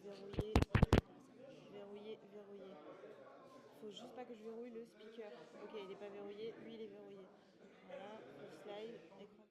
Verrouiller, verrouiller, verrouiller. Faut juste pas que je verrouille le speaker. Ok, il est pas verrouillé, lui il est verrouillé. Voilà, full slide, écran.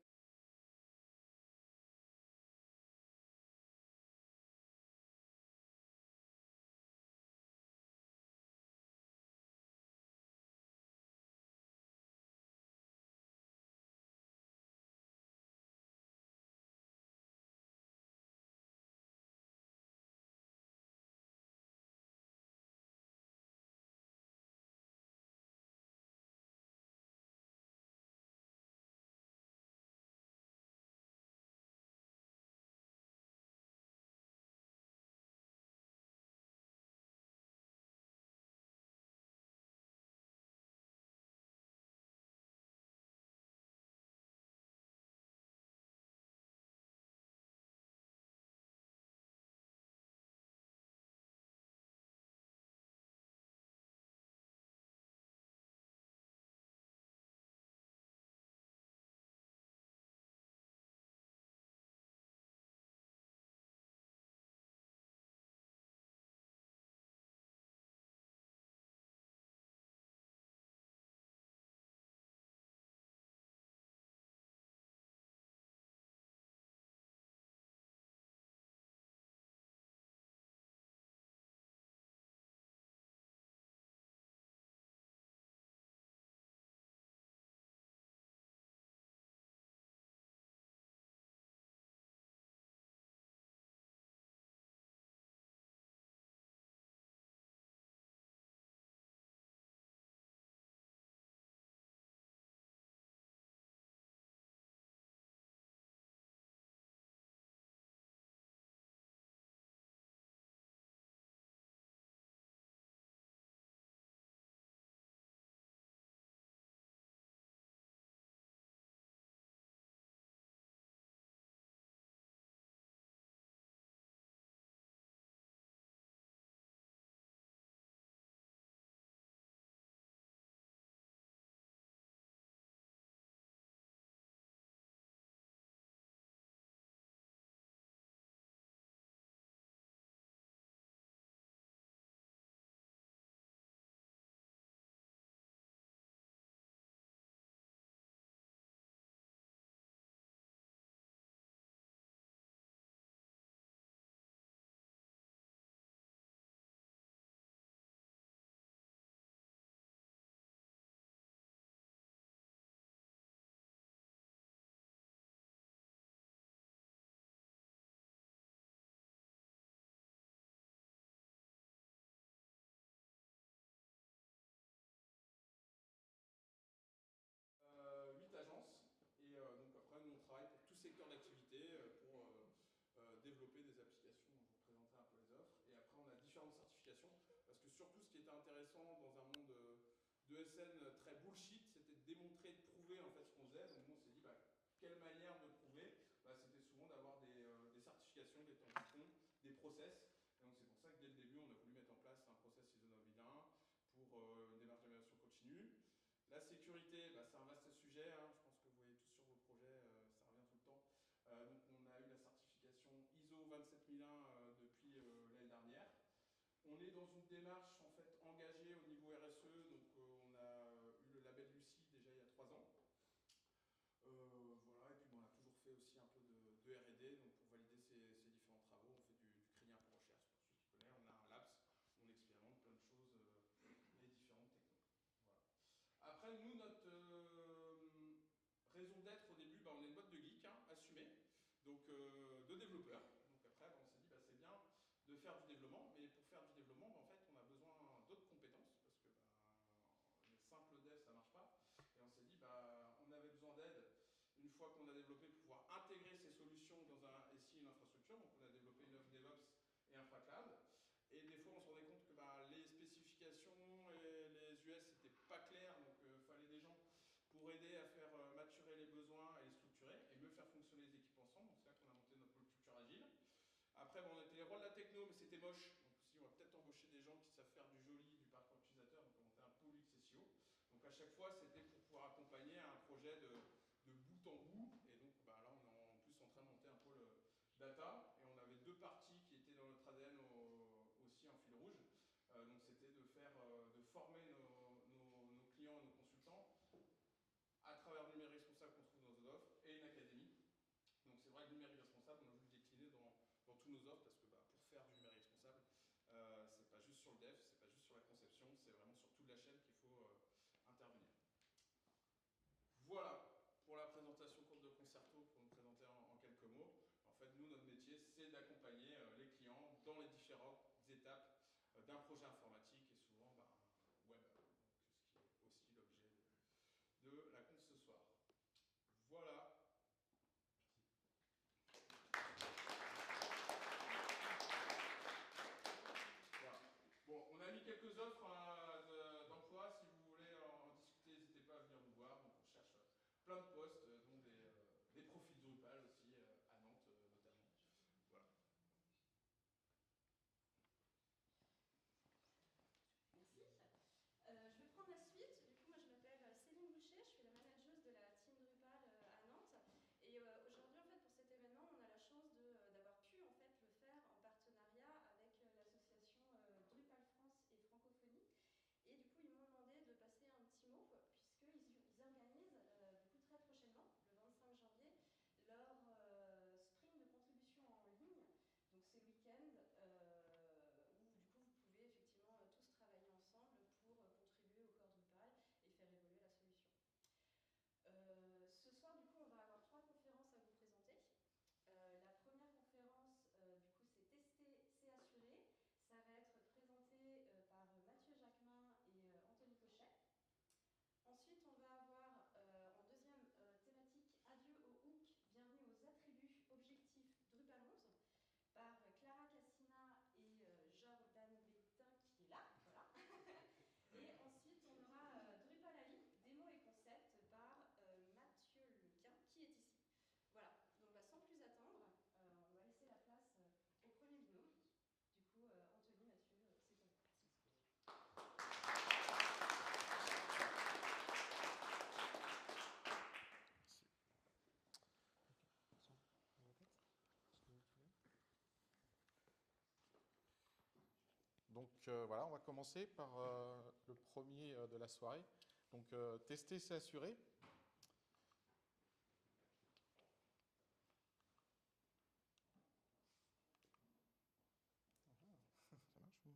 Huit agences. Et donc après, nous, on travaille pour tout secteur d'activité pour développer des applications. Je vous présenterai un peu les offres. Et après, on a différentes certifications. Parce que surtout, ce qui était intéressant dans un monde de SN très bullshit, c'était de démontrer, de prouver en fait ce qu'on faisait. Donc nous, on s'est dit, bah, quelle manière de prouver, bah, c'était souvent d'avoir des certifications, des temps de fond, des process. Et donc c'est pour ça que dès le début, on a voulu mettre en place un process ISO 9001 pour une démarche d'amélioration continue. La sécurité, bah, c'est un vaste sujet, hein. Je pense que vous voyez tous sur vos projets, ça revient tout le temps. Donc on a eu la certification ISO 27001 depuis l'année dernière. On est dans une démarche en fait engagée au niveau RSE, donc on a eu le label Lucie déjà il y a 3 ans. Voilà, et puis bon, on a toujours fait aussi un peu de R&D, donc pour valider ces différents travaux, on fait du crédit impôt recherche, pour ceux qui connaissent, on a un labs, où on expérimente plein de choses, les différentes technos. Voilà. Après, nous, notre raison d'être au début, bah, on est une boîte de geeks, hein, assumée, donc de développeurs. Donc après, bah, on s'est dit, bah, c'est bien de faire du développement, mais pour faire du développement, bah, en fait, on a besoin d'autres compétences, parce que bah, le simple dev, ça marche pas. Et on s'est dit, bah, on avait besoin d'aide une fois qu'on a développé pour pouvoir intégrer ces solutions dans un SI, une infrastructure. Donc on a développé une offre DevOps et InfraCloud. Et des fois, on se rendait compte que bah, les spécifications et les US n'étaient pas clairs, donc il fallait des gens pour aider à faire maturer les besoins et les structurer et mieux faire fonctionner les équipes ensemble. Donc c'est là qu'on a monté notre pôle culture agile. Après, bon, on était les rois de la techno, mais c'était moche. Donc si on va peut-être embaucher des gens qui savent faire du joli, du parcours utilisateur, donc on a monté un pôle XSIO. Donc à chaque fois, c'était pour pouvoir accompagner un projet de bout en bout. Et donc bah, là, on est en plus en train de monter un pôle data. Et on avait deux parties qui étaient dans notre ADN former nos clients et nos consultants à travers le numérique responsable qu'on trouve dans nos offres et une académie. Donc c'est vrai que le numérique responsable, on a voulu le décliner dans tous nos offres parce que pour faire du numérique responsable, c'est pas juste sur le dev, c'est pas juste sur la conception, c'est vraiment sur toute la chaîne qu'il faut intervenir. Voilà pour la présentation courte de Concerto, pour nous présenter en quelques mots. En fait, nous, notre métier, c'est d'accompagner les clients dans les différentes étapes d'un projet informatique et souvent web, donc, ce qui est aussi l'objet de la conf ce soir. Voilà. Voilà. Bon, on a mis quelques offres d'emploi. Si vous voulez en discuter, n'hésitez pas à venir nous voir. Donc, on cherche plein de postes, dont des profils Drupal aussi, à Nantes notamment. Voilà. Merci. Je vais prendre la suite. Du coup, moi, je m'appelle Céline Boucher, je suis la manageuse de la team Drupal à Nantes. Et aujourd'hui, en fait, pour cet événement, on a la chance d'avoir pu en fait le faire en partenariat avec l'association Drupal France et Francophonie. Et du coup, ils m'ont demandé de passer un petit mot puisqu'ils organisent du coup très prochainement, le 25 janvier, leur sprint de contribution en ligne. Donc c'est le week-end où du coup vous pouvez effectivement tous travailler ensemble pour contribuer au corps Drupal et faire évoluer la solution. Ce soir, du coup, on va avoir 3 conférences à vous présenter. La première conférence, du coup, c'est Tester, c'est assurer. Ça va être présenté par Mathieu Jacquemin et Anthony Cochet. Ensuite, on va avoir en deuxième thématique Adieu au hook, bienvenue aux attributs objectifs Drupal 11 par Clara Cassina et Jordan Bétain qui est là. Voilà. Et ensuite, on aura Drupal AI, démo et concept par Mathieu Lequin qui est ici. Voilà, donc sans plus attendre, on va laisser la place au premier binôme. Du coup, Anthony, Mathieu, c'est à vous. Donc voilà, on va commencer par le premier de la soirée. Donc tester, c'est assurer. Ça marche ou...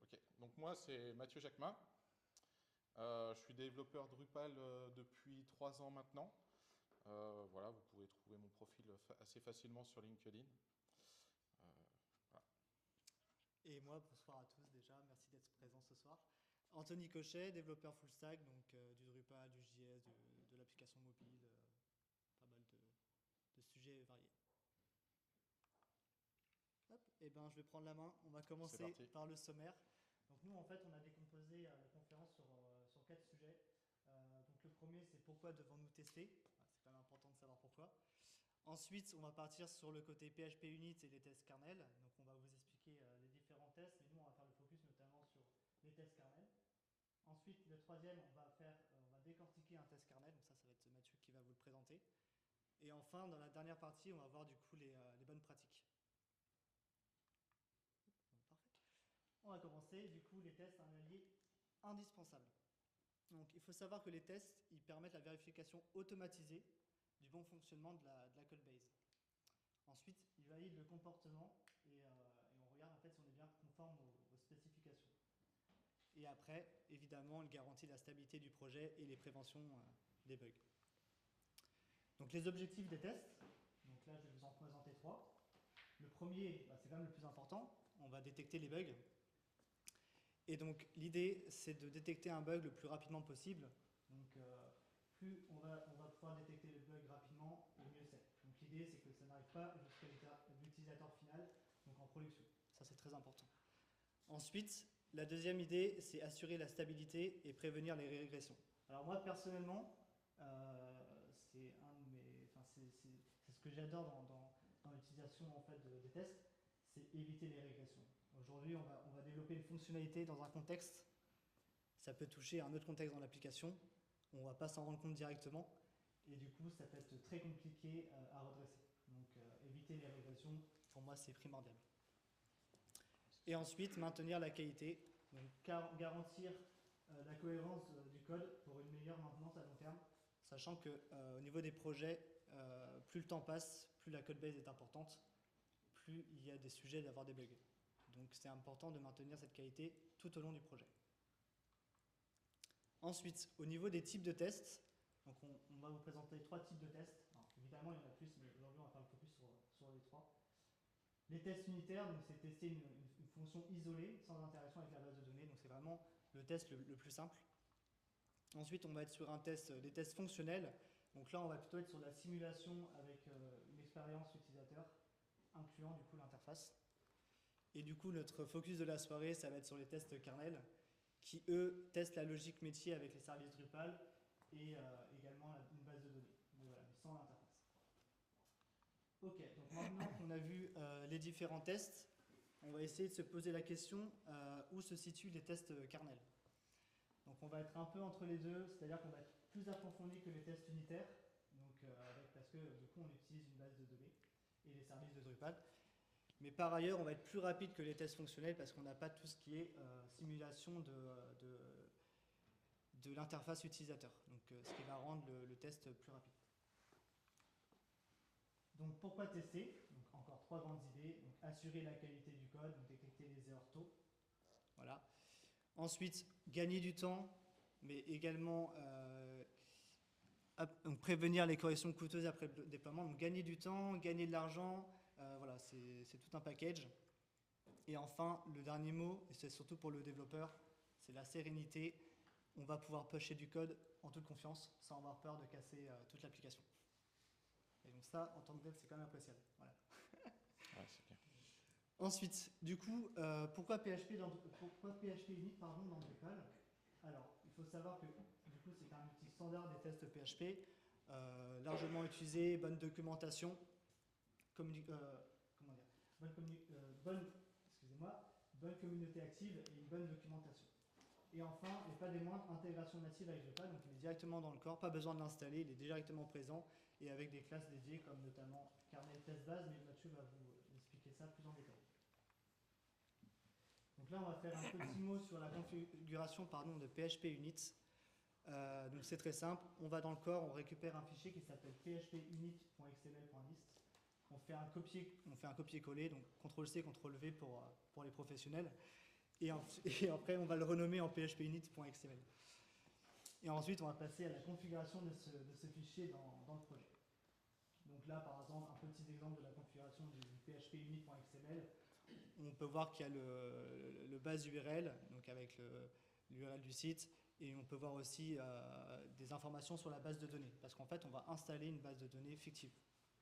Ok, donc moi c'est Mathieu Jacquemin. Je suis développeur Drupal depuis 3 ans maintenant. Voilà, vous pouvez trouver mon profil assez facilement sur LinkedIn. Voilà. Et moi, bonsoir à tous déjà, merci d'être présents ce soir. Anthony Cochet, développeur full stack, donc du Drupal, du JS, de l'application mobile, pas mal de sujets variés. Hop, et ben, je vais prendre la main, on va commencer par le sommaire. Donc nous, en fait, on a décomposé la conférence sur 4 sujets. Donc le premier, c'est pourquoi devons-nous tester. C'est quand même important de savoir pourquoi. Ensuite, on va partir sur le côté PHP Unit et les tests kernel. Donc on va vous expliquer les différents tests, et nous, on va faire le focus notamment sur les tests kernel. Ensuite, le troisième, on va décortiquer un test kernel. Donc ça va être Mathieu qui va vous le présenter. Et enfin, dans la dernière partie, on va voir du coup les bonnes pratiques. Parfait. On va commencer, du coup, les tests, un allié indispensable. Donc, il faut savoir que les tests, ils permettent la vérification automatisée du bon fonctionnement de la code base. Ensuite, ils valident le comportement et on regarde en fait si on est bien conforme aux spécifications. Et après, évidemment, il garantit la stabilité du projet et les préventions des bugs. Donc, les objectifs des tests. Donc là, je vais vous en présenter 3. Le premier, c'est quand même le plus important. On va détecter les bugs. Et donc, l'idée, c'est de détecter un bug le plus rapidement possible. Donc, plus on va pouvoir détecter le bug rapidement, mieux c'est. Donc, l'idée, c'est que ça n'arrive pas jusqu'à l'utilisateur final, donc en production. Ça, c'est très important. Ensuite, la deuxième idée, c'est assurer la stabilité et prévenir les régressions. Alors, moi, personnellement, c'est ce que j'adore dans l'utilisation en fait, des tests, c'est éviter les régressions. Aujourd'hui, on va développer une fonctionnalité dans un contexte. Ça peut toucher un autre contexte dans l'application. On ne va pas s'en rendre compte directement. Et du coup, ça peut être très compliqué à redresser. Donc, éviter éviter les régressions, pour moi, c'est primordial. Et ensuite, maintenir la qualité, donc garantir la cohérence du code pour une meilleure maintenance à long terme, sachant qu'au niveau des projets, plus le temps passe, plus la codebase est importante, plus il y a des sujets d'avoir des bugs. Donc c'est important de maintenir cette qualité tout au long du projet. Ensuite, au niveau des types de tests, donc on va vous présenter 3 types de tests. Alors, évidemment, il y en a plus, mais aujourd'hui, on va faire le focus sur les 3. Les tests unitaires, donc c'est tester une fonction isolée, sans interaction avec la base de données. Donc c'est vraiment le test le plus simple. Ensuite, on va être sur des tests fonctionnels. Donc là, on va plutôt être sur la simulation avec une expérience utilisateur, incluant du coup l'interface. Et du coup, notre focus de la soirée, ça va être sur les tests kernel, qui eux testent la logique métier avec les services Drupal et également une base de données, mais voilà, mais sans l'interface. Ok, donc maintenant qu'on a vu les différents tests, on va essayer de se poser la question où se situent les tests kernel. Donc on va être un peu entre les deux, c'est-à-dire qu'on va être plus approfondi que les tests unitaires, donc, parce que du coup on utilise une base de données et les services de Drupal. Mais par ailleurs, on va être plus rapide que les tests fonctionnels parce qu'on n'a pas tout ce qui est simulation de l'interface utilisateur, donc ce qui va rendre le test plus rapide. Donc pourquoi tester? Donc encore 3 grandes idées. Donc assurer la qualité du code, donc détecter les erreurs tôt. Voilà. Ensuite, gagner du temps, mais également donc prévenir les corrections coûteuses après le déploiement. Donc gagner du temps, gagner de l'argent, voilà, c'est tout un package. Et enfin, le dernier mot, et c'est surtout pour le développeur, c'est la sérénité. On va pouvoir pusher du code en toute confiance, sans avoir peur de casser toute l'application. Et donc ça, en tant que dev, c'est quand même appréciable. Voilà. Ouais, c'est clair. Ensuite, du coup, pourquoi PHP Init dans Drupal? Alors, il faut savoir que du coup, c'est un outil standard des tests PHP, largement utilisé, bonne documentation, bonne communauté active et une bonne documentation. Et enfin, et pas des moindres, intégration native avec Drupal, donc il est directement dans le corps, pas besoin de l'installer, il est directement présent et avec des classes dédiées comme notamment kernel test base, mais Mathieu va vous expliquer ça plus en détail. Donc là, on va faire un petit mot sur la configuration de PHP Unit. Donc c'est très simple, on va dans le corps, on récupère un fichier qui s'appelle phpunit.xml.list. On fait un copier-coller, donc CTRL-C, CTRL-V pour les professionnels. Et après, on va le renommer en phpunit.xml. Et ensuite, on va passer à la configuration de ce fichier dans le projet. Donc là, par exemple, un petit exemple de la configuration du phpunit.xml. On peut voir qu'il y a le base URL, donc avec l'URL du site, et on peut voir aussi des informations sur la base de données, parce qu'en fait, on va installer une base de données fictive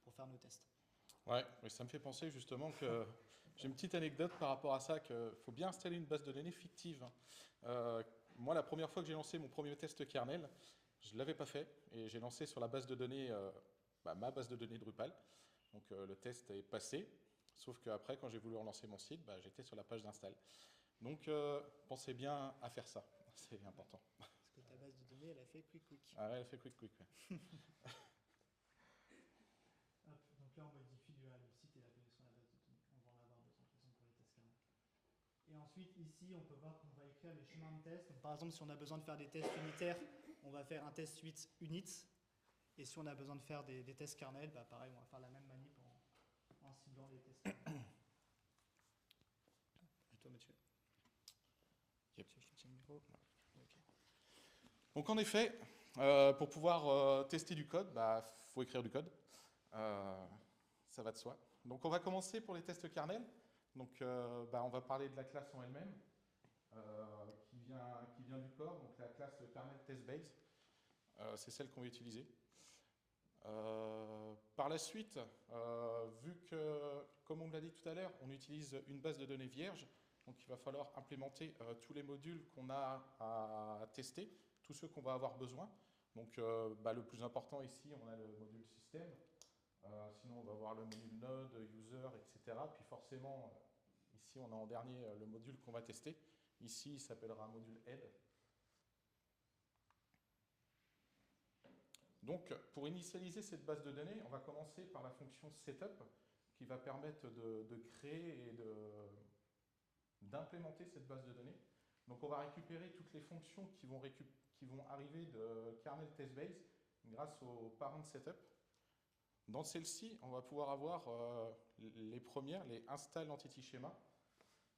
pour faire nos tests. Ouais, mais ça me fait penser justement que j'ai une petite anecdote par rapport à ça, qu'il faut bien installer une base de données fictive. Moi, la première fois que j'ai lancé mon premier test kernel, je ne l'avais pas fait, et j'ai lancé sur la base de données, ma base de données Drupal. Donc le test est passé, sauf qu'après, quand j'ai voulu relancer mon site, j'étais sur la page d'install. Donc pensez bien à faire ça, c'est important. Parce que ta base de données, elle a fait quick. Ah ouais, elle fait quick. Ouais. Hop, donc là, on modifie l'URL du site et la connexion à la base de données. On va en avoir besoin de toute façon pour les tests kernel. Et ensuite, ici, on peut voir qu'on va écrire les chemins de test. Donc, par exemple, si on a besoin de faire des tests unitaires, on va faire un test suite unit. Et si on a besoin de faire des tests kernel, pareil, on va faire la même manip en ciblant les tests kernel. Et toi, Mathieu? Yep. Tu le micro? Okay. Donc en effet, pour pouvoir tester du code, faut écrire du code. Ça va de soi. Donc on va commencer pour les tests kernel. Donc on va parler de la classe en elle-même, qui vient du corps, donc la classe kernel test base. C'est celle qu'on va utiliser. Par la suite, vu que, comme on l'a dit tout à l'heure, on utilise une base de données vierge, donc il va falloir implémenter tous les modules qu'on a à tester, tous ceux qu'on va avoir besoin. Donc le plus important ici, on a le module système. Sinon, on va avoir le module node, user, etc. Puis forcément, ici, on a en dernier le module qu'on va tester. Ici, il s'appellera module head. Donc, pour initialiser cette base de données, on va commencer par la fonction setup, qui va permettre de créer et d'implémenter cette base de données. Donc on va récupérer toutes les fonctions qui vont arriver de kernel test base grâce au parent setup. Dans celle-ci, on va pouvoir avoir les premières, les install entity schema.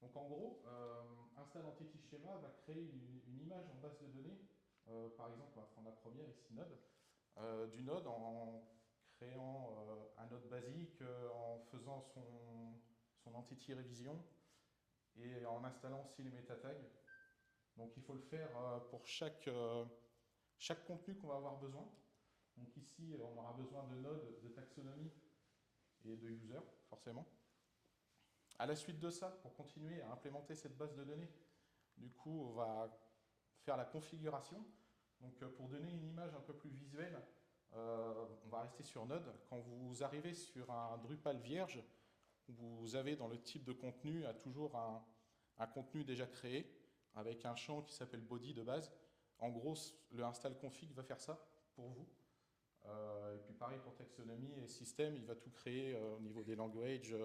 Donc en gros, install entity schema va créer une image en base de données. Par exemple, on va prendre la première ici, node, du node en créant un node basique, en faisant son entity révision et en installant aussi les métatags. Donc il faut le faire pour chaque contenu qu'on va avoir besoin. Donc ici, on aura besoin de nodes, de taxonomie et de user, forcément. À la suite de ça, pour continuer à implémenter cette base de données, du coup, on va faire la configuration. Donc pour donner une image un peu plus visuelle, on va rester sur Node. Quand vous arrivez sur un Drupal vierge, vous avez dans le type de contenu toujours un contenu déjà créé avec un champ qui s'appelle body de base. En gros, le install config va faire ça pour vous. Et puis pareil pour taxonomie et système, il va tout créer au niveau des languages,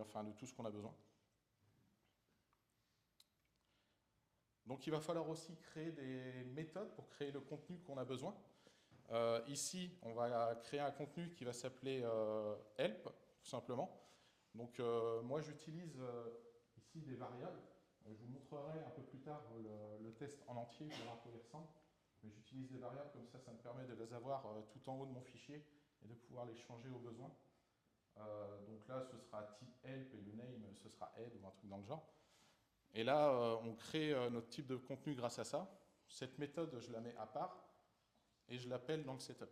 enfin de tout ce qu'on a besoin. Donc il va falloir aussi créer des méthodes pour créer le contenu qu'on a besoin. Ici, on va créer un contenu qui va s'appeler help, tout simplement. Donc moi j'utilise ici des variables. Je vous montrerai un peu plus tard le test en entier pour voir à quoi il ressemble. Mais j'utilise des variables comme ça me permet de les avoir tout en haut de mon fichier et de pouvoir les changer au besoin. Donc là, ce sera type help et le name, ce sera head ou un truc dans le genre. Et là, on crée notre type de contenu grâce à ça. Cette méthode, je la mets à part et je l'appelle dans le setup.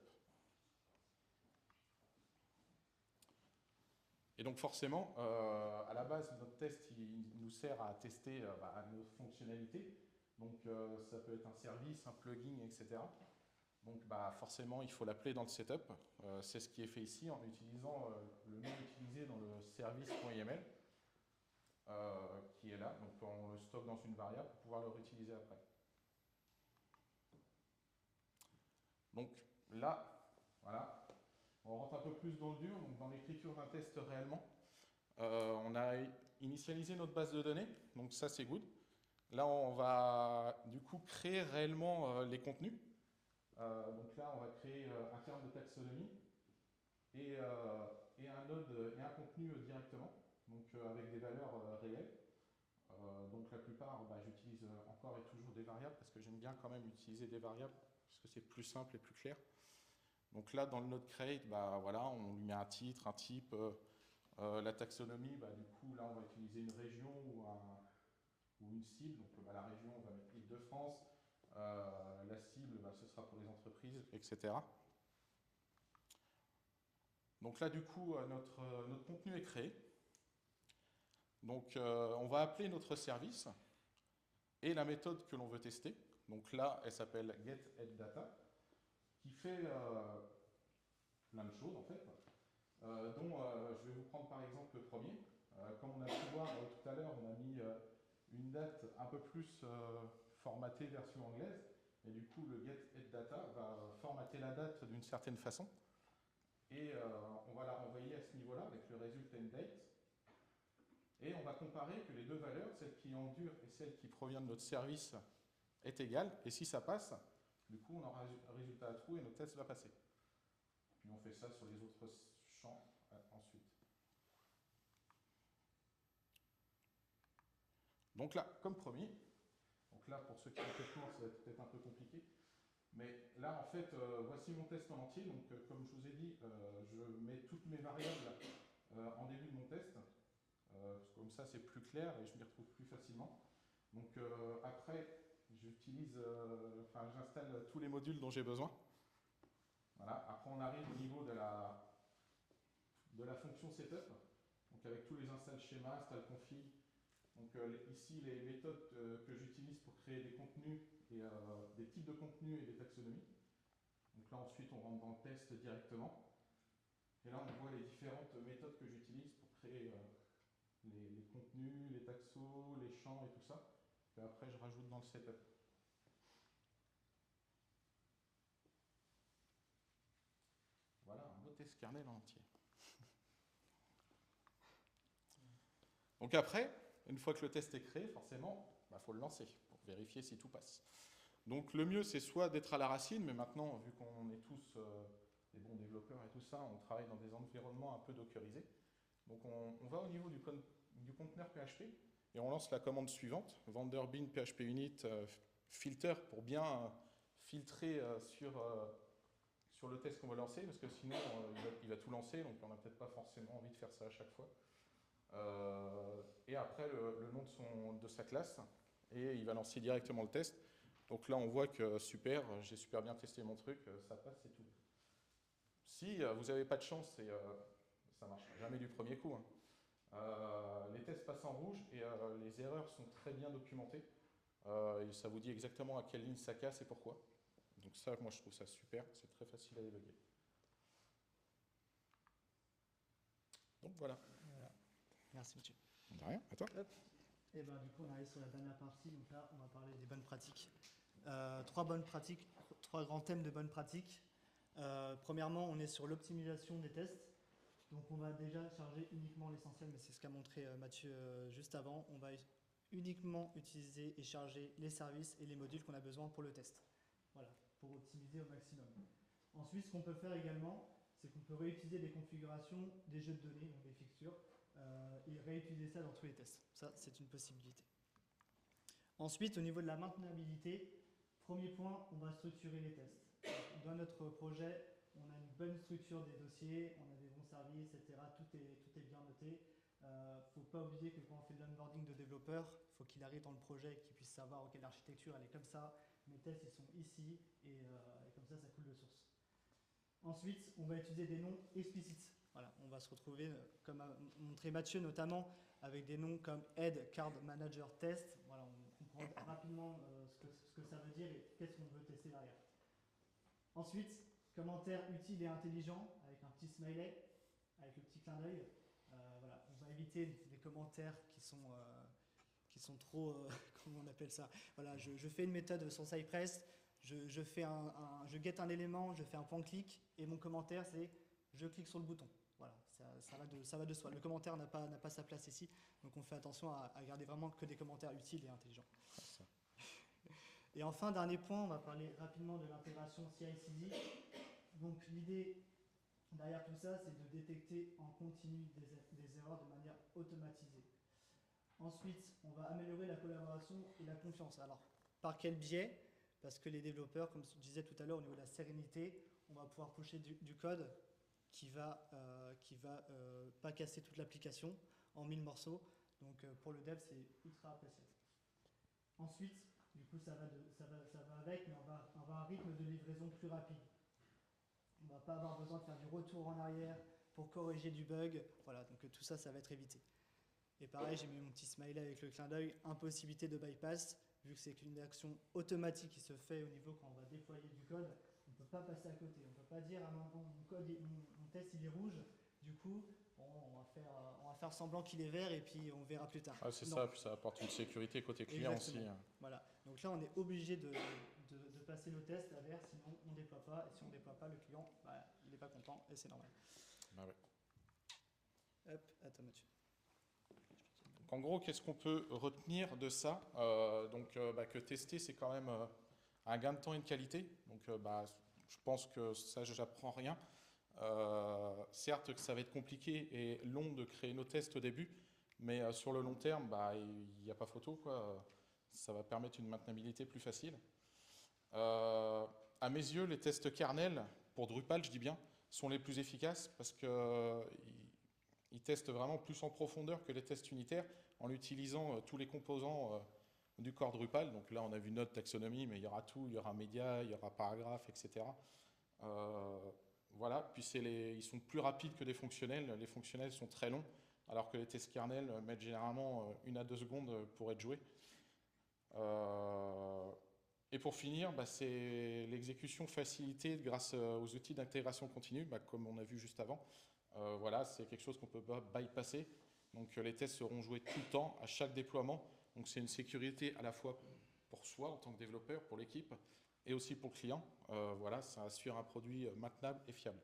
Et donc forcément, à la base, notre test, il nous sert à tester nos fonctionnalités. Donc ça peut être un service, un plugin, etc. Donc forcément, il faut l'appeler dans le setup. C'est ce qui est fait ici en utilisant le nom utilisé dans le service.yml qui est là. Donc on le stocke dans une variable pour pouvoir le réutiliser après. Donc là, voilà, on rentre un peu plus dans le dur, donc dans l'écriture d'un test réellement. On a initialisé notre base de données, donc ça c'est good. Là, on va du coup créer réellement les contenus. Donc là, on va créer un terme de taxonomie et un node et un contenu directement, donc avec des valeurs réelles. Donc la plupart, j'utilise encore et toujours des variables parce que j'aime bien quand même utiliser des variables parce que c'est plus simple et plus clair. Donc là, dans le node create, voilà, on lui met un titre, un type, la taxonomie, du coup, là, on va utiliser une région ou une cible. Donc la région, on va mettre Île-de-France. La cible, ce sera pour les entreprises, etc. Donc là, du coup, notre contenu est créé. Donc on va appeler notre service et la méthode que l'on veut tester. Donc là, elle s'appelle getHeadData, qui fait plein de choses en fait, dont je vais vous prendre par exemple le premier. Comme on a pu voir tout à l'heure, on a mis une date un peu plus formatée version anglaise. Et du coup, le getHeadData va formater la date d'une certaine façon. Et on va la renvoyer à ce niveau-là avec le résultat date. Et on va comparer que les deux valeurs, celle qui endure et celle qui provient de notre service, est égale. Et si ça passe, du coup, on aura un résultat à true et notre test va passer. Puis on fait ça sur les autres champs ensuite. Donc là, comme promis, donc là, pour ceux qui ont fait court, ça va être peut-être un peu compliqué. Mais là, en fait, voici mon test en entier. Donc, comme je vous ai dit, je mets toutes mes variables en début de mon test. Comme ça, c'est plus clair et je m'y retrouve plus facilement. Donc, après, j'installe tous les modules dont j'ai besoin. Voilà. Après, on arrive au niveau de la fonction setup. Donc, avec tous les install schémas, install config. Donc ici, les méthodes que j'utilise pour créer des contenus et des types de contenus et des taxonomies. Donc là, ensuite, on rentre dans le test directement. Et là, on voit les différentes méthodes que j'utilise pour créer les contenus, les taxos, les champs et tout ça. Et après, je rajoute dans le setup. Voilà, un beau test kernel en entier. Donc après, une fois que le test est créé, forcément, il faut le lancer pour vérifier si tout passe. Donc le mieux, c'est soit d'être à la racine, mais maintenant, vu qu'on est tous des bons développeurs et tout ça, on travaille dans des environnements un peu dockerisés. Donc on va au niveau du conteneur PHP et on lance la commande suivante, vendor bin php unit filter, pour bien filtrer sur le test qu'on va lancer, parce que sinon il va tout lancer, donc on n'a peut-être pas forcément envie de faire ça à chaque fois. Et après le nom de sa classe, et il va lancer directement le test. Donc là on voit que super, j'ai super bien testé mon truc, ça passe, c'est tout. Si vous n'avez pas de chance, ça ne marchera jamais du premier coup, hein. Les tests passent en rouge et les erreurs sont très bien documentées. Et ça vous dit exactement à quelle ligne ça casse et pourquoi. Donc ça, moi je trouve ça super, c'est très facile à débugger. Donc voilà. Merci Mathieu. De rien, à toi. Et ben, du coup, on arrive sur la dernière partie. Donc là, on va parler des bonnes pratiques. Trois grands thèmes de bonnes pratiques. Premièrement, on est sur l'optimisation des tests. Donc on va déjà charger uniquement l'essentiel, mais c'est ce qu'a montré Mathieu juste avant. On va uniquement utiliser et charger les services et les modules qu'on a besoin pour le test. Voilà, pour optimiser au maximum. Ensuite, ce qu'on peut faire également, c'est qu'on peut réutiliser des configurations des jeux de données, donc des fixtures, et réutiliser ça dans tous les tests. Ça, c'est une possibilité. Ensuite, au niveau de la maintenabilité, premier point, on va structurer les tests. Dans notre projet, on a une bonne structure des dossiers, on a des bons services, etc. Tout est bien noté. Il ne faut pas oublier que quand on fait de l'onboarding de développeurs, il faut qu'il arrive dans le projet et qu'il puisse savoir ok, l'architecture elle est comme ça, mes tests ils sont ici, et comme ça coule de source. Ensuite, on va utiliser des noms explicites. Voilà, on va se retrouver, comme a montré Mathieu notamment, avec des noms comme Head Card Manager Test. Voilà, on comprend rapidement ce que ça veut dire et qu'est-ce qu'on veut tester derrière. Ensuite, commentaires utiles et intelligents, avec un petit smiley, avec le petit clin d'œil. Voilà, on va éviter les commentaires qui sont trop, comment on appelle ça. Voilà, je fais une méthode sur Cypress, je get un élément, je fais un point clic, et mon commentaire c'est je clique sur le bouton. Voilà, ça va de soi. Le commentaire n'a pas sa place ici, donc on fait attention à garder vraiment que des commentaires utiles et intelligents. Et enfin, dernier point, on va parler rapidement de l'intégration CI/CD. Donc l'idée derrière tout ça, c'est de détecter en continu des erreurs de manière automatisée. Ensuite, on va améliorer la collaboration et la confiance. Alors, par quel biais? Parce que les développeurs, comme je disais tout à l'heure, au niveau de la sérénité, on va pouvoir pusher du code qui va pas casser toute l'application en 1000 morceaux. Donc pour le dev, c'est ultra appréciable. Ensuite, du coup, ça va avec, mais on va avoir un rythme de livraison plus rapide. On ne va pas avoir besoin de faire du retour en arrière pour corriger du bug. Voilà, donc tout ça, ça va être évité. Et pareil, j'ai mis mon petit smiley avec le clin d'œil, impossibilité de bypass, vu que c'est une action automatique qui se fait au niveau quand on va déployer du code, on ne peut pas passer à côté. On ne peut pas dire ah non, mon test il est rouge, du coup bon, on va faire semblant qu'il est vert et puis on verra plus tard. Ah, c'est ça, puis ça apporte une sécurité côté client. Exactement. Aussi. Voilà, donc là on est obligé de passer nos tests à vert, sinon on ne déploie pas, et si on ne déploie pas, le client il n'est pas content et c'est normal. Bah ouais. Hop, attends Mathieu. Donc, en gros, qu'est-ce qu'on peut retenir de ça? Que tester, c'est quand même un gain de temps et de qualité. Donc, je pense que ça, je n'apprends rien. Certes que ça va être compliqué et long de créer nos tests au début, mais sur le long terme, il n'y a pas photo, quoi. Ça va permettre une maintenabilité plus facile. À mes yeux, les tests kernel, pour Drupal, je dis bien, sont les plus efficaces parce qu'ils testent vraiment plus en profondeur que les tests unitaires en utilisant tous les composants du corps Drupal. Donc là, on a vu note, taxonomie, mais il y aura tout, il y aura média, il y aura paragraphe, etc. Voilà, puis ils sont plus rapides que des fonctionnels. Les fonctionnels sont très longs, alors que les tests kernel mettent généralement 1 à 2 secondes pour être joués. Et pour finir, c'est l'exécution facilitée grâce aux outils d'intégration continue, comme on a vu juste avant. Voilà, c'est quelque chose qu'on peut pas bypasser. Donc les tests seront joués tout le temps, à chaque déploiement. Donc c'est une sécurité à la fois pour soi en tant que développeur, pour l'équipe, et aussi pour le client. Voilà, ça assure un produit maintenable et fiable.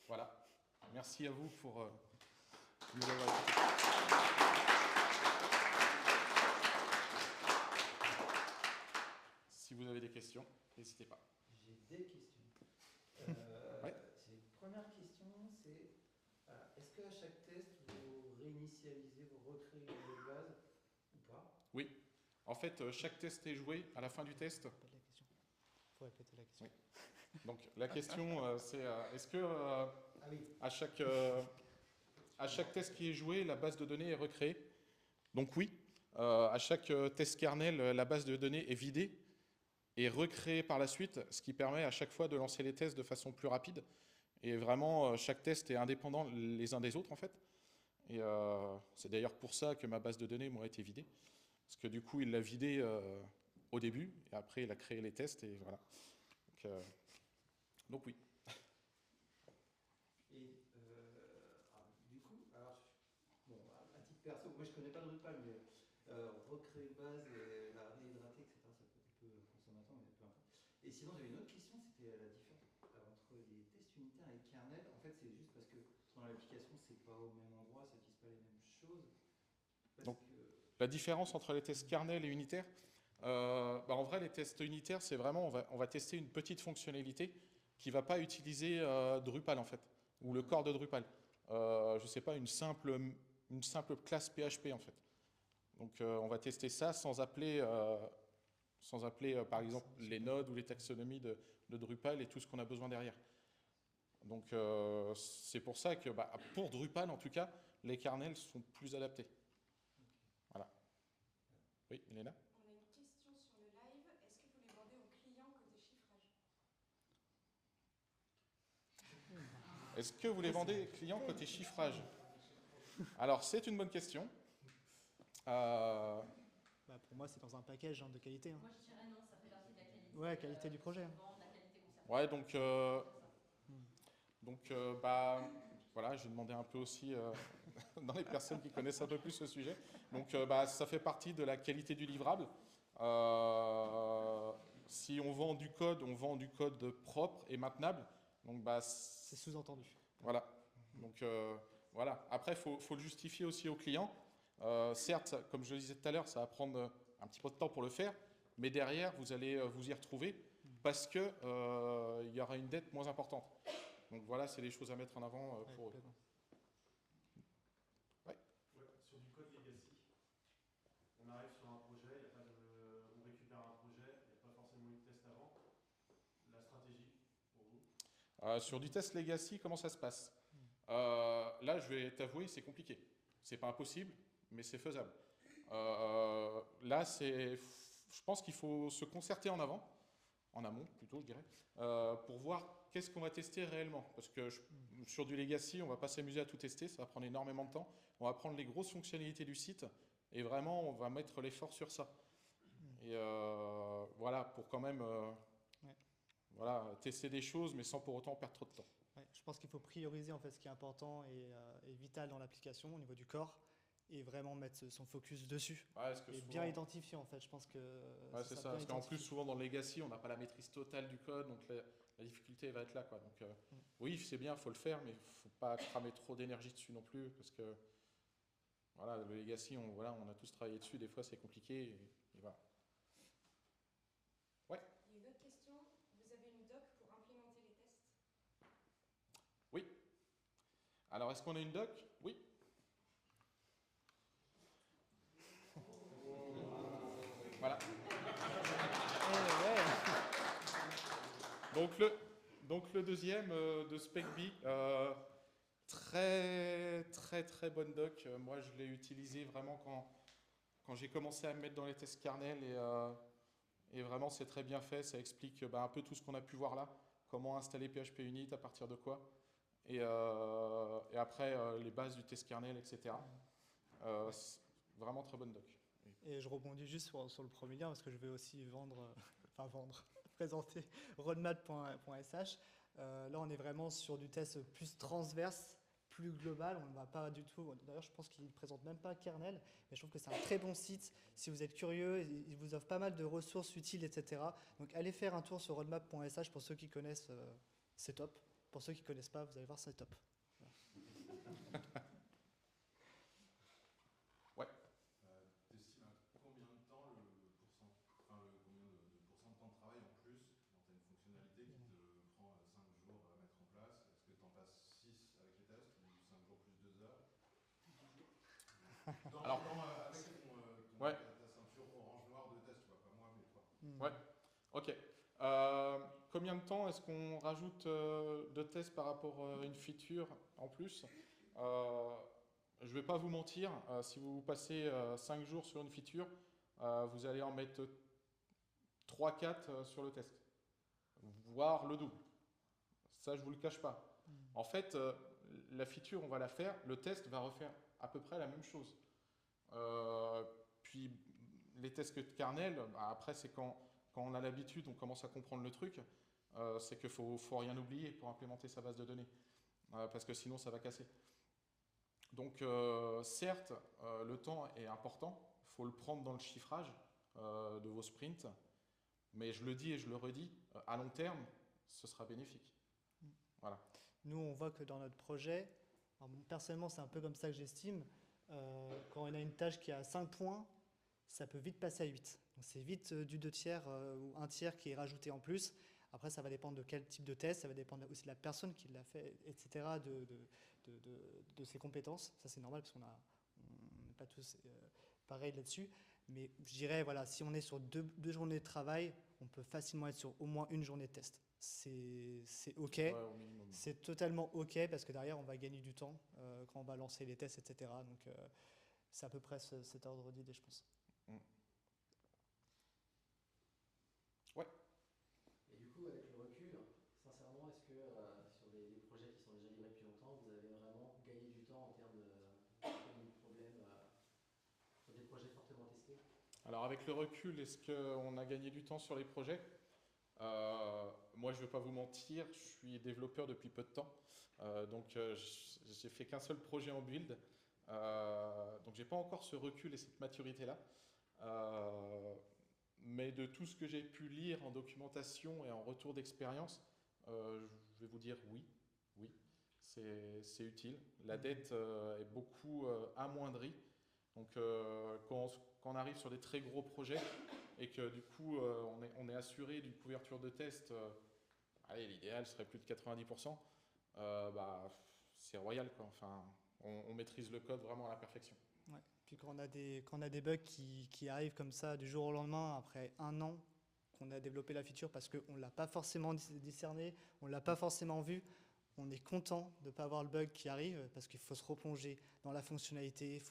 Voilà. Merci à vous pour nous avoir écoutés. Si vous avez des questions, n'hésitez pas. J'ai des questions. Ouais. C'est une première question, c'est est-ce qu'à chaque test, vous réinitialisez, vous recréez une nouvelle base ou pas? Oui. En fait, chaque test est joué à la fin du test. Pas de la question. Faut répéter la question. Oui. Donc la question, c'est est-ce que Ah oui. à chaque test qui est joué, la base de données est recréée? Donc oui, à chaque test kernel, la base de données est vidée et recréée par la suite, ce qui permet à chaque fois de lancer les tests de façon plus rapide. Et vraiment, chaque test est indépendant les uns des autres en fait. Et c'est d'ailleurs pour ça que ma base de données m'a été vidée. Parce que du coup, il l'a vidée au début, et après, il a créé les tests, et voilà. Donc oui. Et du coup, alors, bon, à titre perso, moi je connais pas Drupal, mais recréer une base et la réhydrater, etc., ça peut être un peu consommateur, mais peu importe. Et sinon, j'avais une autre question, c'était la différence entre les tests unitaires et kernel. En fait, c'est juste parce que dans l'application, c'est pas au même endroit, ça n'utilise pas les mêmes choses. Donc, la différence entre les tests kernel et unitaires, en vrai, les tests unitaires, c'est vraiment, on va tester une petite fonctionnalité qui ne va pas utiliser Drupal, en fait, ou le corps de Drupal. Je ne sais pas, une simple classe PHP, en fait. Donc, on va tester ça sans appeler par exemple, les nodes ou les taxonomies de Drupal et tout ce qu'on a besoin derrière. Donc, c'est pour ça que, pour Drupal, en tout cas, les kernels sont plus adaptés. Voilà. Oui, Elena? On a une question sur le live. Est-ce que vous les vendez aux clients côté chiffrage? Est-ce que vous les vendez clients côté chiffrage? Alors, c'est une bonne question. Pour moi, c'est dans un package de qualité. Moi, je dirais non, ça fait partie de la qualité. Ouais, qualité du projet. Souvent, de la qualité où ça Ouais, fait. voilà, j'ai demandé un peu aussi dans les personnes qui connaissent un peu plus ce sujet. Donc, ça fait partie de la qualité du livrable. Si on vend du code, on vend du code propre et maintenable. Donc, c'est sous-entendu. Voilà. Donc, voilà. Après, il faut le justifier aussi au client. Certes, comme je le disais tout à l'heure, ça va prendre un petit peu de temps pour le faire, mais derrière, vous allez vous y retrouver parce qu'il y aura une dette moins importante. Donc voilà, c'est les choses à mettre en avant pour eux. Ouais. Sur du code legacy, on arrive sur un projet, on récupère un projet, il n'y a pas forcément eu de test avant. La stratégie pour vous? Sur du test legacy, comment ça se passe? Là, je vais t'avouer, c'est compliqué. C'est pas impossible, mais c'est faisable. Là, je pense qu'il faut se concerter en amont plutôt, je dirais, pour voir qu'est-ce qu'on va tester réellement. Parce que sur du legacy, on ne va pas s'amuser à tout tester, ça va prendre énormément de temps. On va prendre les grosses fonctionnalités du site et vraiment, on va mettre l'effort sur ça. Et voilà, pour quand même tester des choses, mais sans pour autant perdre trop de temps. Ouais, je pense qu'il faut prioriser en fait ce qui est important et vital dans l'application au niveau du corps et vraiment mettre son focus dessus. Et bien identifier en fait, je pense que c'est ça, parce qu'en plus souvent dans le legacy on n'a pas la maîtrise totale du code, donc la difficulté va être là quoi. Donc oui, c'est bien, il faut le faire, mais il ne faut pas cramer trop d'énergie dessus non plus, parce que voilà, le legacy, on a tous travaillé dessus, des fois c'est compliqué, et voilà. Ouais. Il y a une autre question, vous avez une doc pour implémenter les tests? Oui. Alors est-ce qu'on a une doc? Oui. Voilà. Donc le deuxième de SpecBee, très très très bonne doc. Moi je l'ai utilisé vraiment quand j'ai commencé à me mettre dans les tests kernel et vraiment c'est très bien fait. Ça explique un peu tout ce qu'on a pu voir là, comment installer PHP Unit, à partir de quoi, et après les bases du test kernel, etc. Vraiment très bonne doc. Et je rebondis juste sur le premier lien parce que je vais aussi présenter roadmap.sh. Là, on est vraiment sur du test plus transverse, plus global. On ne va pas du tout. D'ailleurs, je pense qu'il ne présente même pas kernel, mais je trouve que c'est un très bon site. Si vous êtes curieux, il vous offre pas mal de ressources utiles, etc. Donc, allez faire un tour sur roadmap.sh pour ceux qui connaissent, c'est top. Pour ceux qui ne connaissent pas, vous allez voir, c'est top. Voilà. Ouais. T'estimes à combien de temps combien de pourcent de temps de travail en plus quand tu as une fonctionnalité qui te prend 5 jours à mettre en place? Est-ce que tu en passes 6 avec les tests ou 5 jours plus 2 heures? Alors, avec ouais. ta ceinture orange-noir de test, tu vois, pas moi, mais toi. Ouais, ok. Combien de temps est-ce qu'on rajoute de tests par rapport à une feature en plus? Je ne vais pas vous mentir, si vous passez 5 jours sur une feature, vous allez en mettre 3-4 sur le test, voire le double. Ça, je ne vous le cache pas. En fait, la feature, on va la faire, le test va refaire à peu près la même chose. Puis les tests de kernel, bah, après, c'est quand on a l'habitude, on commence à comprendre le truc, c'est qu'il ne faut rien oublier pour implémenter sa base de données, parce que sinon, ça va casser. Donc, certes, le temps est important, il faut le prendre dans le chiffrage de vos sprints, mais je le dis et je le redis, à long terme, ce sera bénéfique. Voilà. Nous, on voit que dans notre projet, personnellement, c'est un peu comme ça que j'estime, quand on a une tâche qui a 5 points, ça peut vite passer à 8. Donc c'est vite du 2 tiers ou 1 tiers qui est rajouté en plus. Après, ça va dépendre de quel type de test, ça va dépendre aussi de la personne qui l'a fait, etc., de ses compétences. Ça, c'est normal parce qu'on n'est pas tous pareils là-dessus. Mais je dirais, voilà, si on est sur deux journées de travail, on peut facilement être sur au moins une journée de test. C'est OK. Ouais, au minimum. C'est totalement OK parce que derrière, on va gagner du temps quand on va lancer les tests, etc. Donc, c'est à peu près cet ordre d'idée, je pense. Ouais. Et du coup, avec le recul, sincèrement, est-ce que sur les projets qui sont déjà livrés depuis longtemps, vous avez vraiment gagné du temps en termes de problèmes sur des projets fortement testés? Alors avec le recul, est-ce qu'on a gagné du temps sur les projets? Moi, je ne vais pas vous mentir, je suis développeur depuis peu de temps. Donc, j'ai fait qu'un seul projet en build. Donc, j'ai pas encore ce recul et cette maturité-là. Mais de tout ce que j'ai pu lire en documentation et en retour d'expérience, je vais vous dire oui, c'est utile. La dette est beaucoup amoindrie. Donc, quand on arrive sur des très gros projets et que du coup, on est assuré d'une couverture de test, allez, l'idéal serait plus de 90%, bah, c'est royal, quoi. Enfin, on maîtrise le code vraiment à la perfection. Ouais. Puis quand on a des bugs qui arrivent comme ça du jour au lendemain, après 1 an qu'on a développé la feature parce qu'on ne l'a pas forcément discerné, on ne l'a pas forcément vu, on est content de ne pas avoir le bug qui arrive parce qu'il faut se replonger dans la fonctionnalité,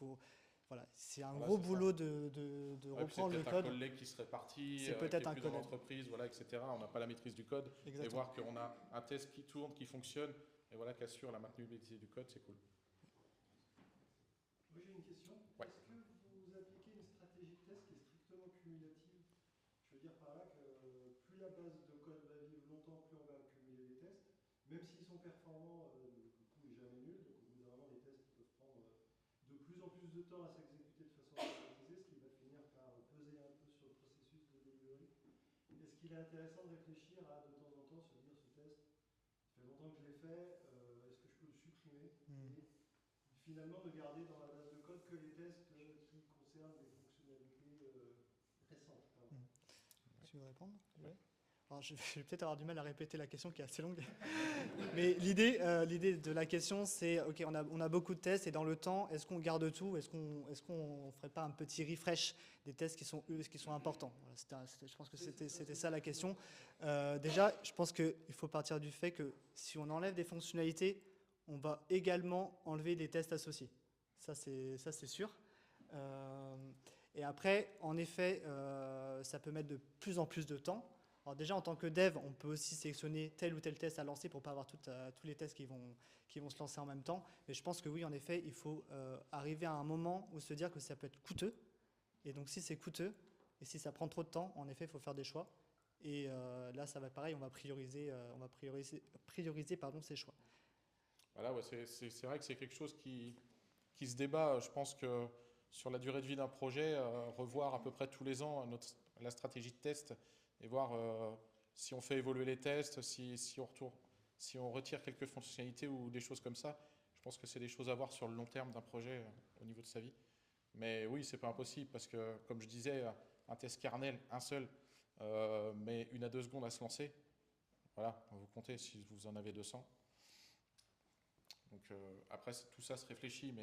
voilà, c'est un gros boulot de reprendre le code. C'est peut-être un collègue qui serait parti, c'est peut-être un qui est plus dans collègue. l'entreprise, voilà, etc. On n'a pas la maîtrise du code. Exactement. Et voir qu'on a un test qui tourne, qui fonctionne, et voilà, qui assure la maintenabilité du code, c'est cool. Moi j'ai une question. Ouais. Est-ce que vous appliquez une stratégie de test qui est strictement cumulative? Je veux dire par là que plus la base de code va vivre longtemps, plus on va accumuler des tests. Même s'ils sont performants, le coût est jamais nul. Donc au bout d'un moment, les tests peuvent prendre de plus en plus de temps à s'exécuter de façon automatisée, ce qui va finir par peser un peu sur le processus de delivery. Est-ce qu'il est intéressant de réfléchir à de temps en temps se dire ce test, ça fait longtemps que je l'ai fait, est-ce que je peux le supprimer et finalement de garder dans la base de code que les tests qui concernent les fonctionnalités récentes. Tu veux répondre? Ouais. Alors, je vais peut-être avoir du mal à répéter la question qui est assez longue. Mais l'idée de la question, c'est, ok, on a beaucoup de tests et dans le temps, est-ce qu'on garde tout? Est-ce qu'on ne ferait pas un petit refresh des tests qui sont importants? Voilà, je pense que c'était ça la question. Déjà, je pense qu'il faut partir du fait que si on enlève des fonctionnalités, on va également enlever les tests associés. Ça, c'est sûr. Et après, en effet, ça peut mettre de plus en plus de temps. Alors déjà, en tant que dev, on peut aussi sélectionner tel ou tel test à lancer pour ne pas avoir tous les tests qui vont se lancer en même temps. Mais je pense que oui, en effet, il faut arriver à un moment où se dire que ça peut être coûteux. Et donc, si c'est coûteux et si ça prend trop de temps, en effet, il faut faire des choix. Et là, ça va être pareil, on va prioriser ces choix. Voilà, ouais, c'est vrai que c'est quelque chose qui se débat. Je pense que sur la durée de vie d'un projet, revoir à peu près tous les ans la stratégie de test et voir si on fait évoluer les tests, si on retire quelques fonctionnalités ou des choses comme ça. Je pense que c'est des choses à voir sur le long terme d'un projet au niveau de sa vie. Mais oui, c'est pas impossible parce que, comme je disais, un test kernel, un seul, met 1 à 2 secondes à se lancer. Voilà, vous comptez si vous en avez 200. Donc après, tout ça se réfléchit,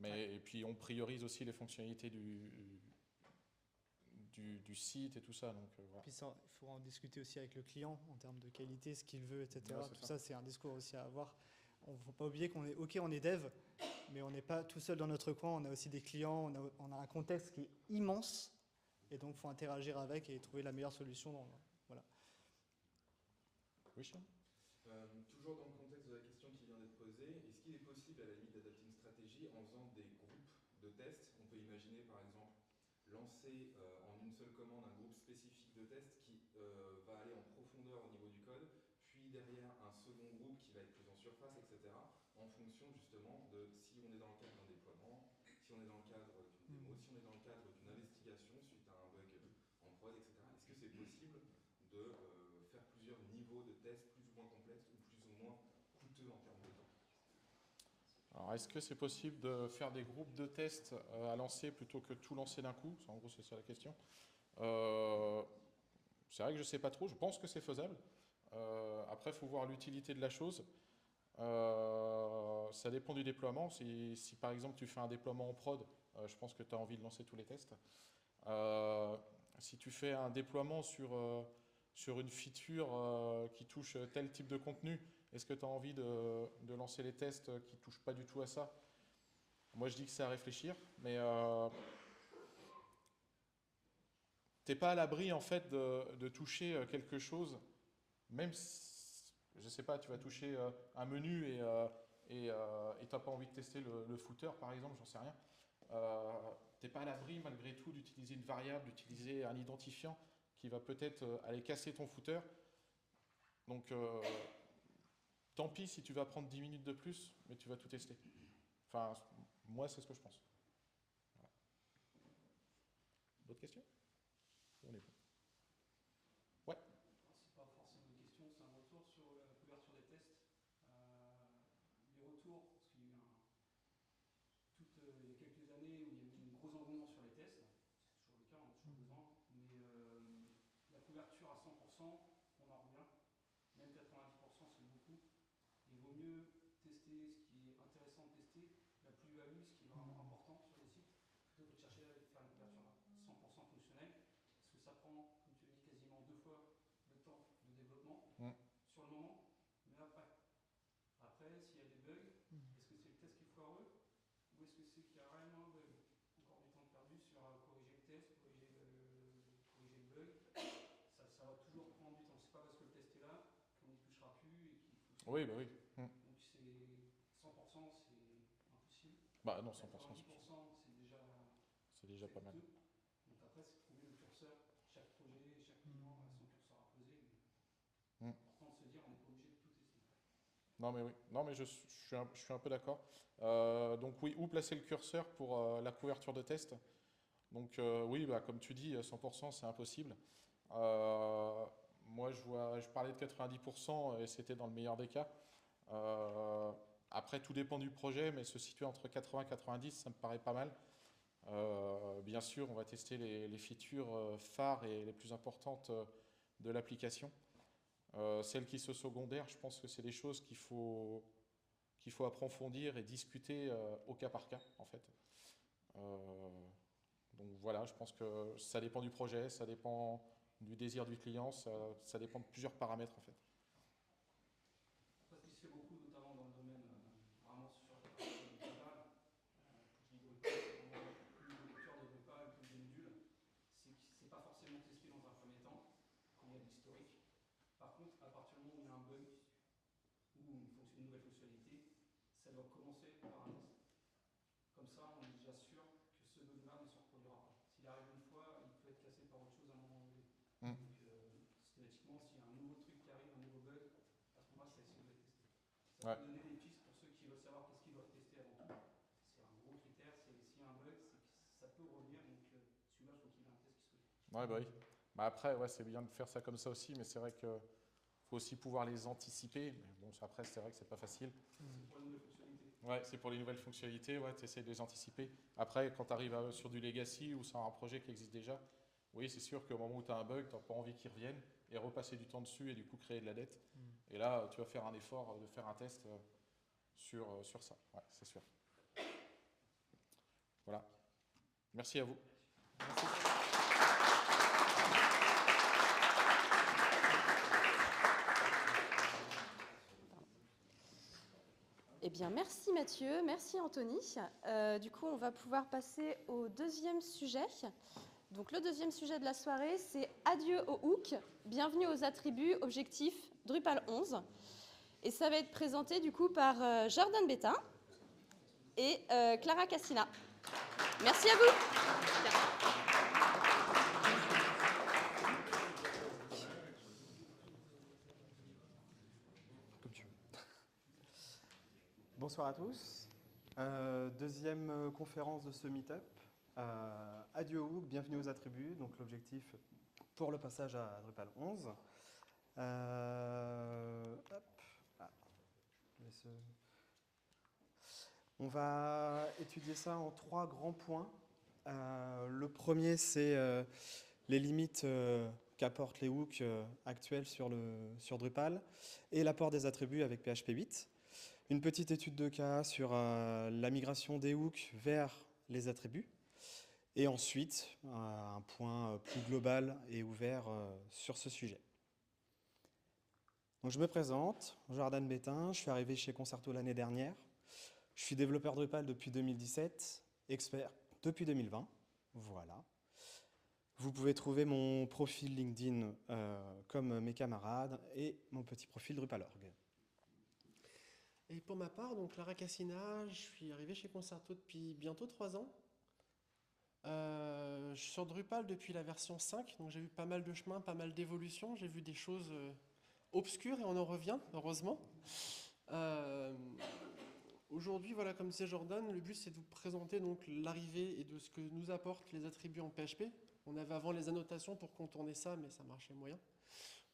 et puis on priorise aussi les fonctionnalités du site et tout ça. Donc, voilà. Puis ça, il faut en discuter aussi avec le client en termes de qualité, ce qu'il veut, etc. Ouais, Tout ça, c'est un discours aussi à avoir. On ne faut pas oublier qu'on est on est dev, mais on n'est pas tout seul dans notre coin. On a aussi des clients, on a un contexte qui est immense, et donc il faut interagir avec et trouver la meilleure solution. Voilà. Oui, Charles ? Toujours dans le contexte de la question qui vient d'être posée, est-ce qu'il est possible à la limite d'adapter une stratégie en faisant des groupes de tests? On peut imaginer par exemple lancer en une seule commande un groupe spécifique de tests qui va aller en profondeur au niveau du code, puis derrière un second groupe qui va être plus en surface, etc. En fonction justement de si on est dans le cadre d'un déploiement, si on est dans le cadre d'une démo, si on est dans le cadre d'une investigation suite à un bug en prod, etc. Est-ce que c'est possible de faire plusieurs niveaux de tests plus ou moins complexes ou plus ou moins coûteux en termes de temps? Alors, est-ce que c'est possible de faire des groupes de tests à lancer plutôt que tout lancer d'un coup? En gros, c'est ça la question. C'est vrai que je ne sais pas trop. Je pense que c'est faisable. Après, il faut voir l'utilité de la chose. Ça dépend du déploiement. Si par exemple tu fais un déploiement en prod, je pense que tu as envie de lancer tous les tests. Si tu fais un déploiement sur une feature qui touche tel type de contenu, est-ce que tu as envie de lancer les tests qui ne touchent pas du tout à ça? Moi, je dis que c'est à réfléchir, mais tu n'es pas à l'abri en fait de toucher quelque chose, même si, je ne sais pas, tu vas toucher un menu et tu n'as pas envie de tester le footer, par exemple, j'en sais rien. Tu n'es pas à l'abri, malgré tout, d'utiliser une variable, d'utiliser un identifiant qui va peut-être aller casser ton footer. Donc, tant pis si tu vas prendre 10 minutes de plus, mais tu vas tout tester. Enfin, moi, c'est ce que je pense. Voilà. D'autres questions? On est bon. Ouais. C'est pas forcément une question, c'est un retour sur la couverture des tests. Les retours, parce qu'il y a eu il y a quelques années où il y a eu un gros engouement sur les tests, c'est toujours le cas, on a toujours besoin, mais la couverture à 100%, on en revient, même 90% c'est beaucoup. Il vaut mieux tester ce qui est intéressant de tester, la plus-value, ce qui est vraiment important sur les sites, plutôt que de chercher à faire une couverture à 100% fonctionnelle, parce que ça prend, comme tu l'as dit, quasiment 2 fois le temps de développement sur le moment, mais après. Après, s'il y a des bugs, est-ce que c'est le test qui est foireux ou est-ce que c'est qu'il y a réellement un bug? Encore du temps perdu sur corriger le test, corriger le bug. Ça va toujours prendre du temps. C'est pas parce que le test est là qu'on n'y touchera plus et qu'il faut. Oui, bah oui. Donc c'est 100%, c'est impossible. Bah non, 100%. 90% c'est déjà pas mal. Donc après, c'est trouver le curseur. Chaque projet, chaque client a son curseur à poser. Mm. C'est important de se dire, on n'est pas obligé de tout tester. Non mais oui, non mais je suis un peu d'accord. Donc oui, où placer le curseur pour la couverture de test? Donc oui, bah, comme tu dis, 100% c'est impossible. Moi je parlais de 90% et c'était dans le meilleur des cas. Après tout dépend du projet, mais se situer entre 80 et 90, ça me paraît pas mal. Bien sûr, on va tester les features phares et les plus importantes de l'application. Celles qui sont secondaires, je pense que c'est des choses qu'il faut approfondir et discuter au cas par cas, en fait. Donc voilà, je pense que ça dépend du projet, ça dépend du désir du client, ça dépend de plusieurs paramètres, en fait. Ce qui se fait beaucoup, notamment dans le domaine vraiment sur la partie globale, plus niveau de Drupal, plus des modules, c'est que c'est pas forcément testé dans un premier temps, quand il y a de l'historique. Par contre, à partir du moment où il y a un bug ou une nouvelle fonctionnalité, ça doit commencer par un test. Comme ça, on est déjà sûr que ce bug-là ne se reproduira pas. S'il arrive une fois, il peut être cassé par autre chose à un moment donné. Donc, systématiquement, s'il y a un nouveau truc qui arrive, un nouveau bug, à ce moment-là, c'est essayer de le tester. Ça peut donner des pistes pour ceux qui veulent savoir qu'est-ce qu'ils doivent tester avant tout. C'est un gros critère, c'est s'il y a un bug, c'est que ça peut revenir, donc celui-là, il faut qu'il ait un test qui soit. Ouais, bah oui. Bah après, ouais, c'est bien de faire ça comme ça aussi, mais c'est vrai que faut aussi pouvoir les anticiper. Mais bon, après, c'est vrai que c'est pas facile. Pour les nouvelles fonctionnalités. Ouais, c'est pour les nouvelles fonctionnalités, ouais, tu essaies de les anticiper. Après, quand tu arrives sur du legacy ou sur un projet qui existe déjà, oui, c'est sûr qu'au moment où tu as un bug, tu n'as pas envie qu'il revienne et repasser du temps dessus et du coup créer de la dette. Et là, tu vas faire un effort de faire un test sur ça. Ouais, c'est sûr. Voilà. Merci à vous. Merci. Eh bien, merci Mathieu, merci Anthony. Du coup, on va pouvoir passer au deuxième sujet. Donc, le deuxième sujet de la soirée, c'est Adieu aux hooks, bienvenue aux attributs, objectifs Drupal 11. Et ça va être présenté du coup par Jordan Bétain et Clara Cassina. Merci à vous. Bonsoir à tous. Deuxième conférence de ce meet-up. Adieu aux hooks, bienvenue aux attributs. Donc l'objectif pour le passage à Drupal 11. Hop. Ah. On va étudier ça en 3 grands points. Le premier, c'est les limites qu'apportent les hooks actuels sur Drupal et l'apport des attributs avec PHP 8. Une petite étude de cas sur la migration des hooks vers les attributs. Et ensuite, un point plus global et ouvert sur ce sujet. Donc, je me présente, Jordan Bétain, je suis arrivé chez Concerto l'année dernière. Je suis développeur Drupal depuis 2017, expert depuis 2020. Voilà. Vous pouvez trouver mon profil LinkedIn comme mes camarades et mon petit profil Drupal.org. Et pour ma part, donc Clara Cassina, je suis arrivé chez Concerto depuis bientôt 3 ans. Je suis sur Drupal depuis la version 5, donc j'ai vu pas mal de chemins, pas mal d'évolutions. J'ai vu des choses obscures et on en revient, heureusement. Aujourd'hui, voilà, comme c'est Jordan, le but c'est de vous présenter donc l'arrivée et de ce que nous apportent les attributs en PHP. On avait avant les annotations pour contourner ça, mais ça marchait moyen.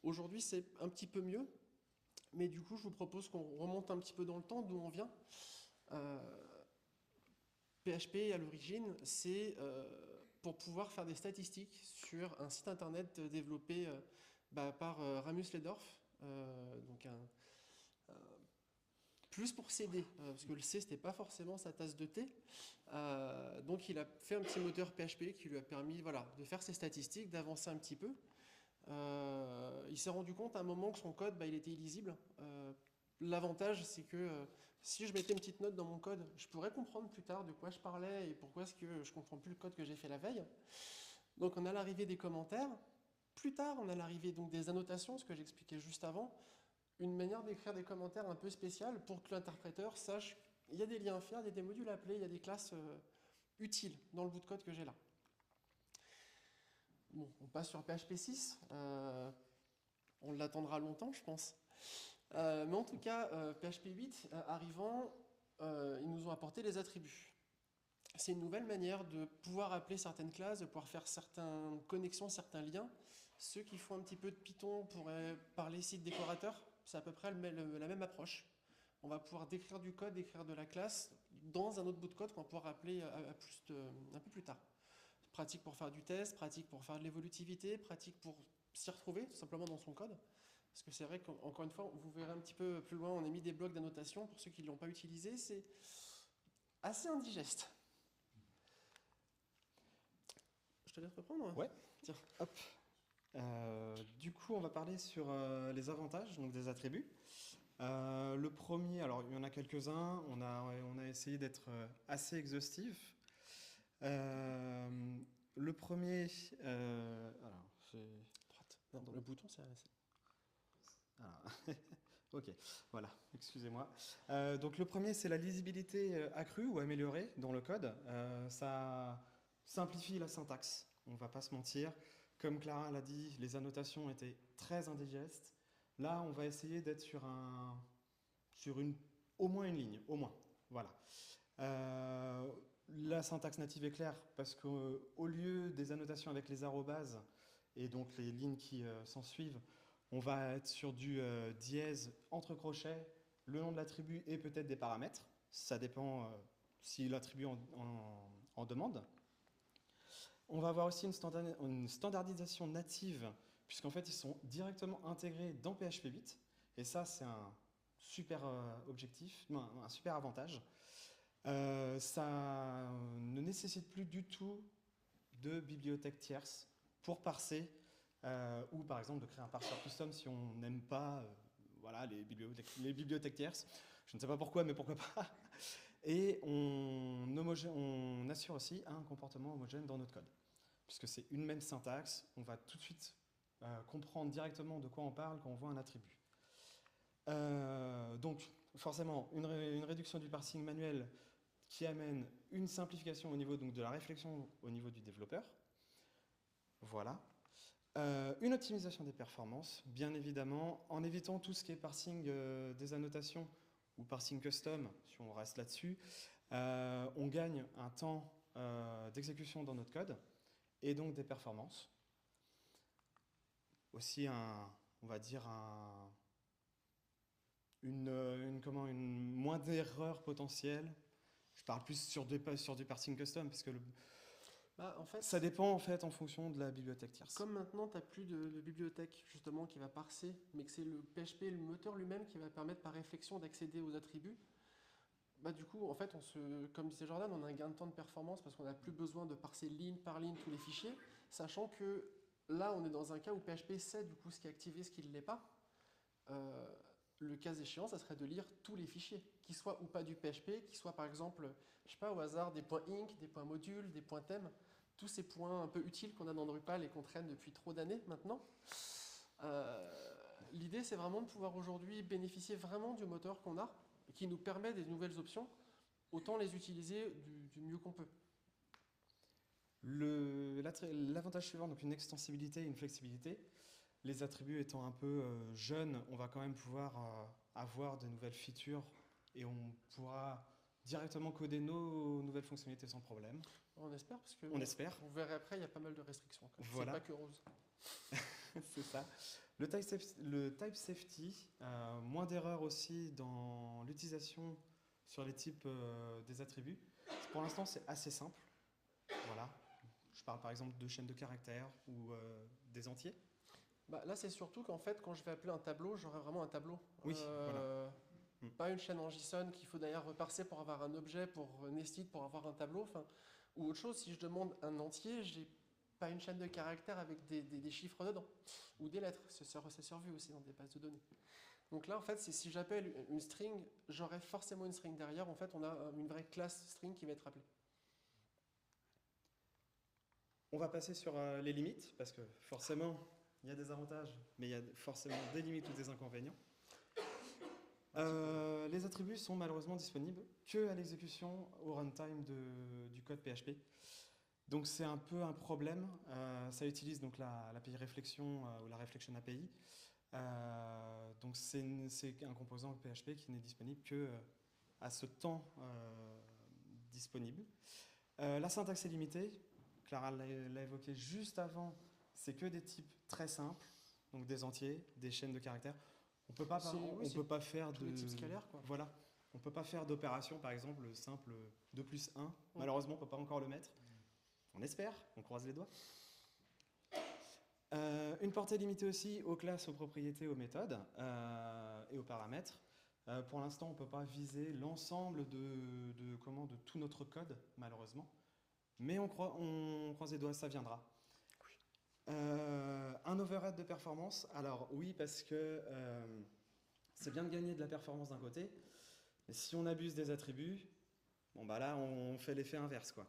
Aujourd'hui, c'est un petit peu mieux. Mais du coup, je vous propose qu'on remonte un petit peu dans le temps, d'où on vient. PHP, à l'origine, c'est pour pouvoir faire des statistiques sur un site internet développé par Ramus Ledorf, donc plus pour CD, parce que le C, ce n'était pas forcément sa tasse de thé. Donc, il a fait un petit moteur PHP qui lui a permis de faire ses statistiques, d'avancer un petit peu. Il s'est rendu compte à un moment que son code, il était illisible. L'avantage, c'est que si je mettais une petite note dans mon code, je pourrais comprendre plus tard de quoi je parlais et pourquoi est-ce que je ne comprends plus le code que j'ai fait la veille. Donc on a l'arrivée des commentaires. Plus tard, on a l'arrivée donc des annotations, ce que j'expliquais juste avant. Une manière d'écrire des commentaires un peu spéciale pour que l'interpréteur sache il y a des liens à faire, il y a des modules à appeler, il y a des classes utiles dans le bout de code que j'ai là. Bon, on passe sur PHP 6. On l'attendra longtemps, je pense. Mais en tout cas, PHP 8 arrivant, ils nous ont apporté les attributs. C'est une nouvelle manière de pouvoir appeler certaines classes, de pouvoir faire certaines connexions, certains liens. Ceux qui font un petit peu de Python pourraient parler site décorateur. C'est à peu près la même approche. On va pouvoir décrire du code, décrire de la classe dans un autre bout de code qu'on va pouvoir appeler un peu plus tard. Pratique pour faire du test, pratique pour faire de l'évolutivité, pratique pour s'y retrouver tout simplement dans son code. Parce que c'est vrai qu'encore une fois, vous verrez un petit peu plus loin, on a mis des blocs d'annotation. Pour ceux qui ne l'ont pas utilisé, c'est assez indigeste. Je te laisse reprendre. Ouais. Tiens. Hop. Du coup, on va parler sur les avantages donc des attributs. Le premier, alors il y en a quelques-uns. On a essayé d'être assez exhaustif. Le premier, alors c'est droite. Non, le bouton, c'est. Ok, voilà, excusez-moi. Donc le premier, c'est la lisibilité accrue ou améliorée dans le code. Ça simplifie la syntaxe, on ne va pas se mentir. Comme Clara l'a dit, les annotations étaient très indigestes. Là, on va essayer d'être sur au moins une ligne, au moins. Voilà. La syntaxe native est claire parce qu'au lieu des annotations avec les arrobases et donc les lignes qui s'en suivent, On va être sur du dièse entre crochets, le nom de l'attribut et peut-être des paramètres. Ça dépend si l'attribut en demande. On va avoir aussi une standardisation native, puisqu'en fait, ils sont directement intégrés dans PHP 8. Et ça, c'est un super objectif, non, un super avantage. Ça ne nécessite plus du tout de bibliothèque tierce pour parser, ou par exemple de créer un parseur custom si on n'aime pas voilà, les bibliothèques tierces. Je ne sais pas pourquoi, mais pourquoi pas. Et on assure aussi un comportement homogène dans notre code. Puisque c'est une même syntaxe, on va tout de suite comprendre directement de quoi on parle quand on voit un attribut. Donc, forcément, une réduction du parsing manuel qui amène une simplification au niveau donc, de la réflexion au niveau du développeur. Voilà. Une optimisation des performances, bien évidemment, en évitant tout ce qui est parsing des annotations ou parsing custom, si on reste là-dessus. On gagne un temps d'exécution dans notre code et donc des performances. Aussi, on va dire, une moins d'erreurs potentielles. Je parle plus sur du parsing custom, parce que en fait, ça dépend en fait en fonction de la bibliothèque tierce. Comme maintenant, tu n'as plus de bibliothèque justement qui va parser, mais que c'est le PHP, le moteur lui-même qui va permettre par réflexion d'accéder aux attributs, du coup, en fait, comme disait Jordan, on a un gain de temps de performance parce qu'on n'a plus besoin de parser ligne par ligne tous les fichiers, sachant que là, on est dans un cas où PHP sait du coup ce qui est activé, ce qui ne l'est pas. Le cas échéant, ça serait de lire tous les fichiers, qu'ils soient ou pas du PHP, qu'ils soient par exemple, je sais pas, au hasard, des points inc, des points modules, des points thèmes, tous ces points un peu utiles qu'on a dans Drupal et qu'on traîne depuis trop d'années maintenant. L'idée, c'est vraiment de pouvoir aujourd'hui bénéficier vraiment du moteur qu'on a, qui nous permet des nouvelles options, autant les utiliser du mieux qu'on peut. L'avantage suivant, donc une extensibilité et une flexibilité. Les attributs étant un peu jeunes, on va quand même pouvoir avoir de nouvelles features et on pourra directement coder nos nouvelles fonctionnalités sans problème. On espère, parce que on espère. Vous verrez après, il y a pas mal de restrictions. Voilà. C'est pas que rose. C'est ça. Le type safety, moins d'erreurs aussi dans l'utilisation sur les types des attributs. Pour l'instant, c'est assez simple. Voilà. Je parle par exemple de chaînes de caractères ou des entiers. Là, c'est surtout qu'en fait, quand je vais appeler un tableau, j'aurai vraiment un tableau. Oui, voilà. Pas une chaîne en JSON qu'il faut d'ailleurs reparser pour avoir un objet, pour nested, pour avoir un tableau. Ou autre chose, si je demande un entier, j'ai pas une chaîne de caractères avec des chiffres dedans. Ou des lettres, c'est survu aussi dans des bases de données. Donc là, en fait, si j'appelle une string, j'aurai forcément une string derrière. En fait, on a une vraie classe string qui va être appelée. On va passer sur les limites, parce que forcément, il y a des avantages, mais il y a forcément des limites ou des inconvénients. Les attributs sont malheureusement disponibles que à l'exécution au runtime du code PHP. Donc c'est un peu un problème. Ça utilise donc l'API réflexion ou la Reflection API. Donc c'est un composant PHP qui n'est disponible que à ce temps disponible. La syntaxe est limitée. Clara l'a évoqué juste avant. C'est que des types très simples, donc des entiers, des chaînes de caractères. On peut pas faire de types scalaires, quoi. Voilà. On peut pas faire d'opération, par exemple, le simple 2 plus 1. Malheureusement, on peut pas encore le mettre. On espère, on croise les doigts. Une portée limitée aussi aux classes, aux propriétés, aux méthodes et aux paramètres. Pour l'instant, on ne peut pas viser l'ensemble de tout notre code, malheureusement. Mais on croise les doigts, ça viendra. Un overhead de performance. Alors oui, parce que c'est bien de gagner de la performance d'un côté, mais si on abuse des attributs, là on fait l'effet inverse, quoi.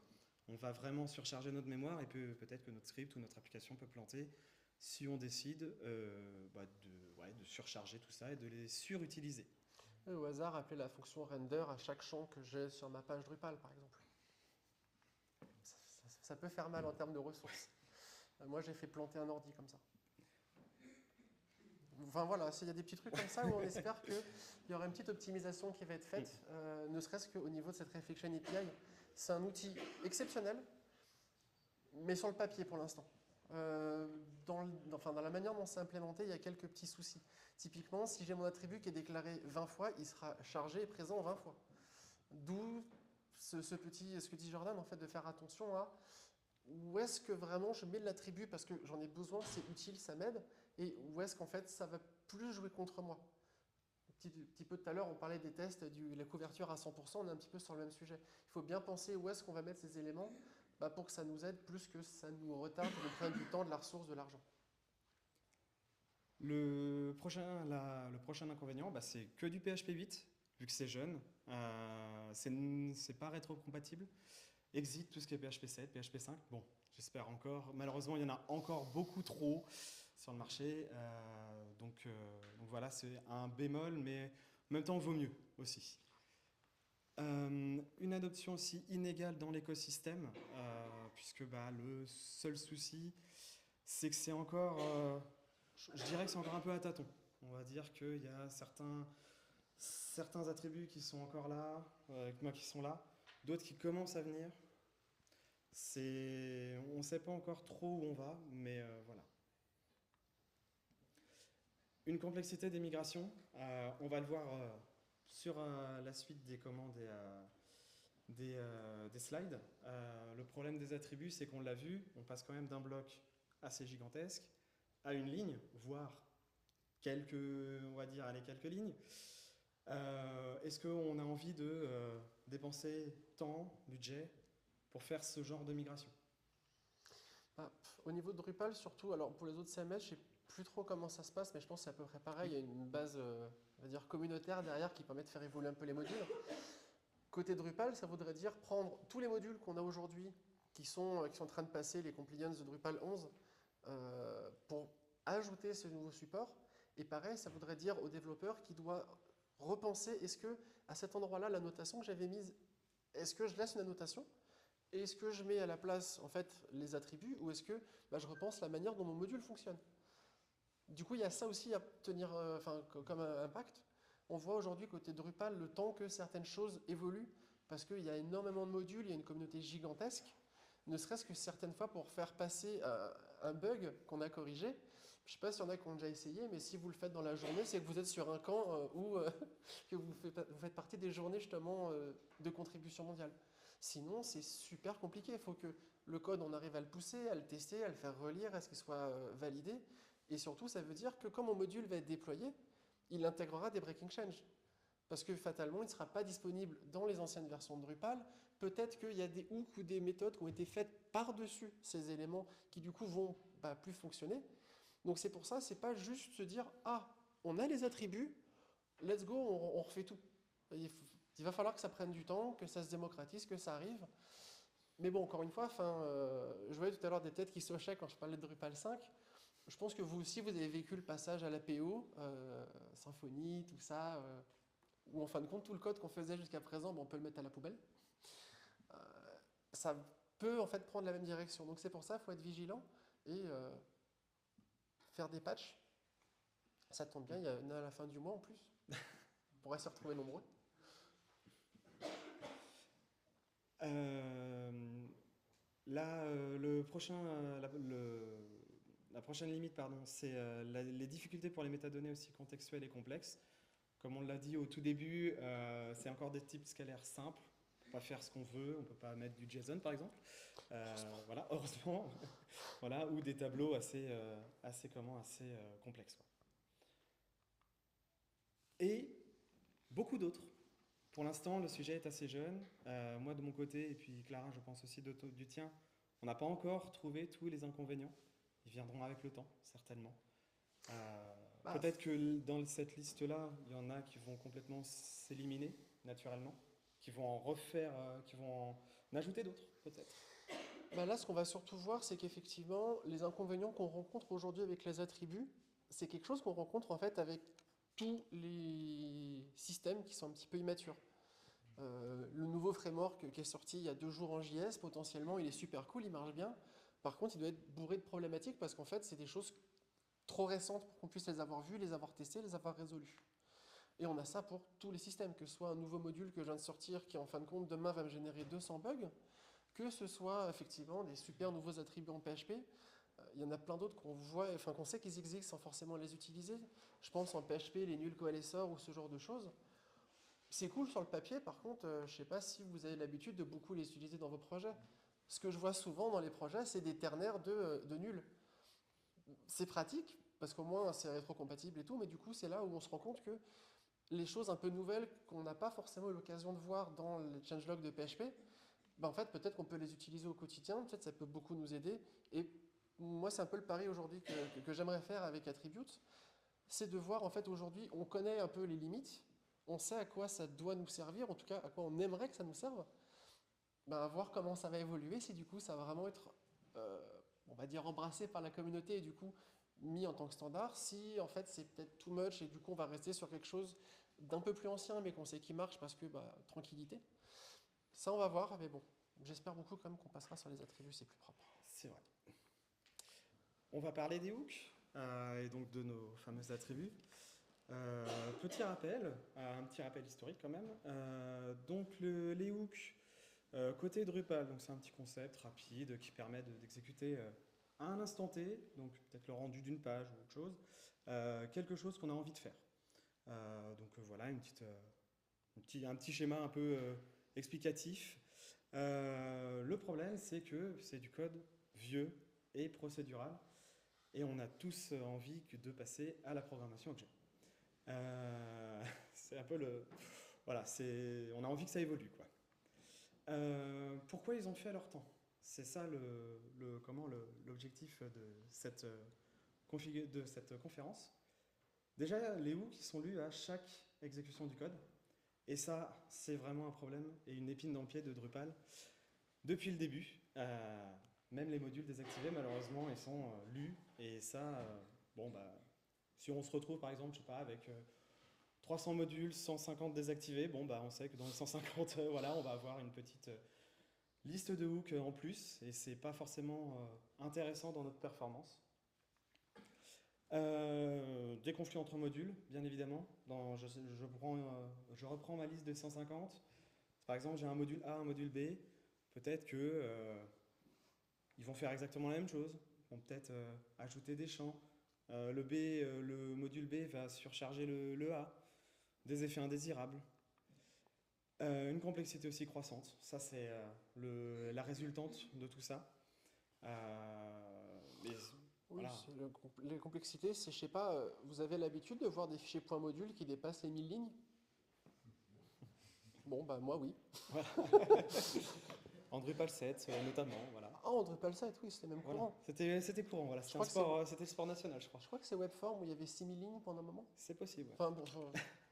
On va vraiment surcharger notre mémoire et peut-être que notre script ou notre application peut planter si on décide de surcharger tout ça et de les surutiliser. Au hasard, appeler la fonction render à chaque champ que j'ai sur ma page Drupal, par exemple. Ça peut faire mal en termes de ressources. Moi, j'ai fait planter un ordi comme ça. Enfin voilà, il y a des petits trucs comme ça où on espère qu'il y aura une petite optimisation qui va être faite, ne serait-ce qu'au niveau de cette Reflection API. C'est un outil exceptionnel, mais sur le papier pour l'instant. Dans la manière dont c'est implémenté, il y a quelques petits soucis. Typiquement, si j'ai mon attribut qui est déclaré 20 fois, il sera chargé et présent 20 fois. D'où ce que dit Jordan, en fait, de faire attention à où est-ce que vraiment je mets l'attribut parce que j'en ai besoin, c'est utile, ça m'aide, et où est-ce qu'en fait ça va plus jouer contre moi. Un petit peu tout à l'heure, on parlait des tests, de la couverture à 100%, on est un petit peu sur le même sujet. Il faut bien penser où est-ce qu'on va mettre ces éléments pour que ça nous aide plus que ça nous retarde, nous prenne du temps, de la ressource, de l'argent. Le prochain inconvénient, c'est que du PHP 8, vu que c'est jeune, c'est pas rétro-compatible. Exit tout ce qui est PHP 7, PHP 5. Bon, j'espère encore. Malheureusement, il y en a encore beaucoup trop sur le marché. Donc voilà, c'est un bémol, mais en même temps, vaut mieux aussi. Une adoption aussi inégale dans l'écosystème, puisque le seul souci, c'est que c'est encore, je dirais que c'est encore un peu à tâtons. On va dire qu'il y a certains attributs qui sont encore là, avec moi qui sont là, d'autres qui commencent à venir. On ne sait pas encore trop où on va, mais voilà. Une complexité des migrations, on va le voir sur la suite des commandes et des slides. Le problème des attributs, c'est qu'on l'a vu, on passe quand même d'un bloc assez gigantesque à une ligne, voire quelques lignes. Est-ce qu'on a envie de dépenser temps, budget pour faire ce genre de migration? Au niveau de Drupal, surtout, alors pour les autres CMS, je ne sais plus trop comment ça se passe, mais je pense que c'est à peu près pareil. Il y a une base on va dire communautaire derrière qui permet de faire évoluer un peu les modules. Côté Drupal, ça voudrait dire prendre tous les modules qu'on a aujourd'hui, qui sont en train de passer les compliance de Drupal 11, pour ajouter ce nouveau support. Et pareil, ça voudrait dire au développeur qui doit repenser, est-ce que à cet endroit-là, la notation que j'avais mise, est-ce que je laisse une annotation? Et est-ce que je mets à la place en fait les attributs, ou est-ce que je repense la manière dont mon module fonctionne? Du coup, il y a ça aussi à tenir comme impact. On voit aujourd'hui côté Drupal le temps que certaines choses évoluent, parce qu'il y a énormément de modules, il y a une communauté gigantesque, ne serait-ce que certaines fois pour faire passer un bug qu'on a corrigé. Je ne sais pas s'il y en a qui ont déjà essayé, mais si vous le faites dans la journée, c'est que vous êtes sur un camp où que vous faites partie des journées justement de contribution mondiale. Sinon, c'est super compliqué. Il faut que le code, on arrive à le pousser, à le tester, à le faire relire, à ce qu'il soit validé. Et surtout, ça veut dire que quand mon module va être déployé, il intégrera des breaking change. Parce que fatalement, il ne sera pas disponible dans les anciennes versions de Drupal. Peut-être qu'il y a des hooks ou des méthodes qui ont été faites par-dessus ces éléments qui du coup vont plus fonctionner. Donc c'est pour ça, c'est pas juste se dire « Ah, on a les attributs, let's go, on refait tout ». Il va falloir que ça prenne du temps, que ça se démocratise, que ça arrive. Mais bon, encore une fois, je voyais tout à l'heure des têtes qui se hochaient quand je parlais de Drupal 5. Je pense que vous aussi, vous avez vécu le passage à l'APO, Symfony, tout ça, où en fin de compte, tout le code qu'on faisait jusqu'à présent, on peut le mettre à la poubelle. Ça peut en fait prendre la même direction. Donc c'est pour ça, il faut être vigilant et faire des patchs. Ça tombe bien, il y en a à la fin du mois en plus. On pourrait se retrouver nombreux. La prochaine limite, c'est les difficultés pour les métadonnées aussi contextuelles et complexes. Comme on l'a dit au tout début, c'est encore des types scalaires simples. On ne peut pas faire ce qu'on veut, on ne peut pas mettre du JSON par exemple. Voilà, heureusement. Voilà, ou des tableaux assez complexes, quoi. Et beaucoup d'autres. Pour l'instant, le sujet est assez jeune. Moi, de mon côté, et puis Clara, je pense aussi du tien, on n'a pas encore trouvé tous les inconvénients. Ils viendront avec le temps, certainement. Peut-être que dans cette liste-là, il y en a qui vont complètement s'éliminer naturellement, qui vont en refaire, qui vont en ajouter d'autres, peut-être. Là, ce qu'on va surtout voir, c'est qu'effectivement, les inconvénients qu'on rencontre aujourd'hui avec les attributs, c'est quelque chose qu'on rencontre en fait avec tous les systèmes qui sont un petit peu immatures. Le nouveau framework qui est sorti il y a 2 jours en JS, potentiellement, il est super cool, il marche bien. Par contre, il doit être bourré de problématiques parce qu'en fait, c'est des choses trop récentes pour qu'on puisse les avoir vues, les avoir testées, les avoir résolues. Et on a ça pour tous les systèmes, que ce soit un nouveau module que je viens de sortir qui, en fin de compte, demain va me générer 200 bugs, que ce soit effectivement des super nouveaux attributs en PHP. il y en a plein d'autres qu'on voit, enfin qu'on sait qu'ils existent sans forcément les utiliser. Je pense en PHP, les null coalesceurs ou ce genre de choses. C'est cool sur le papier, par contre, je ne sais pas si vous avez l'habitude de beaucoup les utiliser dans vos projets. Ce que je vois souvent dans les projets, c'est des ternaires de nuls. C'est pratique, parce qu'au moins c'est rétrocompatible et tout, mais du coup c'est là où on se rend compte que les choses un peu nouvelles qu'on n'a pas forcément eu l'occasion de voir dans les changelogs de PHP, ben en fait peut-être qu'on peut les utiliser au quotidien, peut-être ça peut beaucoup nous aider. Et moi c'est un peu le pari aujourd'hui que j'aimerais faire avec Attribute, c'est de voir en fait aujourd'hui, on connaît un peu les limites, on sait à quoi ça doit nous servir, en tout cas à quoi on aimerait que ça nous serve, ben, à voir comment ça va évoluer, si du coup ça va vraiment être, on va dire, embrassé par la communauté et du coup mis en tant que standard, si en fait c'est peut-être too much et du coup on va rester sur quelque chose d'un peu plus ancien mais qu'on sait qui marche parce que bah, tranquillité. Ça on va voir, mais bon, j'espère beaucoup quand même qu'on passera sur les attributs, c'est plus propre. C'est vrai. On va parler des hooks et donc de nos fameux attributs. Petit rappel, un petit rappel historique quand même. Donc les hooks côté Drupal, donc c'est un petit concept rapide qui permet d'exécuter à un instant T, donc peut-être le rendu d'une page ou autre chose, quelque chose qu'on a envie de faire. Donc voilà, un petit schéma un peu explicatif. Le problème, c'est que c'est du code vieux et procédural, et on a tous envie de passer à la programmation objet. C'est un peu le... Voilà, on a envie que ça évolue, quoi. Pourquoi ils ont fait leur temps? C'est ça l'objectif de cette conférence. Déjà, les hooks sont lus à chaque exécution du code. Et ça, c'est vraiment un problème et une épine dans le pied de Drupal. Depuis le début, même les modules désactivés, malheureusement, ils sont lus. Et ça, si on se retrouve, par exemple, je sais pas, avec 300 modules, 150 désactivés, on sait que dans les 150, voilà, on va avoir une petite liste de hooks en plus, et c'est pas forcément intéressant dans notre performance. Des conflits entre modules, bien évidemment. Je reprends ma liste de 150. Par exemple, j'ai un module A, un module B. Peut-être que ils vont faire exactement la même chose. Ils vont peut-être ajouter des champs. Le module B va surcharger le A. Des effets indésirables. Une complexité aussi croissante. Ça, c'est la résultante de tout ça. Oui, voilà. Les complexités, c'est, je sais pas, vous avez l'habitude de voir des fichiers point module qui dépassent les 1000 lignes? Bon, bah moi, oui. Voilà. En Drupal 7, notamment, voilà. Ah, en Drupal 7, oui, c'était même voilà. courant. C'était courant, voilà. C'était le sport national, je crois. Je crois que c'est Webform où il y avait 6000 lignes pendant un moment. C'est possible. Ouais. Enfin, bon,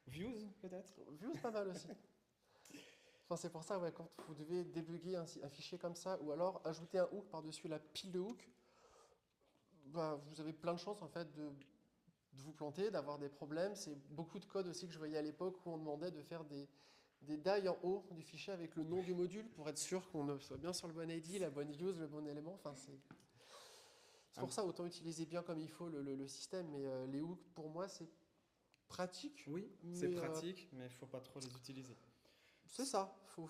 Views, peut-être? Views, pas mal aussi. Enfin, c'est pour ça, ouais, quand vous devez débugger un fichier comme ça, ou alors ajouter un hook par-dessus la pile de hooks, bah, vous avez plein de chances en fait de vous planter, d'avoir des problèmes. C'est beaucoup de code aussi que je voyais à l'époque où on demandait de faire des die en haut du fichier avec le nom du module pour être sûr qu'on soit bien sur le bon ID, la bonne use, le bon élément. Enfin, c'est pour ça, autant utiliser bien comme il faut le système, mais les hooks, pour moi, c'est pratique. Oui, c'est pratique, mais il ne faut pas trop les utiliser. C'est ça, faut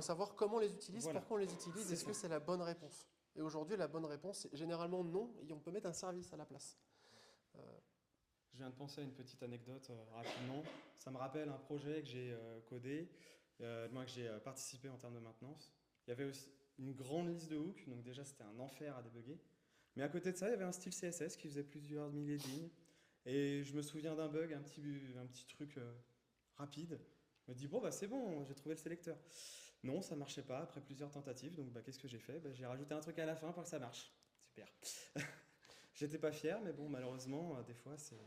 savoir comment on les utilise, pourquoi on les utilise, est-ce que c'est la bonne réponse? Et aujourd'hui, la bonne réponse, c'est généralement non, et on peut mettre un service à la place. Je viens de penser à une petite anecdote rapidement. Ça me rappelle un projet que j'ai codé, que j'ai participé en termes de maintenance. Il y avait aussi une grande liste de hooks, donc déjà c'était un enfer à débugger. Mais à côté de ça, il y avait un style CSS qui faisait plusieurs milliers de lignes. Et je me souviens d'un bug, un petit truc rapide. Je me dis, bon, bah, c'est bon, j'ai trouvé le sélecteur. Non, ça ne marchait pas après plusieurs tentatives. Donc, qu'est-ce que j'ai fait? J'ai rajouté un truc à la fin pour que ça marche. Super. J'étais pas fier, mais bon, malheureusement, des fois, c'est...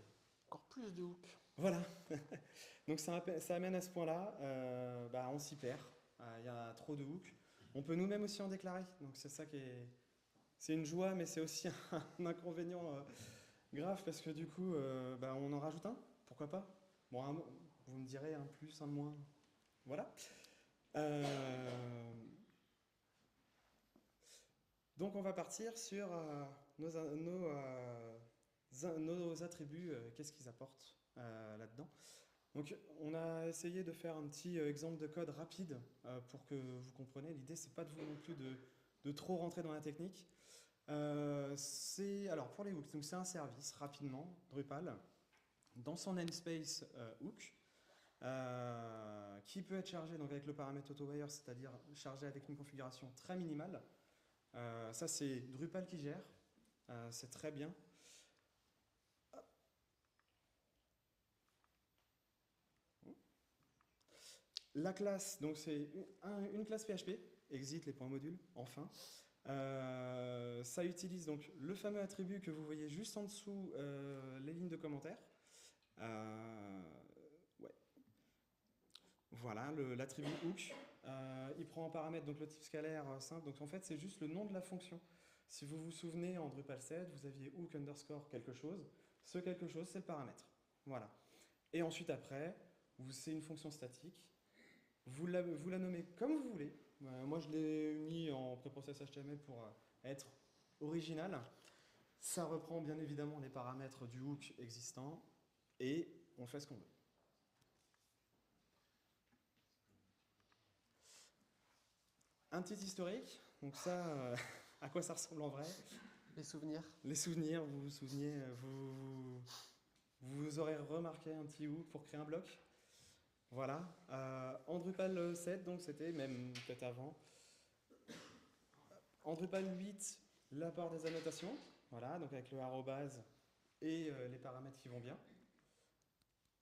Encore plus de hooks. Voilà. Donc, ça amène à ce point-là. On s'y perd. Il y a trop de hooks. On peut nous-mêmes aussi en déclarer. Donc, c'est ça qui est... C'est une joie, mais c'est aussi un inconvénient grave parce que du coup, on en rajoute un. Pourquoi pas? Bon, vous me direz un plus, un de moins. Voilà. Donc on va partir sur nos attributs, qu'est-ce qu'ils apportent là-dedans. Donc on a essayé de faire un petit exemple de code rapide pour que vous compreniez. L'idée, c'est pas de vous non plus de trop rentrer dans la technique. Alors pour les hooks, donc c'est un service rapidement, Drupal, dans son namespace hook, qui peut être chargé donc avec le paramètre AutoWire, c'est-à-dire chargé avec une configuration très minimale. Ça c'est Drupal qui gère, c'est très bien. La classe, donc c'est une classe PHP, exit les points modules, enfin. Ça utilise donc le fameux attribut que vous voyez juste en dessous les lignes de commentaires. Ouais. Voilà, l'attribut hook. Il prend en paramètre donc le type scalaire simple. Donc en fait, c'est juste le nom de la fonction. Si vous vous souvenez, en Drupal 7, vous aviez hook underscore quelque chose. Ce quelque chose, c'est le paramètre. Voilà. Et ensuite, après, c'est une fonction statique. Vous la nommez comme vous voulez. Moi, je l'ai mis en préprocess HTML pour être original. Ça reprend bien évidemment les paramètres du hook existant et on fait ce qu'on veut. Un petit historique. Donc ça, à quoi ça ressemble en vrai? Les souvenirs. Les souvenirs, vous vous souvenez, vous aurez remarqué un petit hook pour créer un bloc. Voilà, en Drupal 7, donc c'était même peut-être avant. En Drupal 8, l'apport des annotations, voilà, donc avec le arrobase et les paramètres qui vont bien.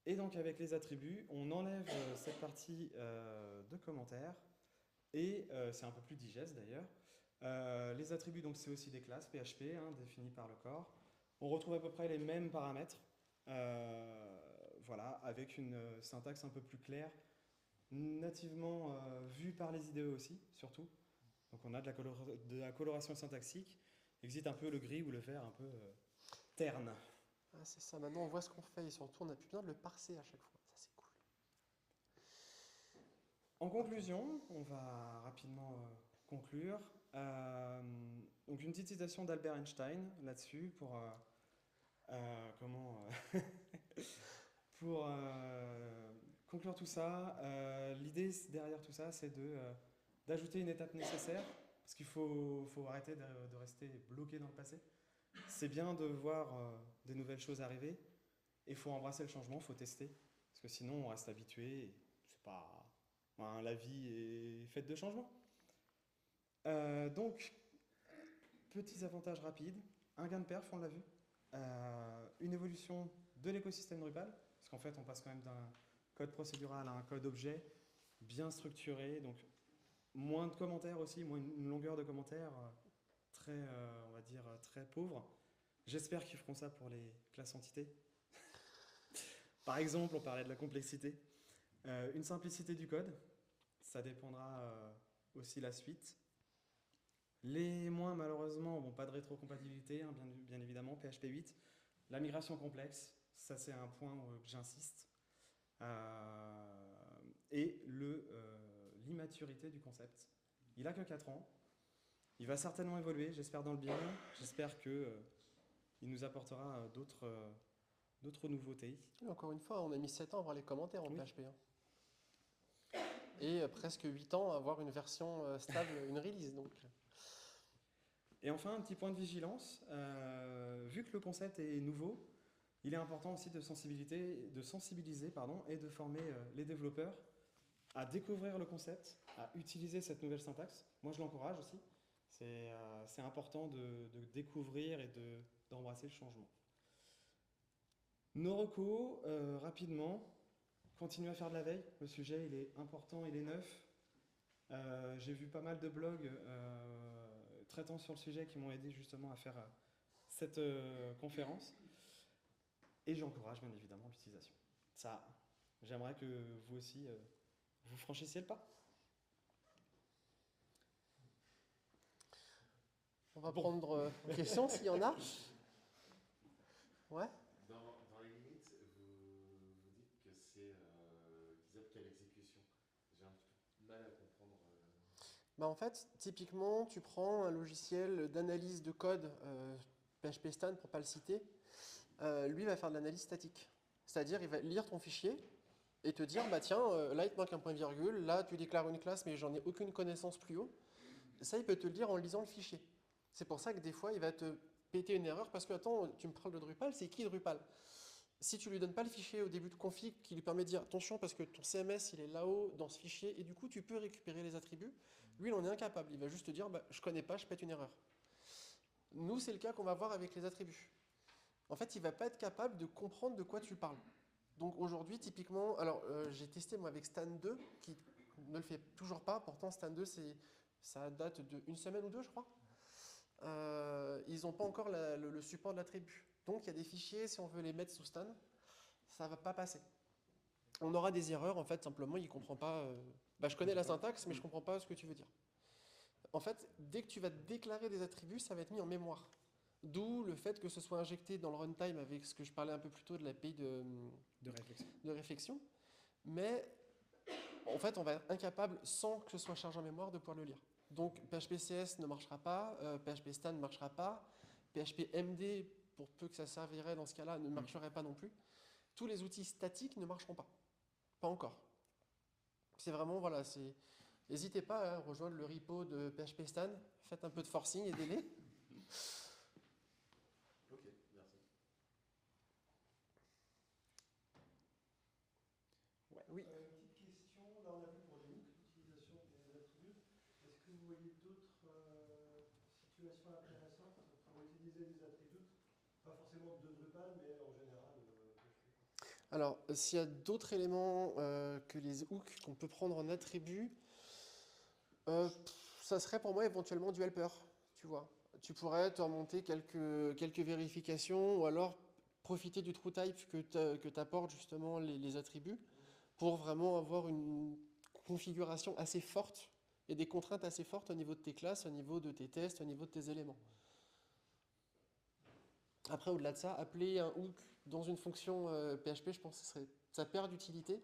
Et donc avec les attributs, on enlève cette partie de commentaires et c'est un peu plus digeste d'ailleurs. Les attributs, donc c'est aussi des classes PHP définies par le corps. On retrouve à peu près les mêmes paramètres. Voilà, avec une syntaxe un peu plus claire, nativement vue par les IDE aussi, surtout. Donc on a de la coloration syntaxique, existe un peu le gris ou le vert un peu terne. Ah, c'est ça, maintenant on voit ce qu'on fait et surtout on n'a plus besoin de le parser à chaque fois, ça c'est cool. En conclusion, on va rapidement conclure. Donc une petite citation d'Albert Einstein là-dessus pour pour conclure tout ça. L'idée derrière tout ça, c'est d'ajouter une étape nécessaire, parce qu'il faut arrêter de rester bloqué dans le passé. C'est bien de voir des nouvelles choses arriver, et il faut embrasser le changement, il faut tester, parce que sinon on reste habitué, et c'est pas... la vie est faite de changements. Donc, petits avantages rapides, un gain de perf, on l'a vu, une évolution de l'écosystème Drupal, parce qu'en fait on passe quand même d'un code procédural à un code objet bien structuré, donc moins de commentaires aussi, moins une longueur de commentaires très, on va dire, très pauvre. J'espère qu'ils feront ça pour les classes entités. Par exemple, on parlait de la complexité. Une simplicité du code, ça dépendra aussi la suite. Les moins, malheureusement, pas de rétrocompatibilité, bien évidemment, PHP 8. La migration complexe, ça c'est un point où j'insiste. Et l'immaturité du concept. Il n'a que 4 ans. Il va certainement évoluer, j'espère dans le bien. J'espère qu'il nous apportera d'autres nouveautés. Et encore une fois, on a mis 7 ans à voir les commentaires en PHP. Et presque 8 ans à avoir une version stable, une release. Donc. Et enfin, un petit point de vigilance. Vu que le concept est nouveau, il est important aussi de sensibiliser et de former les développeurs à découvrir le concept, à utiliser cette nouvelle syntaxe. Moi, je l'encourage aussi. C'est important de découvrir et d'embrasser le changement. Nos recos, rapidement, continuez à faire de la veille. Le sujet, il est important, il est neuf. J'ai vu pas mal de blogs traitant sur le sujet qui m'ont aidé justement à faire cette conférence. Et j'encourage bien évidemment l'utilisation. Ça, j'aimerais que vous aussi, vous franchissiez le pas. On va prendre une question s'il y en a. Ouais. Dans les limites, vous dites que c'est faisable qu'à l'exécution. J'ai un peu mal à comprendre. En fait, typiquement, tu prends un logiciel d'analyse de code, PHP Stan pour ne pas le citer, lui va faire de l'analyse statique. C'est-à-dire, il va lire ton fichier et te dire, bah tiens, là il te manque un point virgule, là tu déclares une classe mais j'en ai aucune connaissance plus haut. Ça, il peut te le dire en lisant le fichier. C'est pour ça que des fois, il va te péter une erreur parce que, attends, tu me parles de Drupal, c'est qui Drupal? Si tu lui donnes pas le fichier au début de config qui lui permet de dire attention parce que ton CMS il est là-haut dans ce fichier et du coup tu peux récupérer les attributs, lui il en est incapable. Il va juste te dire bah, je connais pas, je pète une erreur. Nous, c'est le cas qu'on va voir avec les attributs. En fait, il va pas être capable de comprendre de quoi tu parles. Donc aujourd'hui, typiquement, alors j'ai testé moi avec Stan 2 qui ne le fait toujours pas. Pourtant, Stan 2, ça date d'une semaine ou deux, je crois. Ils n'ont pas encore le support de l'attribut. Donc il y a des fichiers, si on veut les mettre sous Stan, ça ne va pas passer. On aura des erreurs, en fait, simplement, il ne comprend pas. Je connais la syntaxe, mais je ne comprends pas ce que tu veux dire. En fait, dès que tu vas déclarer des attributs, ça va être mis en mémoire. D'où le fait que ce soit injecté dans le runtime avec ce que je parlais un peu plus tôt de l'API de réflexion. Mais en fait, on va être incapable, sans que ce soit chargé en mémoire, de pouvoir le lire. Donc PHP-CS ne marchera pas, PHP-Stan ne marchera pas, PHP-MD, pour peu que ça servirait dans ce cas-là, ne marcherait pas non plus. Tous les outils statiques ne marcheront pas. Pas encore. C'est vraiment, voilà, n'hésitez pas à rejoindre le repo de PHP-Stan, faites un peu de forcing, aidez-les. Ok, merci. Ouais, oui. Une petite question, là on a vu pour les hooks l'utilisation des attributs. Est-ce que vous voyez d'autres situations intéressantes pour utiliser des attributs? Pas forcément de Drupal, mais en général. Alors, s'il y a d'autres éléments que les hooks qu'on peut prendre en attribut, ça serait pour moi éventuellement du helper, tu vois. Tu pourrais te remonter quelques vérifications ou alors profiter du TrueType que t'apportent justement les attributs pour vraiment avoir une configuration assez forte et des contraintes assez fortes au niveau de tes classes, au niveau de tes tests, au niveau de tes éléments. Après, au-delà de ça, appeler un hook dans une fonction PHP, je pense que ça perd d'utilité.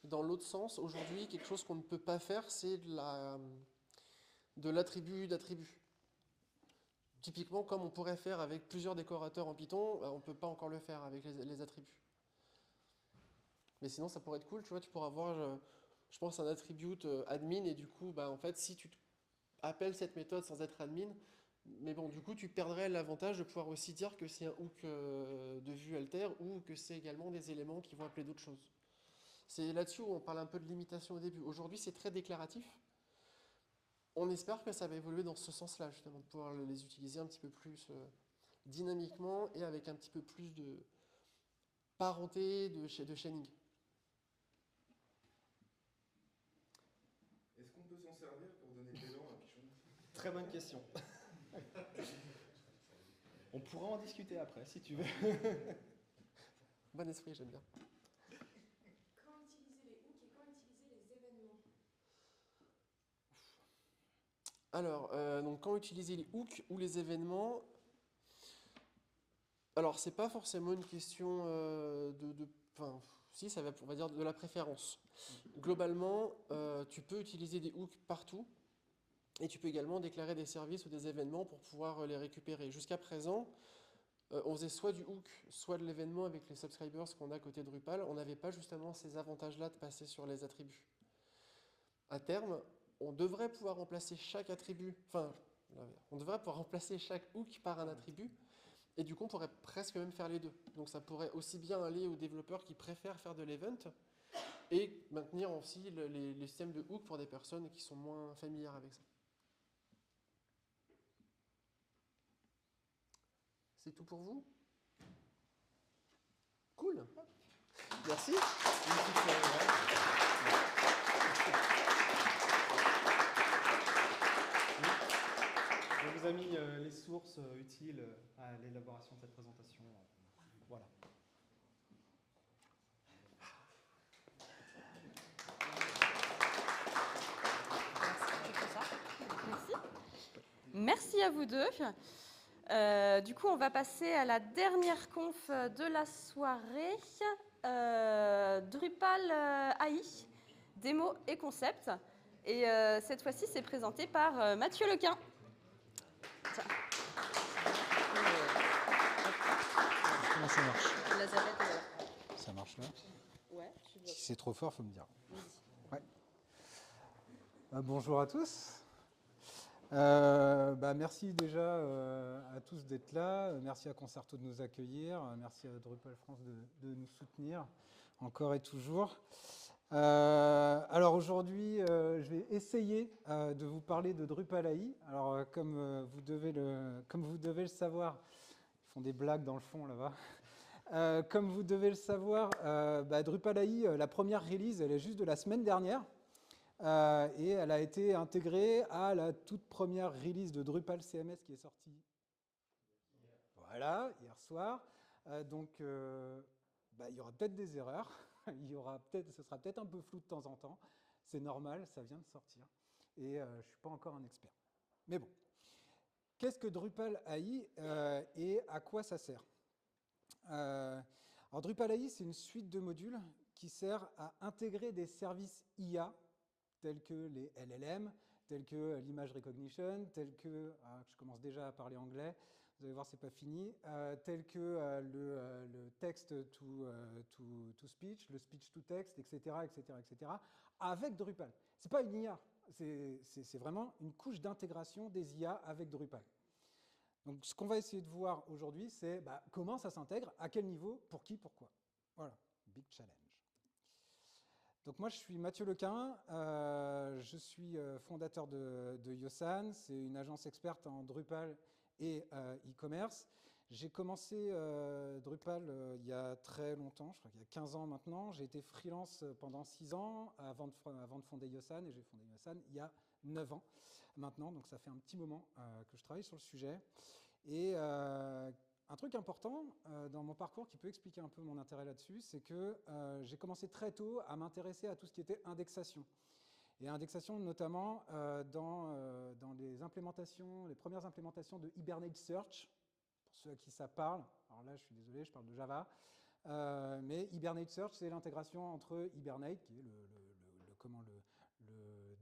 Dans l'autre sens, aujourd'hui, quelque chose qu'on ne peut pas faire, c'est de l'attribut d'attribut. Typiquement, comme on pourrait faire avec plusieurs décorateurs en Python, on ne peut pas encore le faire avec les attributs. Mais sinon, ça pourrait être cool, tu vois, tu pourras avoir, je pense, un attribute admin, et du coup, en fait, si tu appelles cette méthode sans être admin, mais bon, du coup, tu perdrais l'avantage de pouvoir aussi dire que c'est un hook de vue alter ou que c'est également des éléments qui vont appeler d'autres choses. C'est là-dessus où on parle un peu de limitation au début. Aujourd'hui, c'est très déclaratif. On espère que ça va évoluer dans ce sens-là, justement, de pouvoir les utiliser un petit peu plus dynamiquement et avec un petit peu plus de parenté, de chaining. Est-ce qu'on peut s'en servir pour donner de l'élan à Pichon? Très bonne question. On pourra en discuter après, si tu veux. Bon esprit, j'aime bien. Quand utiliser les hooks et quand utiliser les événements? Alors, donc quand utiliser les hooks ou les événements, alors c'est pas forcément une question si, ça va, on va dire de la préférence. Globalement, tu peux utiliser des hooks partout. Et tu peux également déclarer des services ou des événements pour pouvoir les récupérer. Jusqu'à présent, on faisait soit du hook, soit de l'événement avec les subscribers qu'on a côté Drupal. On n'avait pas justement ces avantages-là de passer sur les attributs. À terme, on devrait pouvoir remplacer chaque attribut, on devrait pouvoir remplacer chaque hook par un attribut. Et du coup, on pourrait presque même faire les deux. Donc ça pourrait aussi bien aller aux développeurs qui préfèrent faire de l'event et maintenir aussi les systèmes de hook pour des personnes qui sont moins familières avec ça. C'est tout pour vous? Cool. Merci. On vous a mis les sources utiles à l'élaboration de cette présentation. Voilà. Merci à vous deux. Du coup, on va passer à la dernière conf de la soirée, Drupal AI, démo et concept. Et cette fois-ci, c'est présenté par Mathieu Lequin. Comment ça marche? Ça marche là? Ouais. Si c'est trop fort, il faut me dire. Ouais. Bonjour à tous. Merci déjà à tous d'être là. Merci à Concerto de nous accueillir. Merci à Drupal France de nous soutenir, encore et toujours. Alors aujourd'hui, je vais essayer de vous parler de Drupal AI. Alors comme vous devez le savoir, ils font des blagues dans le fond là-bas. Comme vous devez le savoir, Drupal AI, la première release, elle est juste de la semaine dernière. Et elle a été intégrée à la toute première release de Drupal CMS qui est sortie voilà, hier soir. Donc il y aura peut-être des erreurs, ce sera peut-être un peu flou de temps en temps. C'est normal, ça vient de sortir. Et je ne suis pas encore un expert. Mais bon, qu'est-ce que Drupal AI et à quoi ça sert? Alors Drupal AI, c'est une suite de modules qui sert à intégrer des services IA tels que les LLM, tels que l'image recognition, tels que, je commence déjà à parler anglais, vous allez voir, c'est pas fini, tels que le text to speech, le speech to text, etc., avec Drupal. C'est pas une IA, c'est vraiment une couche d'intégration des IA avec Drupal. Donc ce qu'on va essayer de voir aujourd'hui, c'est comment ça s'intègre, à quel niveau, pour qui, pourquoi. Voilà, big challenge. Donc moi, je suis Mathieu Lequin, je suis fondateur de Yosan, c'est une agence experte en Drupal et e-commerce. J'ai commencé Drupal il y a très longtemps, je crois qu'il y a 15 ans maintenant. J'ai été freelance pendant 6 ans avant de fonder Yosan, et j'ai fondé Yosan il y a 9 ans maintenant, donc ça fait un petit moment que je travaille sur le sujet. Et un truc important dans mon parcours qui peut expliquer un peu mon intérêt là-dessus, c'est que j'ai commencé très tôt à m'intéresser à tout ce qui était indexation. Et indexation notamment dans les implémentations, les premières implémentations de Hibernate Search, pour ceux à qui ça parle. Alors là, je suis désolé, je parle de Java. Mais Hibernate Search, c'est l'intégration entre Hibernate, qui est le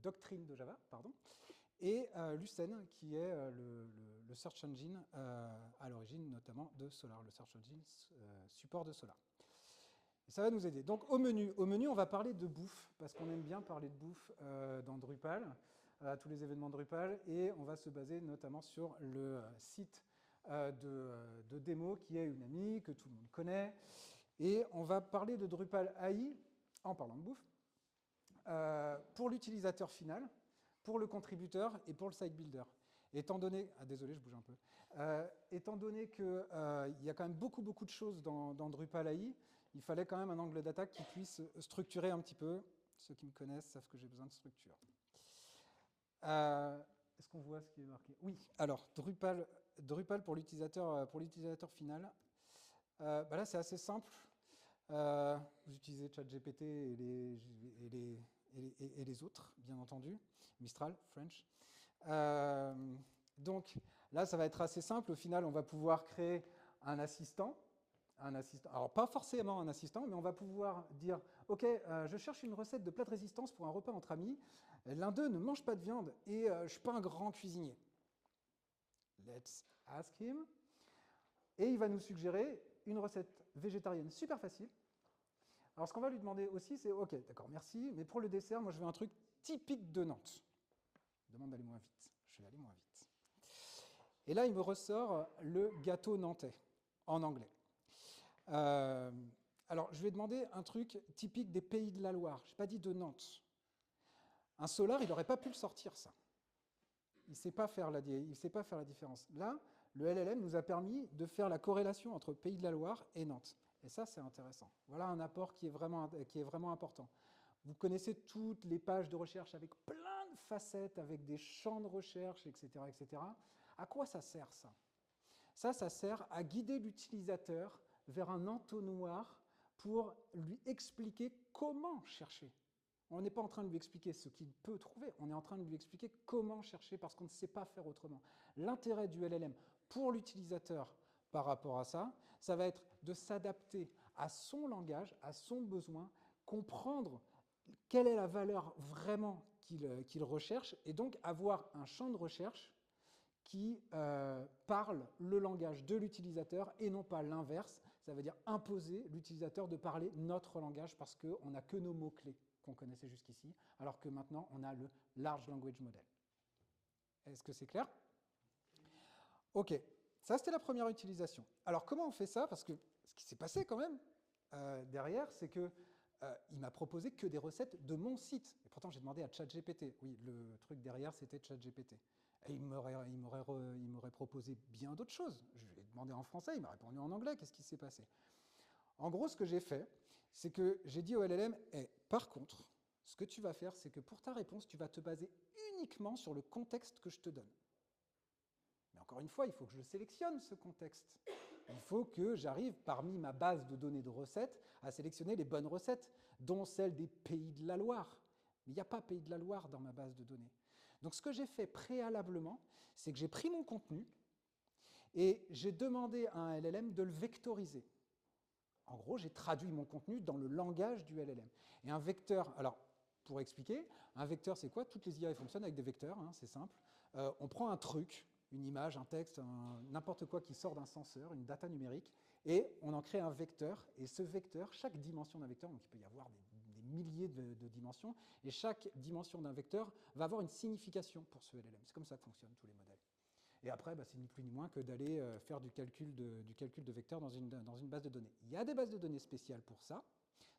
doctrine de Java, pardon, et Lucene, qui est le search engine à l'origine notamment de Solar, le search engine support de Solar. Et ça va nous aider. Donc au menu, on va parler de bouffe, parce qu'on aime bien parler de bouffe dans Drupal, à tous les événements Drupal, et on va se baser notamment sur le site de démo qui est Unami, que tout le monde connaît, et on va parler de Drupal AI en parlant de bouffe, pour l'utilisateur final, pour le contributeur et pour le site builder. Étant donné, désolé, je bouge un peu. Étant donné qu'il y a quand même beaucoup de choses dans Drupal AI, il fallait quand même un angle d'attaque qui puisse structurer un petit peu. Ceux qui me connaissent savent que j'ai besoin de structure. Est-ce qu'on voit ce qui est marqué? Oui. Alors Drupal pour l'utilisateur final. Là, c'est assez simple. Vous utilisez ChatGPT et les autres, bien entendu. Mistral, French. Donc là, ça va être assez simple. Au final, on va pouvoir créer un assistant. Alors, pas forcément un assistant, mais on va pouvoir dire « Ok, je cherche une recette de plat de résistance pour un repas entre amis. L'un d'eux ne mange pas de viande et je ne suis pas un grand cuisinier. Let's ask him. » Et il va nous suggérer une recette végétarienne super facile. Alors, ce qu'on va lui demander aussi, c'est « Ok, d'accord, merci, mais pour le dessert, moi, je veux un truc typique de Nantes. » Demande d'aller moins vite. Je vais aller moins vite. Et là, il me ressort le gâteau nantais, en anglais. Alors, je vais demander un truc typique des Pays de la Loire. Je n'ai pas dit de Nantes. Un Solar, il n'aurait pas pu le sortir, ça. Il ne sait pas faire la différence. Là, le LLM nous a permis de faire la corrélation entre Pays de la Loire et Nantes. Et ça, c'est intéressant. Voilà un apport qui est vraiment important. Vous connaissez toutes les pages de recherche avec plein de facettes, avec des champs de recherche, etc. À quoi ça sert, ça? Ça sert à guider l'utilisateur vers un entonnoir pour lui expliquer comment chercher. On n'est pas en train de lui expliquer ce qu'il peut trouver, on est en train de lui expliquer comment chercher parce qu'on ne sait pas faire autrement. L'intérêt du LLM pour l'utilisateur par rapport à ça, ça va être de s'adapter à son langage, à son besoin, comprendre quelle est la valeur vraiment qu'il recherche et donc avoir un champ de recherche qui parle le langage de l'utilisateur et non pas l'inverse. Ça veut dire imposer l'utilisateur de parler notre langage parce qu'on n'a que nos mots-clés qu'on connaissait jusqu'ici, alors que maintenant on a le Large Language Model. Est-ce que c'est clair? Ok, ça c'était la première utilisation. Alors comment on fait ça? Parce que ce qui s'est passé quand même derrière, c'est que il m'a proposé que des recettes de mon site. Et pourtant j'ai demandé à ChatGPT. Oui, le truc derrière c'était ChatGPT. Et il m'aurait proposé bien d'autres choses. Je lui ai demandé en français, il m'a répondu en anglais. Qu'est-ce qui s'est passé? En gros, ce que j'ai fait, c'est que j'ai dit au LLM, par contre, ce que tu vas faire, c'est que pour ta réponse, tu vas te baser uniquement sur le contexte que je te donne. Mais encore une fois, il faut que je sélectionne ce contexte. Il faut que j'arrive, parmi ma base de données de recettes, à sélectionner les bonnes recettes, dont celle des Pays de la Loire. Mais il n'y a pas Pays de la Loire dans ma base de données. Donc ce que j'ai fait préalablement, c'est que j'ai pris mon contenu et j'ai demandé à un LLM de le vectoriser. En gros, j'ai traduit mon contenu dans le langage du LLM. Et un vecteur, alors pour expliquer, un vecteur c'est quoi? Toutes les IA fonctionnent avec des vecteurs, hein, c'est simple. On prend un truc, une image, un texte, n'importe quoi qui sort d'un senseur, une data numérique, et on en crée un vecteur. Et ce vecteur, chaque dimension d'un vecteur, donc il peut y avoir des milliers de dimensions, et chaque dimension d'un vecteur va avoir une signification pour ce LLM. C'est comme ça que fonctionnent tous les modèles. Et après, c'est ni plus ni moins que d'aller faire du calcul de vecteurs dans une base de données. Il y a des bases de données spéciales pour ça,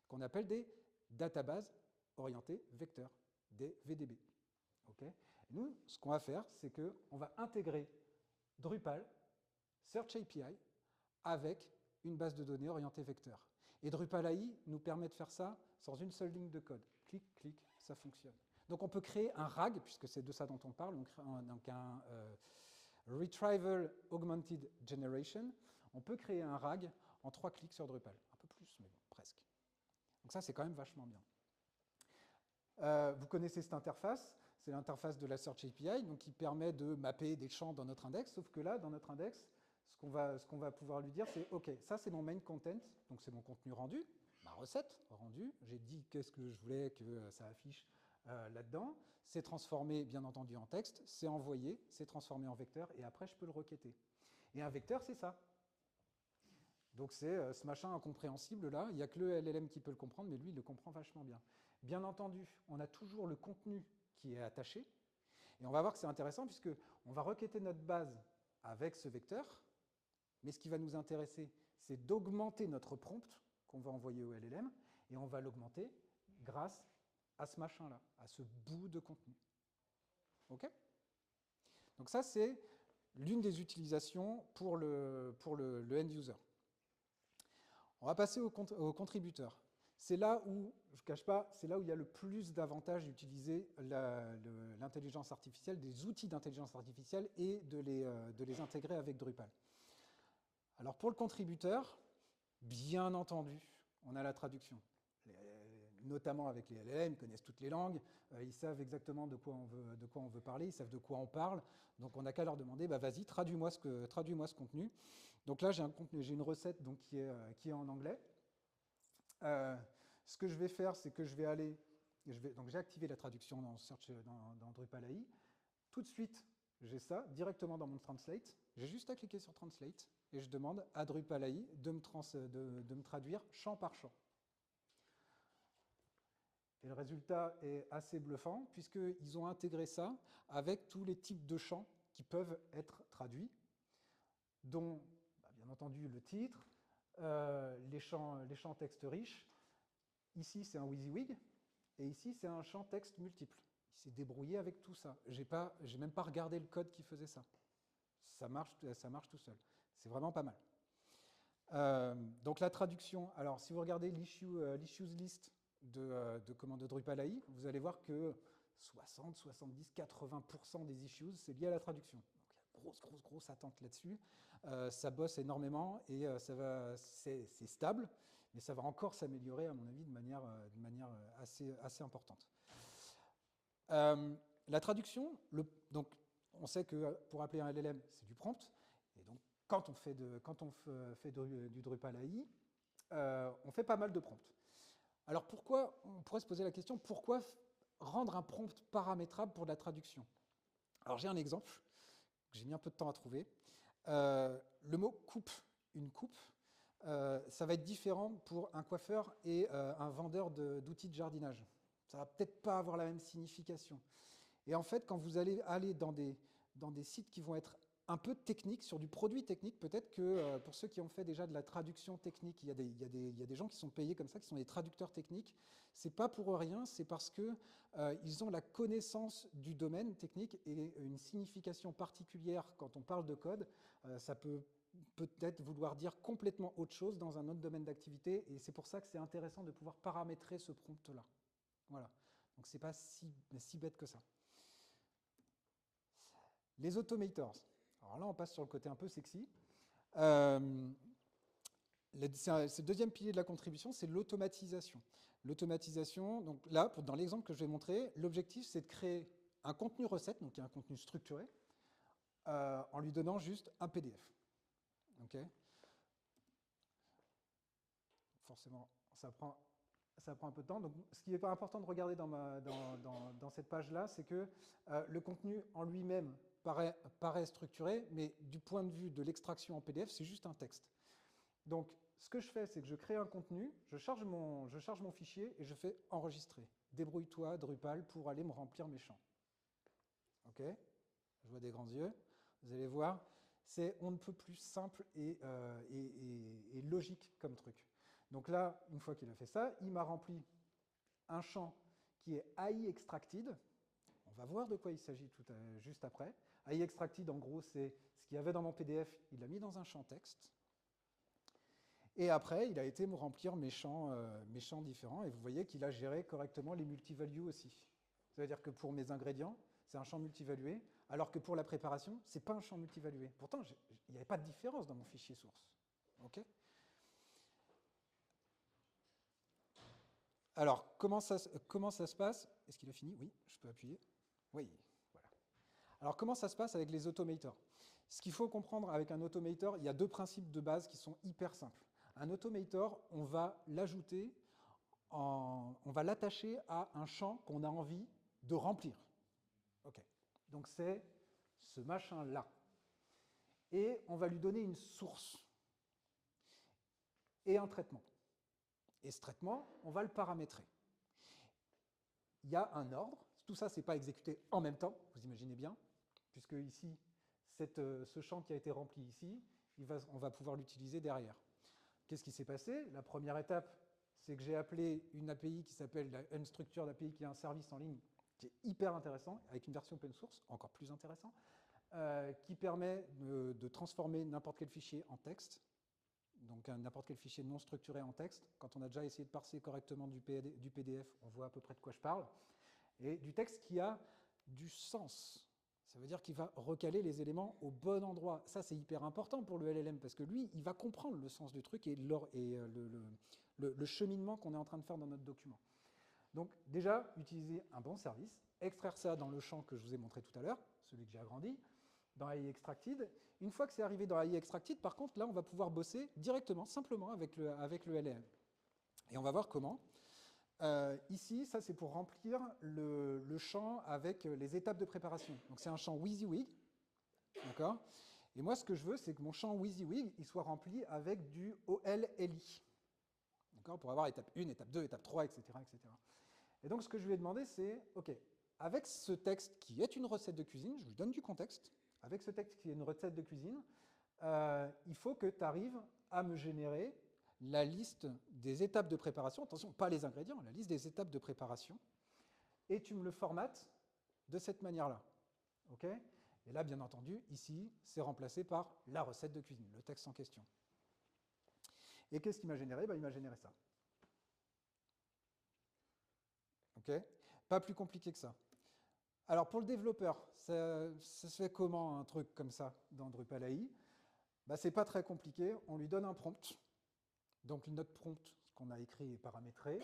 qu'on appelle des databases orientées vecteurs, des VDB. Okay. Nous, ce qu'on va faire, c'est qu'on va intégrer Drupal, Search API, avec une base de données orientée vecteur. Et Drupal AI nous permet de faire ça sans une seule ligne de code. Clic, clic, ça fonctionne. Donc on peut créer un RAG, puisque c'est de ça dont on parle, on crée donc un Retrieval Augmented Generation. On peut créer un RAG en 3 clics sur Drupal. Un peu plus, mais bon, presque. Donc ça, c'est quand même vachement bien. Vous connaissez cette interface, c'est l'interface de la Search API, donc qui permet de mapper des champs dans notre index, sauf que là, dans notre index, ce qu'on va pouvoir lui dire, c'est « Ok, ça c'est mon main content, donc c'est mon contenu rendu, ma recette rendue, j'ai dit qu'est-ce que je voulais que ça affiche là-dedans, c'est transformé bien entendu en texte, c'est envoyé, c'est transformé en vecteur, et après je peux le requêter. Et un vecteur, c'est ça. Donc c'est ce machin incompréhensible là, il n'y a que le LLM qui peut le comprendre, mais lui il le comprend vachement bien. Bien entendu, on a toujours le contenu qui est attaché, et on va voir que c'est intéressant puisque on va requêter notre base avec ce vecteur, mais ce qui va nous intéresser, c'est d'augmenter notre prompt qu'on va envoyer au LLM, et on va l'augmenter grâce à ce machin-là, à ce bout de contenu. OK? Donc ça, c'est l'une des utilisations pour le end-user. On va passer au contributeur. C'est là où, je ne cache pas, c'est là où il y a le plus d'avantages d'utiliser l'intelligence artificielle, des outils d'intelligence artificielle et de les intégrer avec Drupal. Alors pour le contributeur, bien entendu, on a la traduction. Notamment avec les LLM, ils connaissent toutes les langues, ils savent exactement de quoi on veut parler, ils savent de quoi on parle, donc on n'a qu'à leur demander, vas-y, traduis-moi ce contenu. Donc là, j'ai une recette donc, qui est en anglais. Ce que je vais faire, c'est que je vais aller, donc j'ai activé la traduction dans Drupal AI. Tout de suite, j'ai ça directement dans mon Translate. J'ai juste à cliquer sur Translate et je demande à Drupal AI de me traduire champ par champ. Et le résultat est assez bluffant puisqu'ils ont intégré ça avec tous les types de champs qui peuvent être traduits, dont bien entendu le titre, les champs texte riches. Ici, c'est un WYSIWYG, et ici, c'est un champ texte multiple. Il s'est débrouillé avec tout ça. J'ai même pas regardé le code qui faisait ça. Ça marche tout seul. C'est vraiment pas mal. Donc la traduction, alors si vous regardez l'issues list de Drupal AI, vous allez voir que 60, 70, 80% des issues, c'est lié à la traduction. Donc il y a grosse attente là-dessus. Ça bosse énormément et c'est stable, mais ça va encore s'améliorer, à mon avis, de manière assez importante. La traduction, donc on sait que pour appeler un LLM, c'est du prompt, et donc quand on fait du Drupal AI, on fait pas mal de prompts. Alors pourquoi, on pourrait se poser la question, pourquoi rendre un prompt paramétrable pour de la traduction? Alors j'ai un exemple que j'ai mis un peu de temps à trouver. Le mot coupe, une coupe, ça va être différent pour un coiffeur et un vendeur d'outils de jardinage. Ça va peut-être pas avoir la même signification. Et en fait, quand vous allez aller dans des dans des sites qui vont être un peu techniques, sur du produit technique. Peut-être que pour ceux qui ont fait déjà de la traduction technique, il y a des gens qui sont payés comme ça, qui sont des traducteurs techniques. C'est pas pour rien, c'est parce que ils ont la connaissance du domaine technique et une signification particulière quand on parle de code. Ça peut peut-être vouloir dire complètement autre chose dans un autre domaine d'activité, et c'est pour ça que c'est intéressant de pouvoir paramétrer ce prompt-là. Voilà. Donc c'est pas si bête que ça. Les automators. Alors là, on passe sur le côté un peu sexy. C'est le deuxième pilier de la contribution, c'est l'automatisation. L'automatisation, donc là, dans l'exemple que je vais montrer, l'objectif, c'est de créer un contenu recette, donc un contenu structuré, en lui donnant juste un PDF. Ok. Forcément, ça prend un peu de temps. Donc, ce qui est pas important de regarder dans cette page-là, c'est que le contenu en lui-même paraît structuré, mais du point de vue de l'extraction en PDF, c'est juste un texte. Donc, ce que je fais, c'est que je crée un contenu, je charge mon fichier et je fais enregistrer. Débrouille-toi, Drupal, pour aller me remplir mes champs. Ok. Je vois des grands yeux. Vous allez voir, c'est on ne peut plus simple et logique comme truc. Donc là, une fois qu'il a fait ça, il m'a rempli un champ qui est AI extracted. On va voir de quoi il s'agit juste après. AI extracted, en gros, c'est ce qu'il y avait dans mon PDF, il l'a mis dans un champ texte. Et après, il a été me remplir mes champs différents. Et vous voyez qu'il a géré correctement les multivalues aussi. Ça veut dire que pour mes ingrédients, c'est un champ multivalué, alors que pour la préparation, ce n'est pas un champ multivalué. Pourtant, il n'y avait pas de différence dans mon fichier source. Okay. Alors, comment ça se passe? Est-ce qu'il a fini? Oui, je peux appuyer. Oui, voilà. Alors, comment ça se passe avec les automators? Ce qu'il faut comprendre avec un automator, il y a deux principes de base qui sont hyper simples. Un automator, on va l'ajouter, on va l'attacher à un champ qu'on a envie de remplir. Ok. Donc c'est ce machin-là. Et on va lui donner une source et un traitement. Et ce traitement, on va le paramétrer. Il y a un ordre. Tout ça, ce n'est pas exécuté en même temps, vous imaginez bien, puisque ici, ce champ qui a été rempli ici, on va pouvoir l'utiliser derrière. Qu'est-ce qui s'est passé? La première étape, c'est que j'ai appelé une API qui s'appelle la Unstructured API, qui est un service en ligne qui est hyper intéressant, avec une version open source, encore plus intéressant, qui permet de transformer n'importe quel fichier en texte, donc n'importe quel fichier non structuré en texte. Quand on a déjà essayé de parser correctement du PDF, on voit à peu près de quoi je parle, et du texte qui a du sens. Ça veut dire qu'il va recaler les éléments au bon endroit. Ça, c'est hyper important pour le LLM, parce que lui, il va comprendre le sens du truc et le cheminement qu'on est en train de faire dans notre document. Donc déjà, utiliser un bon service, extraire ça dans le champ que je vous ai montré tout à l'heure, celui que j'ai agrandi, dans AI extracted. Une fois que c'est arrivé dans AI extracted, par contre, là, on va pouvoir bosser directement, simplement avec le LLM. Et on va voir comment. Ici, ça, c'est pour remplir le champ avec les étapes de préparation. Donc c'est un champ WYSIWYG, d'accord? Et moi, ce que je veux, c'est que mon champ WYSIWYG, il soit rempli avec du OLLI. D'accord, pour avoir étape 1, étape 2, étape 3, etc., etc. Et donc, ce que je lui ai demandé, c'est, OK, avec ce texte qui est une recette de cuisine, je lui donne du contexte, avec ce texte qui est une recette de cuisine, il faut que tu arrives à me générer la liste des étapes de préparation, attention, pas les ingrédients, la liste des étapes de préparation, et tu me le formates de cette manière-là. OK? Et là, bien entendu, ici, c'est remplacé par la recette de cuisine, le texte en question. Et qu'est-ce qu'il m'a généré? Il m'a généré ça. OK? Pas plus compliqué que ça. Alors, pour le développeur, ça se fait comment un truc comme ça dans Drupal AI? C'est pas très compliqué. On lui donne un prompt. Donc, notre prompt, ce qu'on a écrit et paramétré.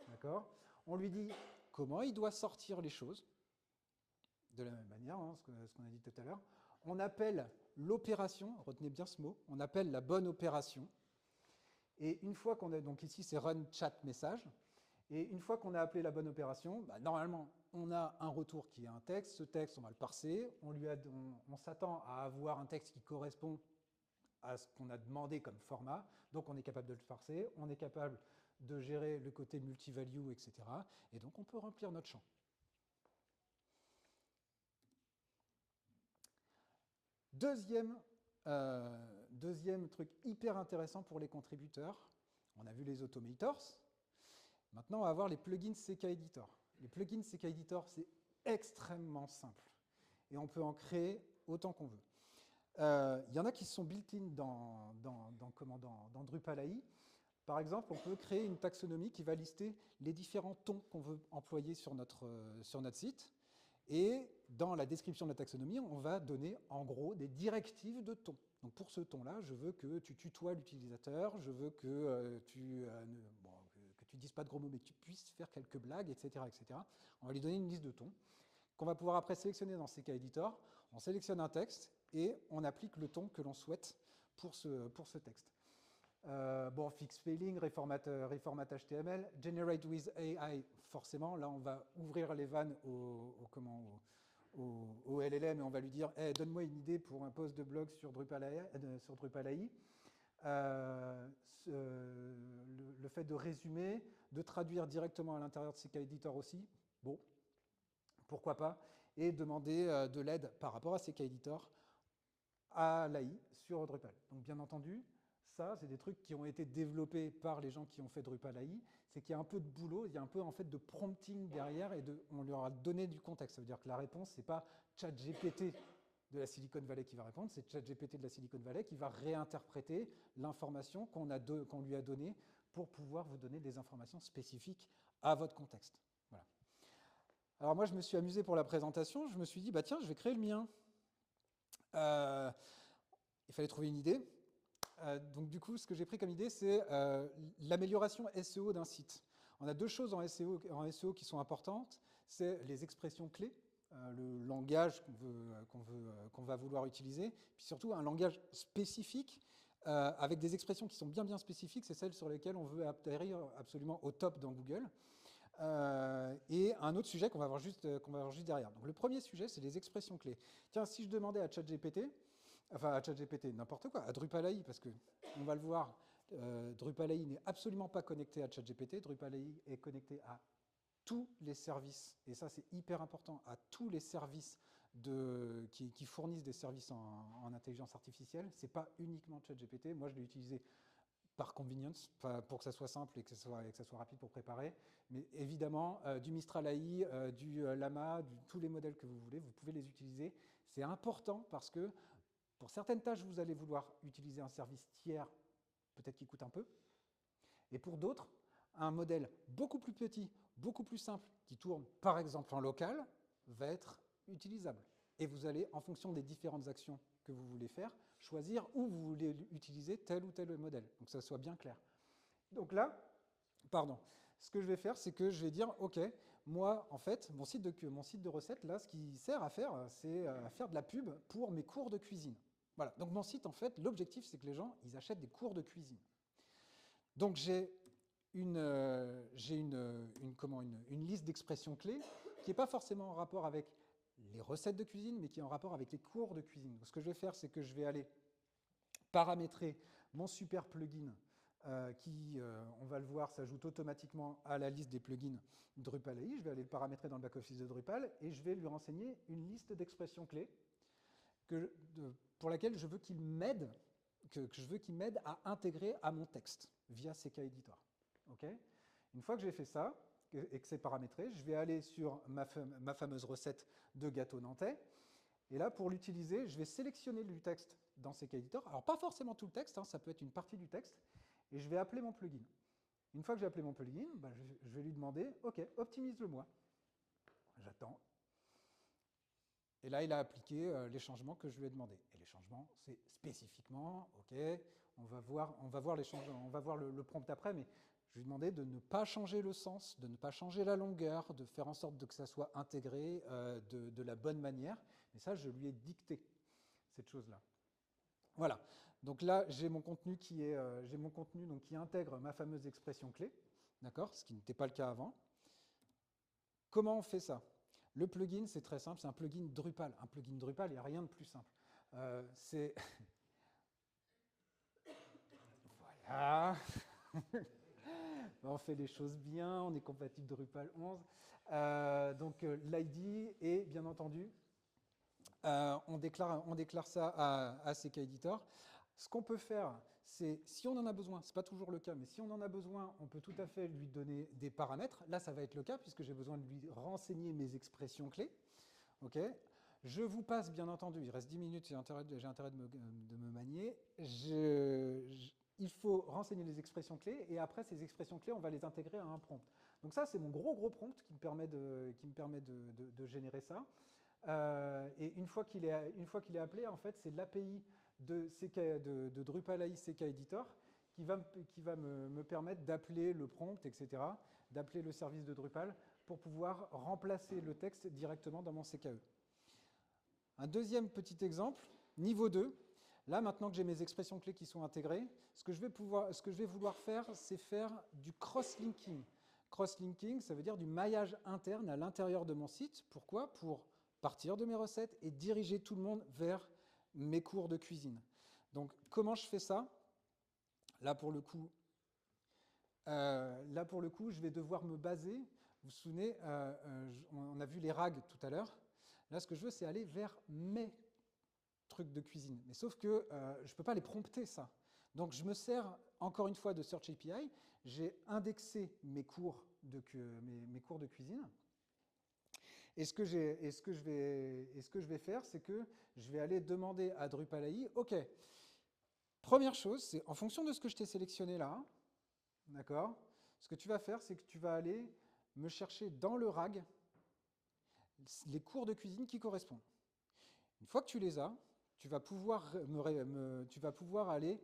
D'accord? On lui dit comment il doit sortir les choses. De la même manière, hein, ce qu'on a dit tout à l'heure. On appelle l'opération, retenez bien ce mot, on appelle la bonne opération. Et une fois qu'on a, donc ici c'est run chat message, et une fois qu'on a appelé la bonne opération, normalement on a un retour qui est un texte, ce texte on va le parser, on s'attend à avoir un texte qui correspond à ce qu'on a demandé comme format, donc on est capable de le parser, on est capable de gérer le côté multivalue, etc. Et donc on peut remplir notre champ. Deuxième truc hyper intéressant pour les contributeurs, on a vu les automators. Maintenant, on va voir les plugins CK Editor. Les plugins CK Editor, c'est extrêmement simple. Et on peut en créer autant qu'on veut. Il y en a qui sont built-in dans Drupal AI. Par exemple, on peut créer une taxonomie qui va lister les différents tons qu'on veut employer sur notre site. Et dans la description de la taxonomie, on va donner en gros des directives de ton. Donc pour ce ton-là, je veux que tu tutoies l'utilisateur, je veux que tu ne dises pas de gros mots, mais que tu puisses faire quelques blagues, etc., etc. On va lui donner une liste de tons qu'on va pouvoir après sélectionner dans CK Editor. On sélectionne un texte et on applique le ton que l'on souhaite pour ce texte. Fix spelling, reformat HTML, generate with AI, forcément, là on va ouvrir les vannes au LLM et on va lui dire hey, donne-moi une idée pour un post de blog sur Drupal AI. Le fait de résumer, de traduire directement à l'intérieur de CK Editor aussi, bon, pourquoi pas, et demander de l'aide par rapport à CK Editor à l'AI sur Drupal. Donc bien entendu, ça, c'est des trucs qui ont été développés par les gens qui ont fait Drupal AI, c'est qu'il y a un peu de boulot, il y a un peu en fait de prompting derrière et on leur a donné du contexte. Ça veut dire que la réponse, c'est pas ChatGPT de la Silicon Valley qui va répondre, c'est ChatGPT de la Silicon Valley qui va réinterpréter l'information qu'on lui a donnée pour pouvoir vous donner des informations spécifiques à votre contexte. Voilà. Alors moi, je me suis amusé pour la présentation, je me suis dit, bah tiens, je vais créer le mien. Il fallait trouver une idée. Donc du coup, ce que j'ai pris comme idée, c'est l'amélioration SEO d'un site. On a deux choses en SEO qui sont importantes, c'est les expressions clés, le langage qu'on va vouloir utiliser, puis surtout un langage spécifique avec des expressions qui sont bien spécifiques, c'est celles sur lesquelles on veut atterrir absolument au top dans Google. Et un autre sujet qu'on va voir juste derrière. Donc le premier sujet, c'est les expressions clés. Tiens, si je demandais à ChatGPT, n'importe quoi, à Drupal AI, parce qu'on va le voir, Drupal AI n'est absolument pas connecté à ChatGPT, Drupal AI est connecté à tous les services, et ça c'est hyper important, à tous les services qui fournissent des services en intelligence artificielle. C'est pas uniquement ChatGPT, moi je l'ai utilisé par convenience, pour que ça soit simple et que ça soit rapide pour préparer. Mais évidemment, du Mistral AI, du Llama, tous les modèles que vous voulez, vous pouvez les utiliser. C'est important parce que pour certaines tâches, vous allez vouloir utiliser un service tiers, peut-être qui coûte un peu. Et pour d'autres, un modèle beaucoup plus petit, beaucoup plus simple, qui tourne par exemple en local, va être utilisable. Et vous allez, en fonction des différentes actions que vous voulez faire, choisir où vous voulez utiliser tel ou tel modèle. Donc que ça soit bien clair. Donc là, ce que je vais faire, c'est que je vais dire, OK, moi, en fait, mon site de recettes, là, ce qui sert à faire, c'est à faire de la pub pour mes cours de cuisine. Voilà. Donc mon site, en fait, l'objectif, c'est que les gens, ils achètent des cours de cuisine. Donc j'ai une liste d'expressions clés qui n'est pas forcément en rapport avec les recettes de cuisine, mais qui est en rapport avec les cours de cuisine. Donc, ce que je vais faire, c'est que je vais aller paramétrer mon super plugin qui, on va le voir, s'ajoute automatiquement à la liste des plugins Drupal AI. Je vais aller le paramétrer dans le back-office de Drupal et je vais lui renseigner une liste d'expressions clés pour laquelle je veux qu'il m'aide à intégrer à mon texte via CK Editor. Okay. Une fois que j'ai fait ça et que c'est paramétré, je vais aller sur ma fameuse recette de gâteau nantais. Et là, pour l'utiliser, je vais sélectionner du texte dans CK Editor. Alors, pas forcément tout le texte, hein, ça peut être une partie du texte. Et je vais appeler mon plugin. Une fois que j'ai appelé mon plugin, je vais lui demander, OK, optimise-le-moi. J'attends. Et là, il a appliqué les changements que je lui ai demandé. Et les changements, c'est spécifiquement, OK, on va voir les changements, on va voir le prompt après, mais je lui ai demandé de ne pas changer le sens, de ne pas changer la longueur, de faire en sorte que ça soit intégré de la bonne manière. Et ça, je lui ai dicté cette chose-là. Voilà. Donc là, j'ai mon contenu qui intègre ma fameuse expression clé, d'accord, ce qui n'était pas le cas avant. Comment on fait ça? Le plugin, c'est très simple, c'est un plugin Drupal. Un plugin Drupal, il n'y a rien de plus simple. Voilà. On fait les choses bien, on est compatible Drupal 11. Donc l'ID et bien entendu On déclare ça à CKEditor. Ce qu'on peut faire, c'est, si on en a besoin, ce n'est pas toujours le cas, mais si on en a besoin, on peut tout à fait lui donner des paramètres. Là, ça va être le cas, puisque j'ai besoin de lui renseigner mes expressions clés. Okay. Je vous passe, bien entendu, il reste 10 minutes, j'ai intérêt de me manier. Il faut renseigner les expressions clés, et après, ces expressions clés, on va les intégrer à un prompt. Donc ça, c'est mon gros prompt qui me permet de générer ça. Et une fois qu'il est appelé, en fait, c'est l'API de Drupal AI CKEditor qui va me permettre d'appeler le prompt, etc., d'appeler le service de Drupal pour pouvoir remplacer le texte directement dans mon CKE. Un deuxième petit exemple, niveau 2. Là, maintenant que j'ai mes expressions clés qui sont intégrées, ce que je vais vouloir faire, c'est faire du cross-linking. Cross-linking, ça veut dire du maillage interne à l'intérieur de mon site. Pourquoi? Pour partir de mes recettes et diriger tout le monde vers mes cours de cuisine. Donc, comment je fais ça? Là, pour le coup, je vais devoir me baser. Vous vous souvenez, on a vu les RAG tout à l'heure. Là, ce que je veux, c'est aller vers mes trucs de cuisine. Mais sauf que je ne peux pas les prompter, ça. Donc, je me sers encore une fois de Search API. J'ai indexé mes cours de cuisine. Et ce que je vais faire, c'est que je vais aller demander à Drupal AI, OK, première chose, c'est en fonction de ce que je t'ai sélectionné là, d'accord, ce que tu vas faire, c'est que tu vas aller me chercher dans le RAG les cours de cuisine qui correspondent. Une fois que tu les as, tu vas pouvoir aller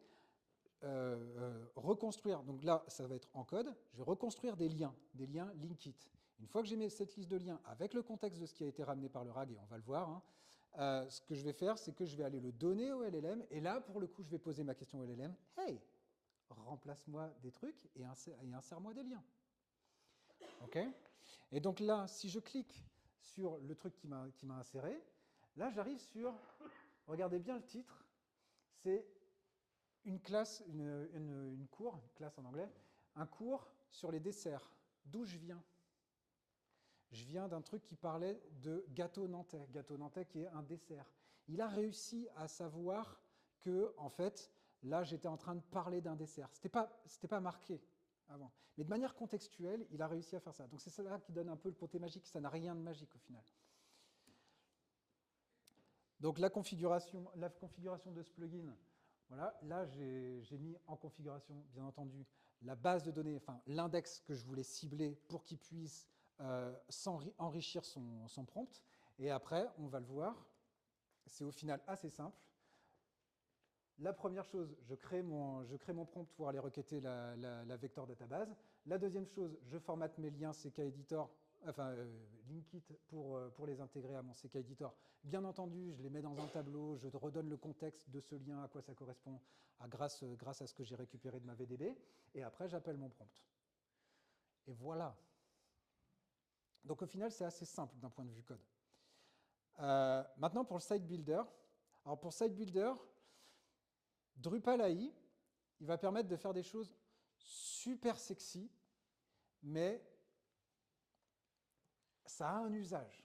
reconstruire. Donc là, ça va être en code. Je vais reconstruire des liens linkit. Une fois que j'ai mis cette liste de liens avec le contexte de ce qui a été ramené par le RAG, et on va le voir, hein, ce que je vais faire, c'est que je vais aller le donner au LLM. Et là, pour le coup, je vais poser ma question au LLM. Hey, remplace-moi des trucs et insère-moi des liens. OK? Et donc là, si je clique sur le truc qui m'a inséré, là, j'arrive sur, regardez bien le titre, c'est une classe, une classe en anglais, un cours sur les desserts. D'où je viens? Je viens d'un truc qui parlait de gâteau nantais qui est un dessert. Il a réussi à savoir que, en fait, là, j'étais en train de parler d'un dessert. C'était pas marqué avant. Mais de manière contextuelle, il a réussi à faire ça. Donc c'est ça qui donne un peu le côté magique. Ça n'a rien de magique au final. Donc la configuration de ce plugin, voilà, là j'ai mis en configuration, bien entendu, la base de données, enfin l'index que je voulais cibler pour qu'il puisse enrichir son prompt. Et après, on va le voir, c'est au final assez simple. La première chose, je crée mon prompt pour aller requêter la vector database. La deuxième chose, je formate mes liens CKEditor, enfin Linkit pour les intégrer à mon CKEditor. Bien entendu, je les mets dans un tableau, je redonne le contexte de ce lien, à quoi ça correspond, grâce à ce que j'ai récupéré de ma VDB. Et après, j'appelle mon prompt. Et voilà. Donc au final, c'est assez simple d'un point de vue code. Maintenant, pour le site builder. Alors pour site builder, Drupal AI, il va permettre de faire des choses super sexy, mais ça a un usage.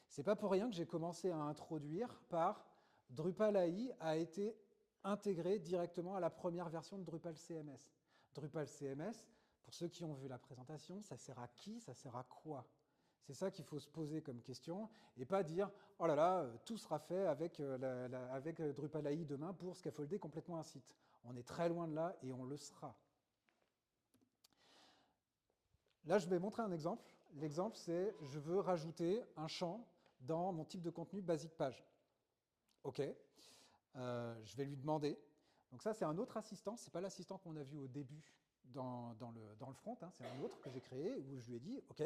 C'est pas pour rien que j'ai commencé à introduire par Drupal AI a été intégré directement à la première version de Drupal CMS. Drupal CMS, pour ceux qui ont vu la présentation, ça sert à qui? Ça sert à quoi? C'est ça qu'il faut se poser comme question et pas dire « Oh là là, tout sera fait avec Drupal AI demain pour scaffolder complètement un site ». On est très loin de là et on le sera. Là, je vais montrer un exemple. L'exemple, c'est je veux rajouter un champ dans mon type de contenu basic page. OK. Je vais lui demander. Donc ça, c'est un autre assistant. Ce n'est pas l'assistant qu'on a vu au début dans le front. Hein. C'est un autre que j'ai créé où je lui ai dit « OK,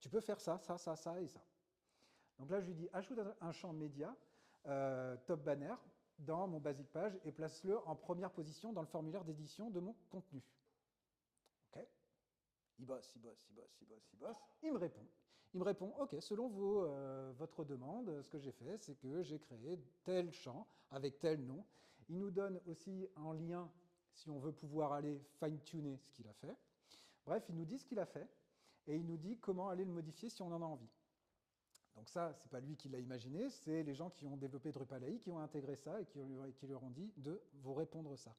tu peux faire ça, ça, ça, ça et ça. » Donc là, je lui dis, ajoute un champ média, top banner, dans mon basic page et place-le en première position dans le formulaire d'édition de mon contenu. OK. Il bosse. Il me répond, OK, selon votre demande, ce que j'ai fait, c'est que j'ai créé tel champ avec tel nom. Il nous donne aussi un lien si on veut pouvoir aller fine-tuner ce qu'il a fait. Bref, il nous dit ce qu'il a fait. Et il nous dit comment aller le modifier si on en a envie. Donc ça, ce n'est pas lui qui l'a imaginé, c'est les gens qui ont développé Drupal AI qui ont intégré ça et qui leur ont dit de vous répondre ça.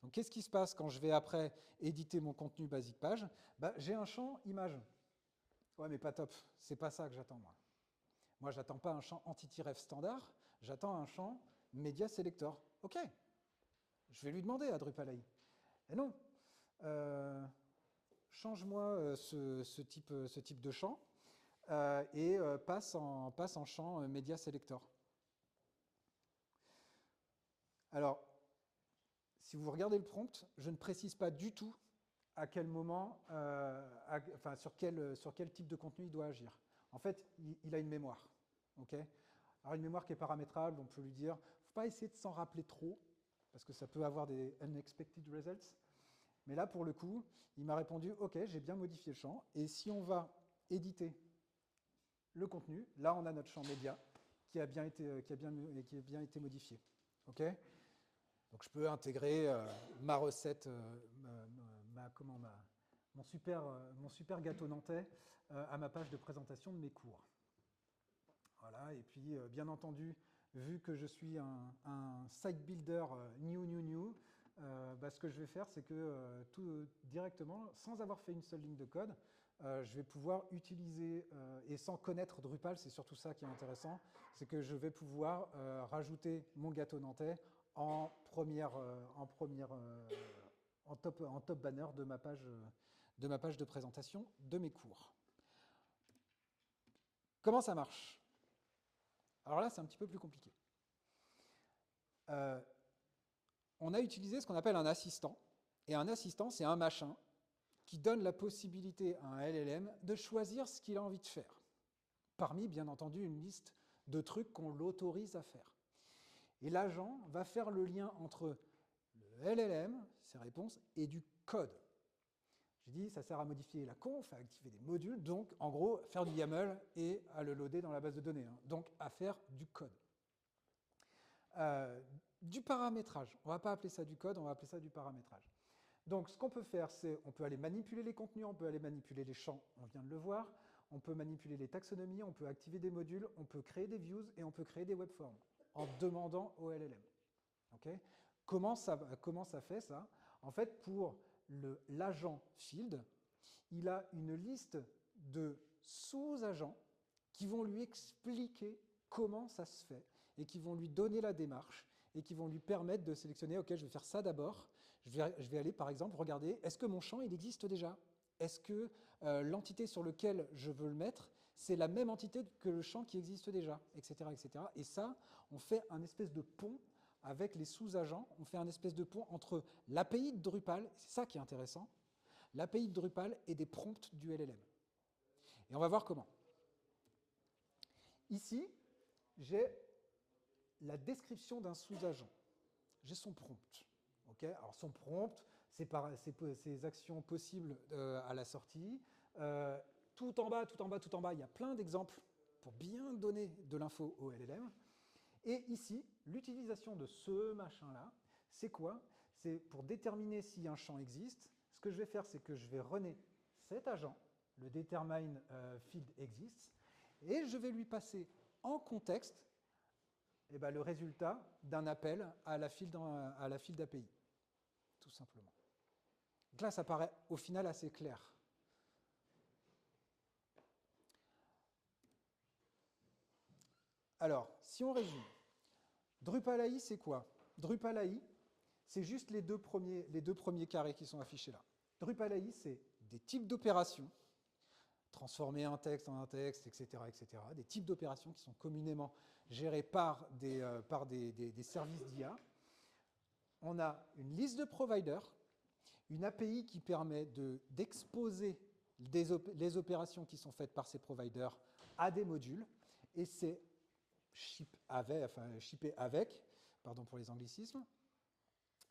Donc qu'est-ce qui se passe quand je vais après éditer mon contenu basic page? J'ai un champ image. Ouais, mais pas top, c'est pas ça que j'attends moi. Moi, j'attends pas un champ entity-ref standard, j'attends un champ media selector. Ok, je vais lui demander à Drupal AI. Et non, change-moi ce type de champ et passe en champ media selector. Alors, si vous regardez le prompt, je ne précise pas du tout à quel moment, sur quel type de contenu il doit agir. En fait, il a une mémoire. Okay, alors une mémoire qui est paramétrable, on peut lui dire, il ne faut pas essayer de s'en rappeler trop, parce que ça peut avoir des unexpected results. Mais là, pour le coup, il m'a répondu, OK, j'ai bien modifié le champ, et si on va éditer le contenu, là, on a notre champ média qui a bien été modifié. Okay, donc je peux intégrer ma recette, mon super gâteau nantais à ma page de présentation de mes cours. Voilà, et puis bien entendu, vu que je suis un site builder new, ce que je vais faire, c'est que tout directement, sans avoir fait une seule ligne de code, je vais pouvoir utiliser, et sans connaître Drupal, c'est surtout ça qui est intéressant, c'est que je vais pouvoir rajouter mon gâteau nantais en top banner de ma page de présentation de mes cours. Comment ça marche? Alors là, c'est un petit peu plus compliqué. On a utilisé ce qu'on appelle un assistant. Et un assistant, c'est un machin qui donne la possibilité à un LLM de choisir ce qu'il a envie de faire. Parmi, bien entendu, une liste de trucs qu'on l'autorise à faire. Et l'agent va faire le lien entre le LLM, ses réponses, et du code. J'ai dit, ça sert à modifier la conf, à activer des modules, donc en gros, faire du YAML et à le loader dans la base de données, hein, donc à faire du code. Du paramétrage, on ne va pas appeler ça du code, on va appeler ça du paramétrage. Donc ce qu'on peut faire, c'est on peut aller manipuler les contenus, on peut aller manipuler les champs, on vient de le voir, on peut manipuler les taxonomies, on peut activer des modules, on peut créer des views et on peut créer des webforms en demandant au LLM. Okay, comment ça fait ça? En fait, pour l'agent field, il a une liste de sous-agents qui vont lui expliquer comment ça se fait et qui vont lui donner la démarche et qui vont lui permettre de sélectionner, OK, je vais faire ça d'abord, je vais aller par exemple regarder, est-ce que mon champ il existe déjà? Est-ce que l'entité sur laquelle je veux le mettre, c'est la même entité que le champ qui existe déjà, etc., etc. Et ça, on fait un espèce de pont avec les sous-agents, on fait un espèce de pont entre l'API de Drupal, c'est ça qui est intéressant, l'API de Drupal et des prompts du LLM. Et on va voir comment. Ici, j'ai la description d'un sous-agent. J'ai son prompt. Okay, alors son prompt, c'est ses actions possibles à la sortie. Tout en bas, il y a plein d'exemples pour bien donner de l'info au LLM. Et ici, l'utilisation de ce machin-là, c'est quoi? C'est pour déterminer si un champ existe. Ce que je vais faire, c'est que je vais runner cet agent, le determine field exists, et je vais lui passer en contexte le résultat d'un appel à la field API, tout simplement. Donc là, ça paraît au final assez clair. Alors, si on résume, Drupal AI, c'est quoi? Drupal AI, c'est juste les deux premiers carrés qui sont affichés là. Drupal AI, c'est des types d'opérations, transformer un texte en un texte, etc., etc., des types d'opérations qui sont communément gérées par des services d'IA. On a une liste de providers, une API qui permet d'exposer les opérations qui sont faites par ces providers à des modules, et c'est shippé avec, pardon pour les anglicismes,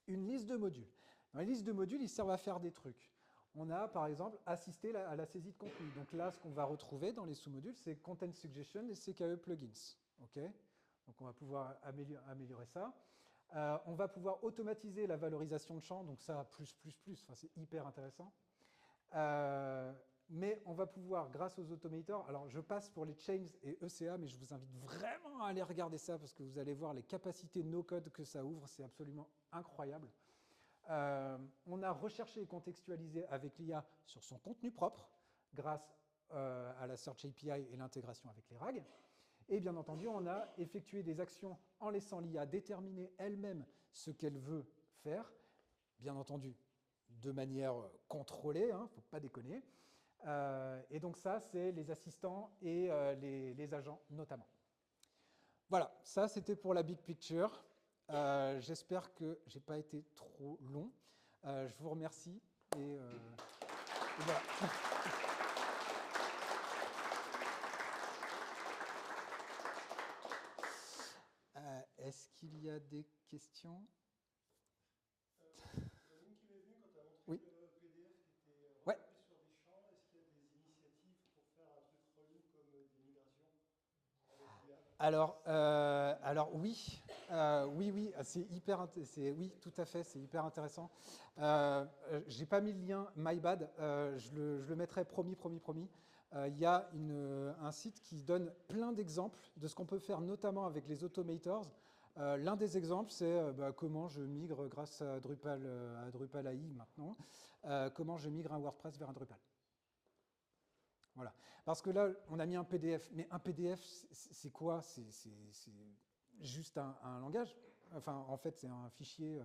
une liste de modules. Dans les listes de modules, ils servent à faire des trucs. On a par exemple assisté à la saisie de contenu. Donc là, ce qu'on va retrouver dans les sous-modules, c'est Content Suggestion et CKE Plugins. Okay, donc on va pouvoir améliorer ça. On va pouvoir automatiser la valorisation de champs, donc ça, plus, enfin, c'est hyper intéressant. mais on va pouvoir, grâce aux automators, alors je passe pour les chains et ECA, mais je vous invite vraiment à aller regarder ça parce que vous allez voir les capacités no-code que ça ouvre, c'est absolument incroyable. On a recherché et contextualisé avec l'IA sur son contenu propre grâce à la Search API et l'intégration avec les RAG. Et bien entendu, on a effectué des actions en laissant l'IA déterminer elle-même ce qu'elle veut faire, bien entendu de manière contrôlée, hein, faut pas déconner. Et donc ça, c'est les assistants et les agents notamment. Voilà, ça c'était pour la big picture. J'espère que j'ai pas été trop long. Je vous remercie et voilà. Est-ce qu'il y a des questions? Une qui m'est venue quand tu as montré Oui. le PDF qui était Ouais. regroupé sur des champs. Est-ce qu'il y a des initiatives pour faire un truc relou comme des migrations avec l'IA? Alors oui, oui, c'est hyper, oui, tout à fait, c'est hyper intéressant. J'ai pas mis le lien, my bad, je le mettrai promis. Il y a un site qui donne plein d'exemples de ce qu'on peut faire, notamment avec les automators. L'un des exemples, c'est comment je migre grâce à Drupal AI maintenant, comment je migre un WordPress vers un Drupal. Voilà. Parce que là, on a mis un PDF, mais un PDF, c'est quoi? C'est juste un langage. Enfin, en fait, c'est un fichier,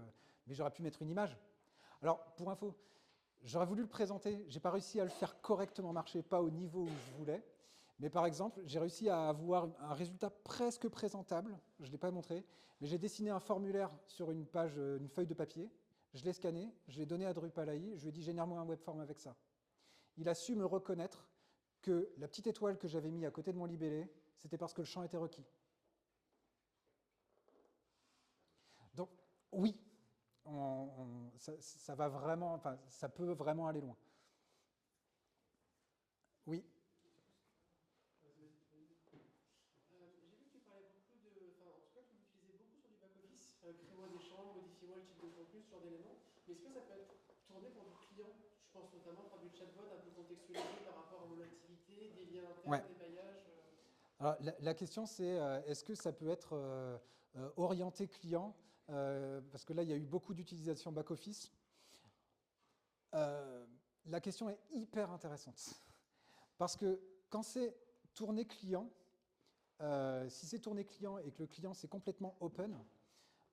mais j'aurais pu mettre une image. Alors, pour info, j'aurais voulu le présenter, j'ai pas réussi à le faire correctement marcher, pas au niveau où je voulais. Mais par exemple, j'ai réussi à avoir un résultat presque présentable, je ne l'ai pas montré, mais j'ai dessiné un formulaire sur une page, une feuille de papier, je l'ai scanné, je l'ai donné à Drupal AI, je lui ai dit génère-moi un webform avec ça. Il a su me reconnaître que la petite étoile que j'avais mise à côté de mon libellé, c'était parce que le champ était requis. Donc oui, ça va vraiment, enfin, ça peut vraiment aller loin. Oui. J'ai vu que tu parlais beaucoup de, enfin en tout cas tu l'utilisais beaucoup sur du back-office, crée-moi des champs, modifie-moi le type de contenu, ce genre d'éléments. Mais est-ce que ça peut être tourné pour du client? Je pense notamment pour du chatbot un peu contextualisé par rapport à mon activité, des liens internes, Ouais. des maillages. Alors, la question c'est, est-ce que ça peut être orienté client? Parce que là, il y a eu beaucoup d'utilisation back-office. La question est hyper intéressante. Parce que quand c'est tourné client, si c'est tourné client et que le client c'est complètement open,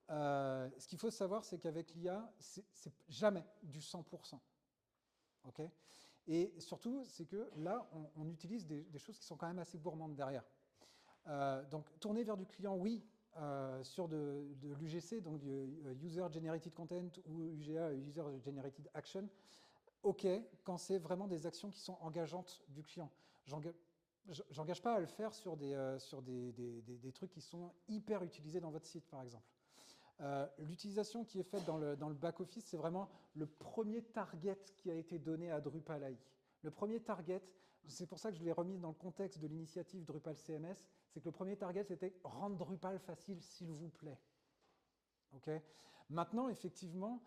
ce qu'il faut savoir, c'est qu'avec l'IA, c'est jamais du 100%. Okay, et surtout, c'est que là, on utilise des choses qui sont quand même assez gourmandes derrière. Donc, tourner vers du client, oui, sur de l'UGC, donc du User Generated Content ou UGA, User Generated Action, ok, quand c'est vraiment des actions qui sont engageantes du client. J'engage pas à le faire sur des trucs qui sont hyper utilisés dans votre site, par exemple. L'utilisation qui est faite dans le back-office, c'est vraiment le premier target qui a été donné à Drupal AI. Le premier target, c'est pour ça que je l'ai remis dans le contexte de l'initiative Drupal CMS, c'est que le premier target, c'était « rendre Drupal facile, s'il vous plaît ». Okay. Maintenant, effectivement,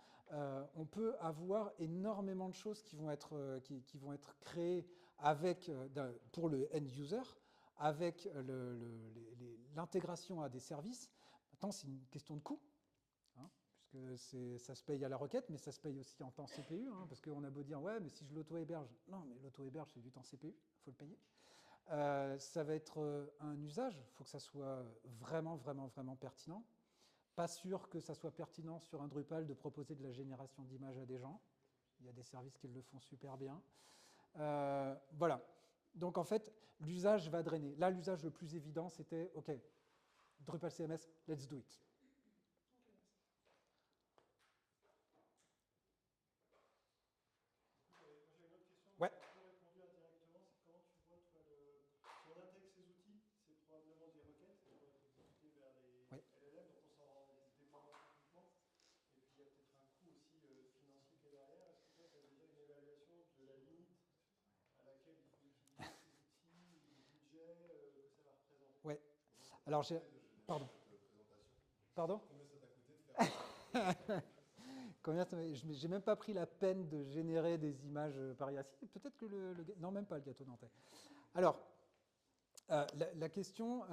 on peut avoir énormément de choses qui vont être créées avec, pour le end-user, avec l'intégration à des services. Maintenant, c'est une question de coût. Puisque ça se paye à la requête, mais ça se paye aussi en temps CPU, hein, parce qu'on a beau dire, ouais, mais si je l'auto-héberge, non, mais l'auto-héberge, c'est du temps CPU, il faut le payer. Ça va être un usage, il faut que ça soit vraiment pertinent. Pas sûr que ça soit pertinent sur un Drupal de proposer de la génération d'images à des gens. Il y a des services qui le font super bien. Voilà. Donc, en fait, l'usage va drainer. Là, l'usage le plus évident, c'était, OK, Drupal CMS, let's do it. Ouais. Si on intègre ces outils, c'est probablement des requêtes qui vont être exécutées vers les LLM, donc on s'en rend les déploiements techniquement. Et puis il y a peut-être un coût aussi financier qui est derrière. Est-ce que toi, tu as déjà une évaluation de la limite à laquelle il faut utiliser ces outils, le budget que ça va représenter? Ouais. Alors, pardon. Pardon? J'ai même pas pris la peine de générer des images par IA. Si, peut-être que non, même pas le gâteau nantais. Alors, la question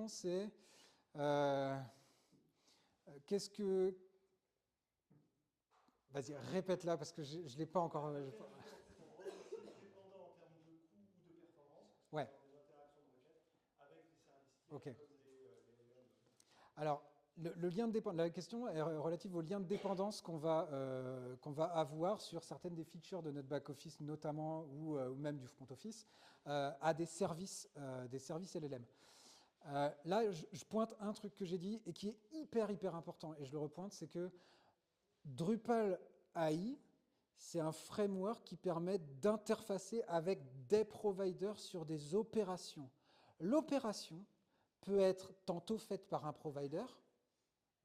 c'est qu'est-ce que... Vas-y, répète-la parce que je ne l'ai pas encore... Dépendant en termes de coût ou de performance, Ouais. des interactions de requête avec les services Ok. comme les LLM. Alors, le lien de dépendance, la question est relative au lien de dépendance qu'on va avoir sur certaines des features de notre back-office, notamment, ou même du front-office, à des services LLM. Là, je pointe un truc que j'ai dit et qui est hyper important, et je le repointe, c'est que Drupal AI, c'est un framework qui permet d'interfacer avec des providers sur des opérations. L'opération peut être tantôt faite par un provider,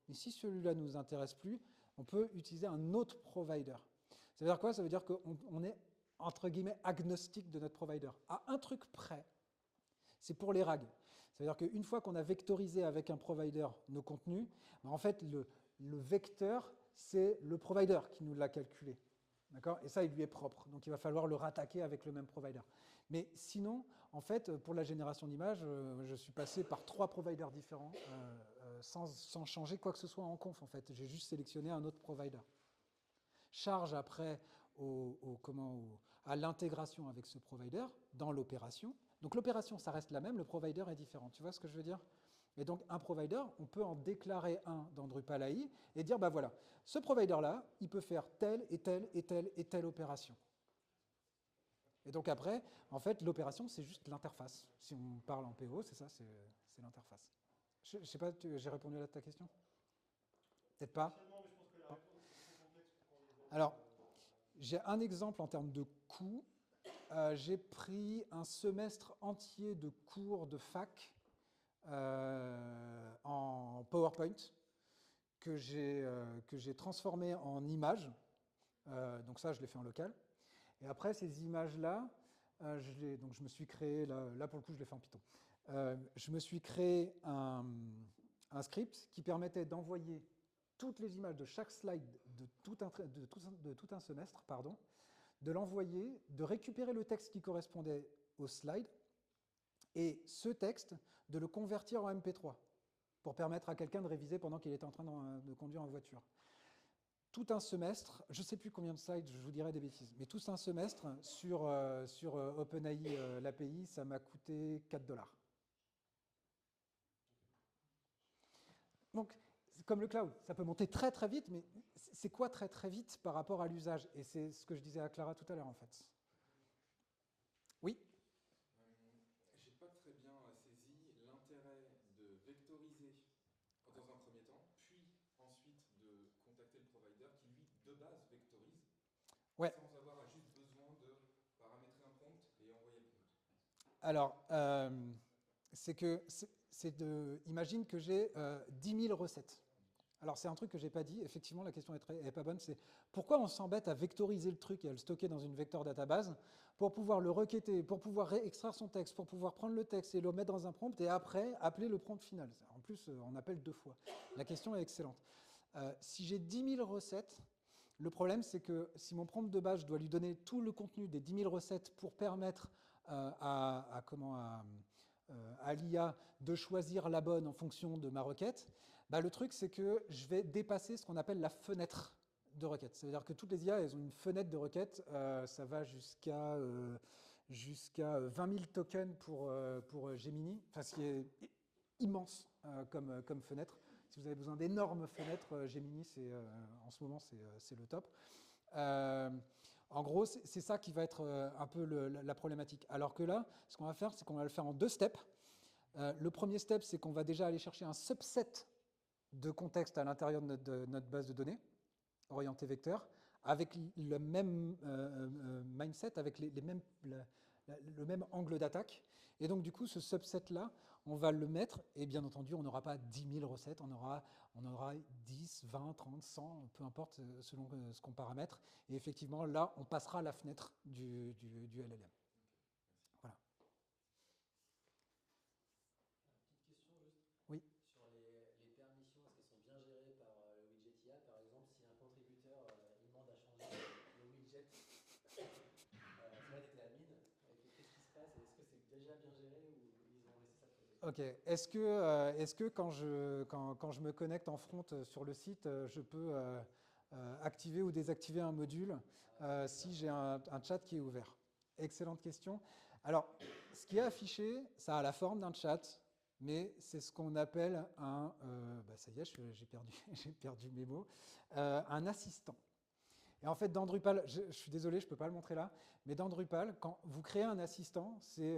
et si celui-là ne nous intéresse plus, on peut utiliser un autre provider. Ça veut dire quoi? Ça veut dire qu'on est, entre guillemets, agnostique de notre provider. À un truc près, c'est pour les RAG. Ça veut dire qu'une fois qu'on a vectorisé avec un provider nos contenus, en fait, le vecteur, c'est le provider qui nous l'a calculé. D'accord? Et ça, il lui est propre. Donc, il va falloir le rattaquer avec le même provider. Mais sinon, en fait, pour la génération d'images, je suis passé par 3 providers différents sans changer quoi que ce soit en conf. En fait, j'ai juste sélectionné un autre provider. Charge après à l'intégration avec ce provider dans l'opération. Donc, l'opération, ça reste la même, le provider est différent. Tu vois ce que je veux dire? Et donc, un provider, on peut en déclarer un dans Drupal AI et dire, bah voilà, ce provider-là, il peut faire telle et telle et telle et telle opération. Et donc après, en fait, l'opération, c'est juste l'interface. Si on parle en PO, c'est ça, c'est l'interface. Je ne sais pas, j'ai répondu à ta question? Peut-être pas. Alors, j'ai un exemple en termes de coût. J'ai pris un semestre entier de cours de fac en PowerPoint que j'ai transformé en images. Donc ça, je l'ai fait en local. Et après, ces images-là, donc je me suis créé, là pour le coup, je l'ai fait en Python. Je me suis créé un script qui permettait d'envoyer toutes les images de chaque slide de tout un semestre, de l'envoyer, de récupérer le texte qui correspondait au slide, et ce texte, de le convertir en MP3 pour permettre à quelqu'un de réviser pendant qu'il était en train de conduire en voiture. Tout un semestre, je ne sais plus combien de slides, je vous dirai des bêtises, mais tout un semestre sur OpenAI, l'API, ça m'a coûté 4 $. Donc, comme le cloud, ça peut monter très très vite, mais c'est quoi très très vite par rapport à l'usage? Et c'est ce que je disais à Clara tout à l'heure en fait. Oui? J'ai pas très bien saisi l'intérêt de vectoriser dans un premier temps, puis ensuite de contacter le provider qui lui, de base, vectorise, ouais, sans avoir juste besoin de paramétrer un prompt et envoyer le prompt. Alors, imagine que j'ai 10 000 recettes. Alors, c'est un truc que je n'ai pas dit. Effectivement, la question est pas bonne. C'est pourquoi on s'embête à vectoriser le truc et à le stocker dans une vector database pour pouvoir le requêter, pour pouvoir extraire son texte, pour pouvoir prendre le texte et le mettre dans un prompt et après appeler le prompt final. En plus, on appelle 2 fois. La question est excellente. Si j'ai 10 000 recettes, le problème, c'est que si mon prompt de base, je dois lui donner tout le contenu des 10 000 recettes pour permettre à l'IA de choisir la bonne en fonction de ma requête, bah, le truc, c'est que je vais dépasser ce qu'on appelle la fenêtre de requête. C'est-à-dire que toutes les IA, elles ont une fenêtre de requête. Ça va jusqu'à 20 000 tokens pour Gemini, enfin, ce qui est immense comme fenêtre. Si vous avez besoin d'énormes fenêtres, Gemini, en ce moment, c'est le top. En gros, c'est ça qui va être un peu la problématique. Alors que là, ce qu'on va faire, c'est qu'on va le faire en 2 steps. Le premier step, c'est qu'on va déjà aller chercher un subset de contexte à l'intérieur de notre base de données, orienté vecteur, avec le même mindset, avec le même angle d'attaque. Et donc, du coup, ce subset-là, on va le mettre, et bien entendu, on n'aura pas 10 000 recettes, on aura 10, 20, 30, 100, peu importe, selon ce qu'on paramètre. Et effectivement, là, on passera la fenêtre du LLM. Voilà. Petite question juste. Oui. Sur les permissions, est-ce qu'elles sont bien gérées par le widget IA? Par exemple, si un contributeur Ok. Est-ce que quand je me connecte en front sur le site, je peux activer ou désactiver un module si j'ai un chat qui est ouvert? Excellente question. Alors, ce qui est affiché, ça a la forme d'un chat, mais c'est ce qu'on appelle un... ça y est, j'ai perdu mes mots. Un assistant. Et en fait, dans Drupal, je suis désolé, je ne peux pas le montrer là, mais dans Drupal, quand vous créez un assistant, c'est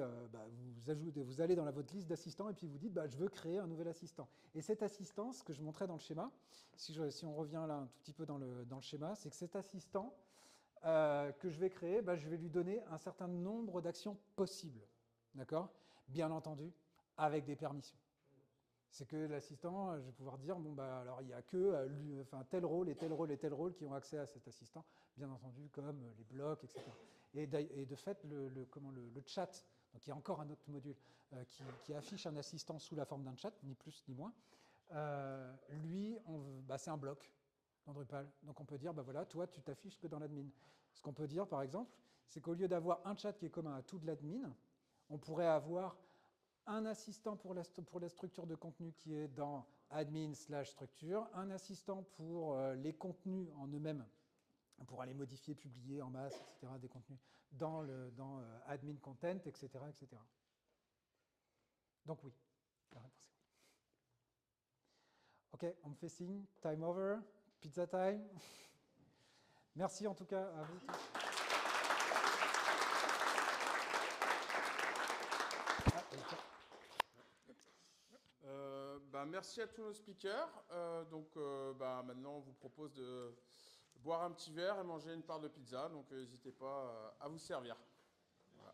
vous allez dans votre liste d'assistants et puis vous dites je veux créer un nouvel assistant. Et cet assistant, ce que je montrais dans le schéma, si on revient là un tout petit peu dans le schéma, c'est que cet assistant que je vais créer, je vais lui donner un certain nombre d'actions possibles. D'accord? Bien entendu, avec des permissions. C'est que l'assistant, je vais pouvoir dire, alors il n'y a que tel rôle et tel rôle et tel rôle qui ont accès à cet assistant, bien entendu, comme les blocs, etc. Et de fait, le chat, donc il y a encore un autre module qui affiche un assistant sous la forme d'un chat, ni plus ni moins, lui, c'est un bloc dans Drupal. Donc on peut dire, voilà, toi, tu t'affiches que dans l'admin. Ce qu'on peut dire, par exemple, c'est qu'au lieu d'avoir un chat qui est commun à tout de l'admin, on pourrait avoir un assistant pour la structure de contenu qui est dans admin/structure, un assistant pour les contenus en eux-mêmes, pour aller modifier, publier en masse, etc., des contenus dans admin content, etc., etc. Donc oui, la réponse est oui. Ok, on me fait signe, time over, pizza time. Merci en tout cas à vous tous. Merci à tous nos speakers. Maintenant, on vous propose de boire un petit verre et manger une part de pizza. Donc, n'hésitez pas à vous servir. Voilà.